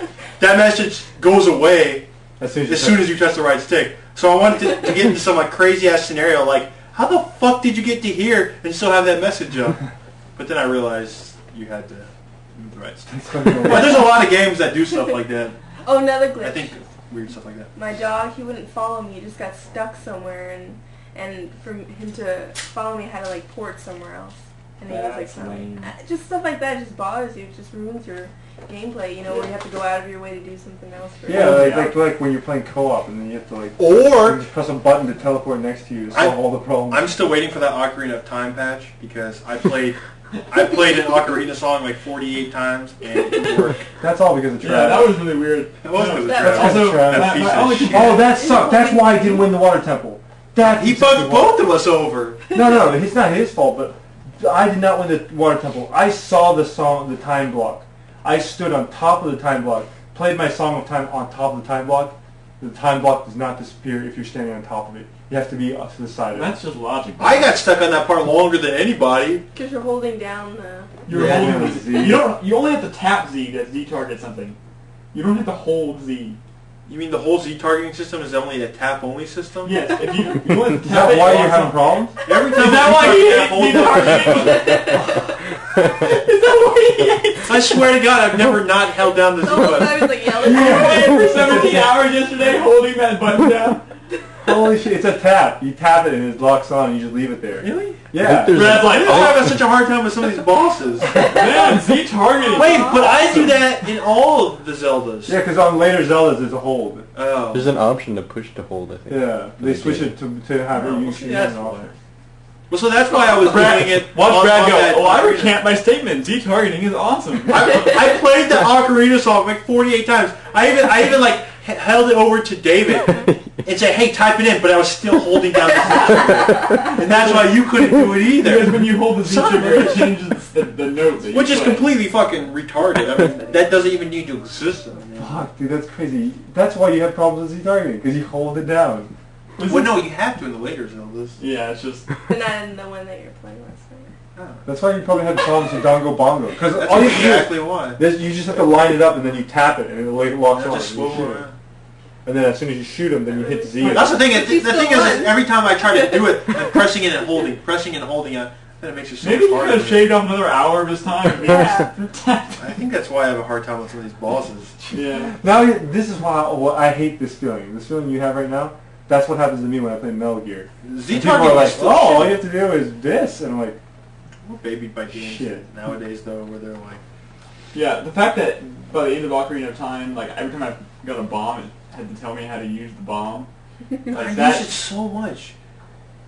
that message goes away as soon as you touch the right stick. So I wanted to get into some like crazy ass scenario like, how the fuck did you get to here and still have that message up? But then I realized you had to move the right stick. But there's a lot of games that do stuff like that. Oh, another glitch. I think weird stuff like that. My dog, he wouldn't follow me. He just got stuck somewhere, and for him to follow me, I had to like port somewhere else. And he was like, That's lame. just stuff like that just bothers you. It just ruins your gameplay. You know, where you have to go out of your way to do something else. For Yeah, it. like when you're playing co-op and then you have to like Or press a button to teleport next to you to solve all the problems. I'm still waiting for that Ocarina of Time patch because I played an Ocarina song like 48 times and it didn't work. That's all because of Yeah, trash. that was really weird. It was because of That- trash. Also, That piece my of only shit. Oh, that sucked. That's why I didn't win the water temple. He fucked both of us over. No, it's not his fault, but I did not win the water temple. I saw the time block. I stood on top of the time block, played my song of time on top of the time block. The time block does not disappear if you're standing on top of it. You have to be up to the side of it. That's just logic. I got stuck on that part longer than anybody. Because you're holding down the... You're Yeah, holding yeah, Z. Z. You only have to tap Z to Z target something. You don't have to hold Z. You mean the whole Z targeting system is only a tap only system? Yes, if you only have to Is tap that it why on you're having something. problems? Every time Is that why you he hates Z targeting? Is that why he hates I swear to God, I've never not held down the Z The whole button. time he's like yelling. You were playing for 17 hours yesterday holding that button down. Holy shit, it's a tap. You tap it and it locks on and you just leave it there. Really? Yeah. There's- Brad's like, I'm oh, having such a hard time with some of these bosses. man, Z targeting. Wait, but I do that in all of the Zeldas. Yeah, because on later Zeldas it's a hold. Oh. There's an option to push to hold, I think. Yeah, they switch it to have it. Oh, You see, can that's have it why. off. Well, so that's why I was doing it. Watch on- Brad on go, that oh, I Ocarina. recant my statement. Z targeting is awesome. I played the Ocarina song like 48 times. I even like held it over to David and said, "Hey, type it in," but I was still holding down the Z, and that's why you couldn't do it Because either. when you hold the Z Son of a trigger, it bitch. changes the note that you Which is play. completely fucking retarded. I mean, that doesn't even need to exist. Fuck, dude, that's crazy. That's why you have problems with Z targeting, because you hold it down. Well, no, you have to in the later Zeldas. Yeah, it's just... But not in the one that you're playing last night. That's why you probably had problems with Dongo Bongo. Because That's all you do exactly why. is you just have to line it up and then you tap it and it locks Yeah, on. just and you swivel shoot it. around. and then as soon as you shoot them, then you hit Z. That's the thing. But The you thing still is, won. every time I try to do it, I'm pressing it and holding, then it makes it so Maybe much you harder. could have shaved off another hour of his time. Yeah. I think that's why I have a hard time with some of these bosses. Yeah. Now this is why I hate this feeling. This feeling you have right now. That's what happens to me when I play Metal Gear. And people are Z-Target like, is still all you shit. have to do is this, and I'm like, We're babied by games Shit. nowadays, though, where they're like, Yeah, the fact that by the end of Ocarina of Time, like every time I got a bomb, it had to tell me how to use the bomb. Like I that. use it so much.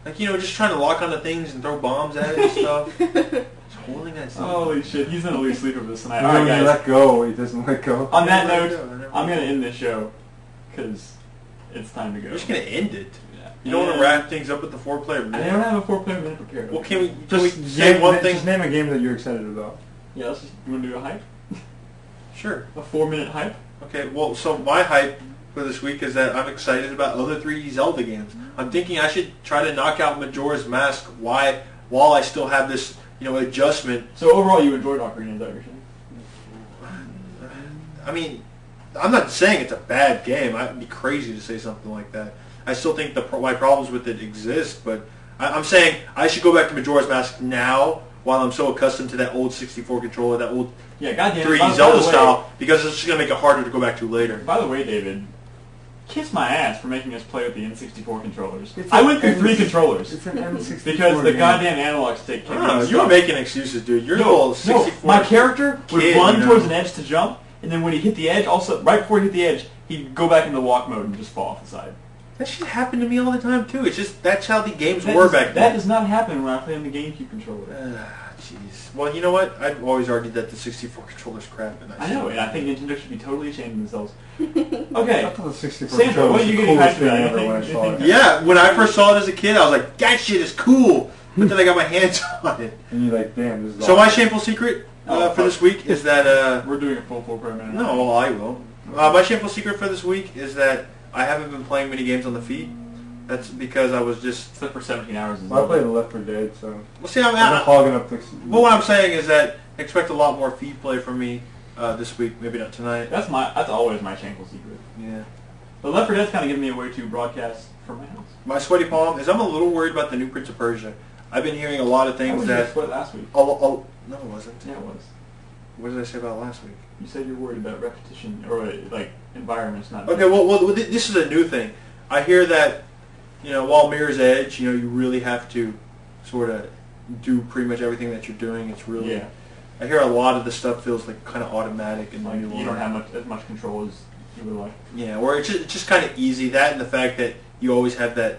Like, just trying to lock onto things and throw bombs at it and stuff. Just holding that stuff. Holy shit, he's gonna lose sleep over this tonight. when Alright, you guys. let go, it doesn't let go. On that I never note, do, I never I'm do. gonna end this show because it's time to go. You're just going to end it. Yeah. You don't want to wrap things up with the 4-player I minute? don't have a 4-player minute prepared. Well, can we Just say one thing? Just name a game that you're excited about. Yeah, you want to do a hype? Sure. A 4-minute hype? Okay, well, so my hype for this week is that I'm excited about other 3D Zelda games. I'm thinking I should try to knock out Majora's Mask while I still have this, adjustment. So overall, you enjoyed Ocarina, is that what you're saying? I mean, I'm not saying it's a bad game. I'd be crazy to say something like that. I still think my problems with it exist, but I'm saying I should go back to Majora's Mask now while I'm so accustomed to that old 64 controller, that old Yeah, goddamn. 3D Zelda style, because it's just going to make it harder to go back to later. By the way, David, kiss my ass for making us play with the N64 controllers. It's I an went through N- 3 controllers It's an N64 because the game. goddamn analog stick came Oh, in. you were making excuses, dude. You're the No, old 64. my character would kid, run you know. towards an edge to jump, and then when he hit the edge, also right before he hit the edge, he'd go back into walk mode and just fall off the side. That shit happened to me all the time, too. It's just, that's how the games That were does- back That then. does not happen when I play on the GameCube controller. Jeez. Well, you know what? I've always argued that the 64 controller's crap. And I know, and I think Nintendo should be totally ashamed of themselves. I Okay, thought the 64 Sandra, controller what was are you the getting coolest hyped thing about? ever when I Anything- saw it. anything- Yeah, when I first saw it as a kid, I was like, that shit is cool. But then I got my hands on it. And you're like, damn, this is So my awesome. shameful secret Oh, for this week is that... we're doing a full 4-player minute. No, I will. My shameful secret for this week is that I haven't been playing many games on the feet. That's because I was just... Except for 17 hours. Well, I played Left 4 Dead, so Well, see, I'm not hogging up the... well, what I'm saying is that expect a lot more feed play from me this week. Maybe not tonight. That's always my shameful secret. Yeah. But Left 4 Dead's kind of giving me a way to broadcast from my house. My sweaty palm is I'm a little worried about the new Prince of Persia. I've been hearing a lot of I things was that... just what last week. Oh, no, it wasn't. Yeah, it was. What did I say about last week? You said you're worried about repetition or like environments not. Okay, well, this is a new thing. I hear that, while Mirror's Edge, you really have to sort of do pretty much everything that you're doing. It's really... Yeah. I hear a lot of the stuff feels like kind of automatic and Like you don't have as much control as you would like. Yeah, or it's just kind of easy. That and the fact that you always have that,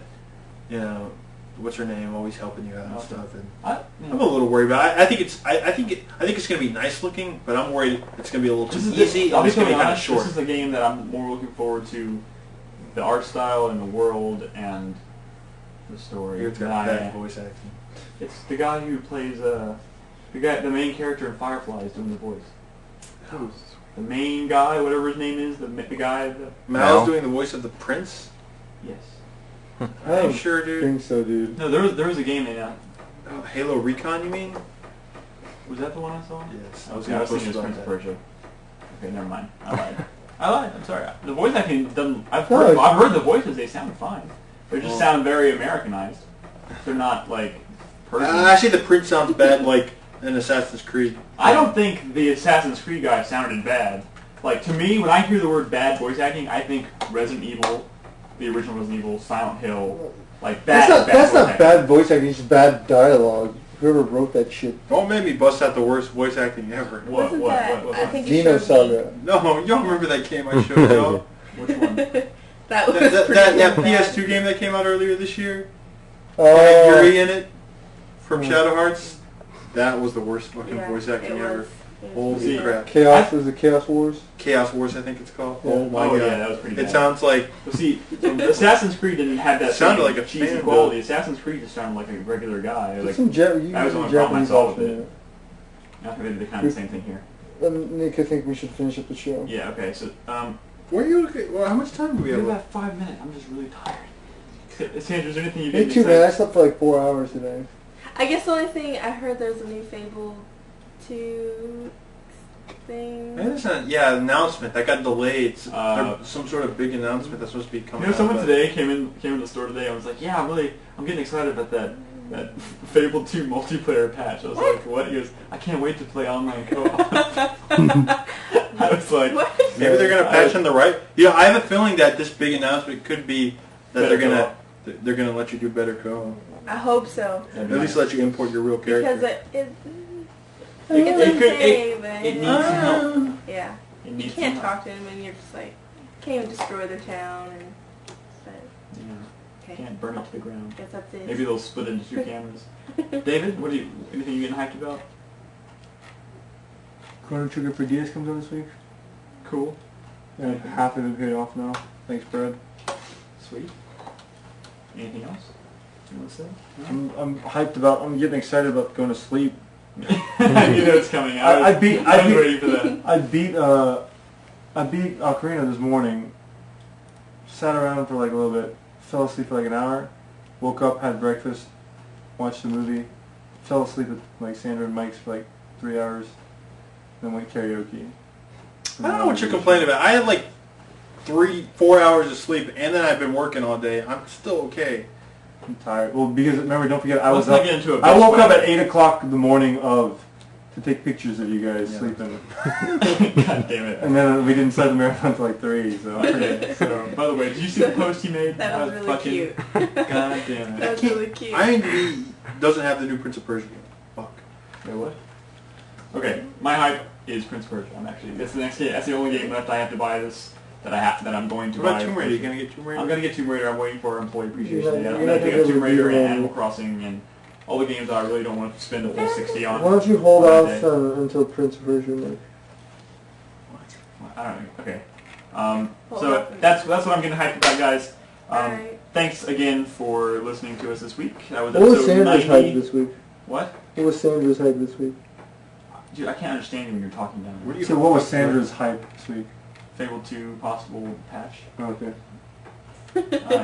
what's her name, always helping you out and Okay. stuff. And Yeah. I'm a little worried about it. I think it's going to be nice looking, but I'm worried it's going to be a little too easy. I'll And be it's going to totally be kind of honest. short. This is a game that I'm more looking forward to, the art style and the world and the story. It's than got I bad am. voice acting. It's the guy who plays the main character in Firefly is doing the voice. Who's- The main guy, whatever his name is, the guy. Mal's Mal? doing the voice of the prince. Yes. I Are don't you sure, dude? think so, dude. No, there was a game in Halo Recon, you mean? Was that the one I saw? Yes. I was gonna thinking it was post Prince about of that. Persia. Okay, never mind. I lied. I lied. I'm sorry. The voice acting doesn't. I've No, heard. it's- I've heard the voices. They sound fine. They just Well- sound very Americanized. They're not like Persian. Actually, the prince sounds bad, like in Assassin's Creed. I don't think the Assassin's Creed guy sounded bad. Like to me, when I hear the word bad voice acting, I think Resident Evil, the original Resident Evil, Silent Hill, like That's bad. not that's voice not acting. bad voice acting. It's just bad dialogue. Whoever wrote that shit. Don't make me bust out the worst voice acting ever. What? Wasn't What? that? What? I What? think you Dino showed me. Saga. No, you don't remember that game I showed y'all? Which one? That was that pretty that bad. PS2 game that came out earlier this year? Oh, Had Yuri in it from Hmm. Shadow Hearts? That was the worst fucking Yeah, voice acting it ever. was. It was Holy See, crap. Chaos is it Chaos Wars? Chaos Wars, I think it's called. Yeah. Oh my Oh god. yeah, that was pretty bad. It sounds like Well, see, Assassin's Creed didn't have that It sounded same like a cheesy fan quality. Assassin's Creed just sounded like a regular guy. Get Like, some you that was some the only problem I Japanese saw with option it. in it. I think they did the kind of the same thing here. Nick, I think we should finish up the show. Yeah. Okay. So, where are you looking? Well, how much time do we we have have? about 5 minutes. I'm just really tired. Sandra, is there anything you Me did? too, man. I slept for like 4 hours today. I guess the only thing I heard there's a new Fable 2 thing. Maybe it's not. Yeah, announcement that got delayed. There's some sort of big announcement that's supposed to be coming. You know, someone out, today came in the store today and was like, "Yeah, I'm getting excited about that Fable 2 multiplayer patch." I was like, "What?" He goes, "I can't wait to play online co-op." I was like, What? Maybe they're gonna patch in the right. You know, I have a feeling that this big announcement could be that Better they're gonna let you do better co-op. I hope so. At least let you import your real character. Because it it needs some help. Yeah. It You needs can't some talk to them and you're just like, can't even destroy their town and but, help. Yeah. okay. Can't burn it to the ground. Guess that's it. Maybe they'll split into 2 cameras. David, anything you getting hyped about? Chrono Trigger for DS comes out this week. Cool. And half of it paid off now. Thanks, Brad. Sweet. Anything else you want to say? I'm hyped about. I'm getting excited about going to sleep. You know it's coming out. I beat ready for that. I beat Ocarina this morning. Sat around for like a little bit. Fell asleep for like an hour. Woke up, had breakfast, watched the movie. Fell asleep with like Sandra and Mike's for like 3 hours. Then went karaoke. I don't know what you're complaining about. I had like 3-4 hours of sleep, and then I've been working all day. I'm still okay. I'm tired. Well, because remember, don't forget, I Let's was not up. get into a I woke bitch up fight. at 8 o'clock in the morning to take pictures of you guys sleeping, God damn it. and then we didn't start the marathon until like 3. So Okay, so, by the way, did you see the post he made? That was really fucking, cute. God damn it. That was really cute. IMDb doesn't have the new Prince of Persia game. Fuck. Wait, what? Okay, my hype is Prince of Persia. That's the next game. That's the only game left I have to buy that I'm going to What buy. about Tomb Raider? You gonna get Tomb Raider? I'm gonna get Tomb Raider. I'm waiting for Employee Appreciation You're Day. not I'm gonna pick gonna up Tomb review Raider and them. Animal Crossing and all the games I really don't want to spend the full 60 on. Why don't you hold One off day. until Prince of Persia? Like, I don't know. Okay. Hold So on. that's what I'm getting hyped about, guys. Alright. Thanks again for listening to us this week. That was what was episode Sandra's 90. hype this week? What? What was Sandra's hype this week? Dude, I can't understand you when you're talking down What there. do you So what was Sandra's hype this week? Fable 2 possible patch. Okay.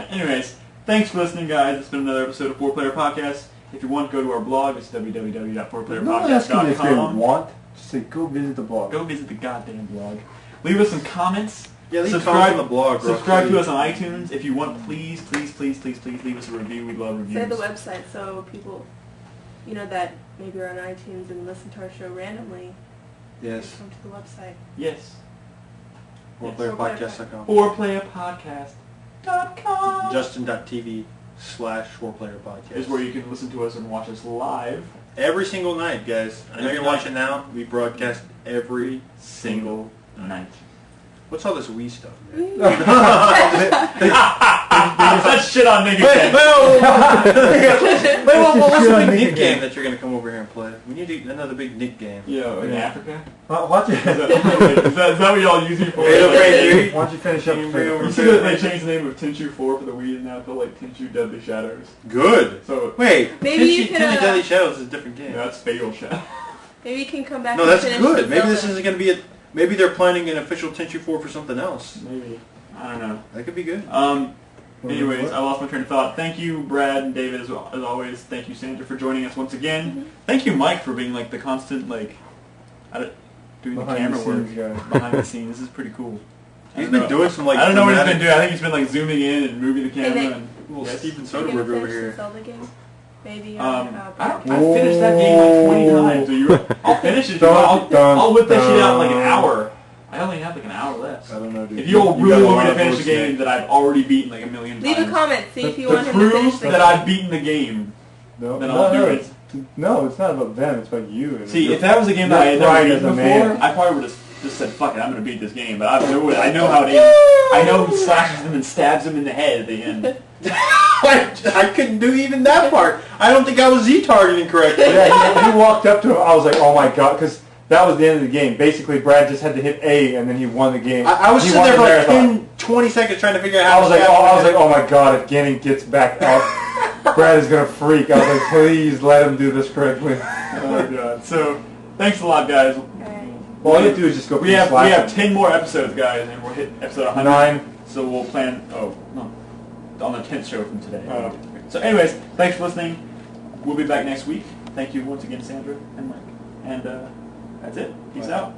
Anyways, thanks for listening, guys. It's been another episode of 4Player Podcast. If you want, go to our blog. It's No asking if they www.4playerpodcast.com. want. Just say go visit the blog. Go visit the goddamn blog. Leave us some comments. Yeah, leave Subscribe comments on the blog. bro. Subscribe to us on iTunes. If you want, please leave us a review. We'd love reviews. Say the website so people, that maybe are on iTunes and listen to our show randomly. Yes. Come to the website. Yes. 4playerpodcast.com. 4playerpodcast.com Justin.tv/4playerpodcast is where you can listen to us and watch us live every single night, guys. I know Every you're night. watching now. We broadcast every single night. What's all this Wii stuff? That's shit on nigga. Wait, what's Sure, the big Nick Nick game. game that you're gonna come over here and play? We need another big Nick game. Yo, in Yeah. Africa? Watch Is it. that what y'all use it for? Hey, okay, Why don't you finish up? Can you bring over- You see that they changed the name of Tenchu 4 for the Wii and now it's called like Tenchu Deadly Shadows. Good. So, Wait, Maybe you Tenchu could, Deadly Shadows is a different game. that's Fatal Shadow. Maybe you can come back No, and that's finish good. the Maybe this Zelda. isn't going to be maybe they're planning an official Tenchu 4 for something else. Maybe. I don't know. That could be good. Anyways, I lost my train of thought. Thank you, Brad and David, as always. Thank you, Sandra, for joining us once again. Mm-hmm. Thank you, Mike, for being like the constant, like, doing the Behind camera the scenes work guy. behind the scenes. This is pretty cool. He's been doing some like I don't know what he's been dramatic- doing. I think he's been like zooming in and moving the camera. Hey, And, Well, yes. Steven You Soderbergh gonna over finish the here. Zelda game? Maybe I podcast. finished that game like 20 times. So I'll finish it. I'll whip that shit out in like an hour. I only have like an hour left. I don't know, dude. If you all You really got a want me lot to of finish a votes game today. that I've already beaten like a million Leave times, a comment. See if you to want him to finish prove the that game. I've beaten the game, No, then no, I'll do no, it. no, it's not about them. It's about you. And See, your- if that was a game that I had your never pride as beaten a before, man. I probably would have just said, fuck it, I'm going to beat this game. But I know how it is. I know he slashes him and stabs him in the head at the end. I couldn't do even that part. I don't think I was Z-targeting correctly. Yeah, he walked up to him. I was like, oh my god, because that was the end of the game. Basically, Brad just had to hit A, and then he won the game. I was He sitting won there the for like marathon. 10, 20 seconds trying to figure out how I was to like, stab oh my god, if Gannon gets back up, Brad is gonna freak. I was like, please let him do this correctly. Oh, God. So, thanks a lot, guys. Alright. All you have to do is just go. We have 10 more episodes, guys, and we'll hit episode 100. 9. So we'll plan, on the 10th show from today. So anyways, thanks for listening. We'll be back next week. Thank you once again, Sandra and Mike. And that's it. Peace out.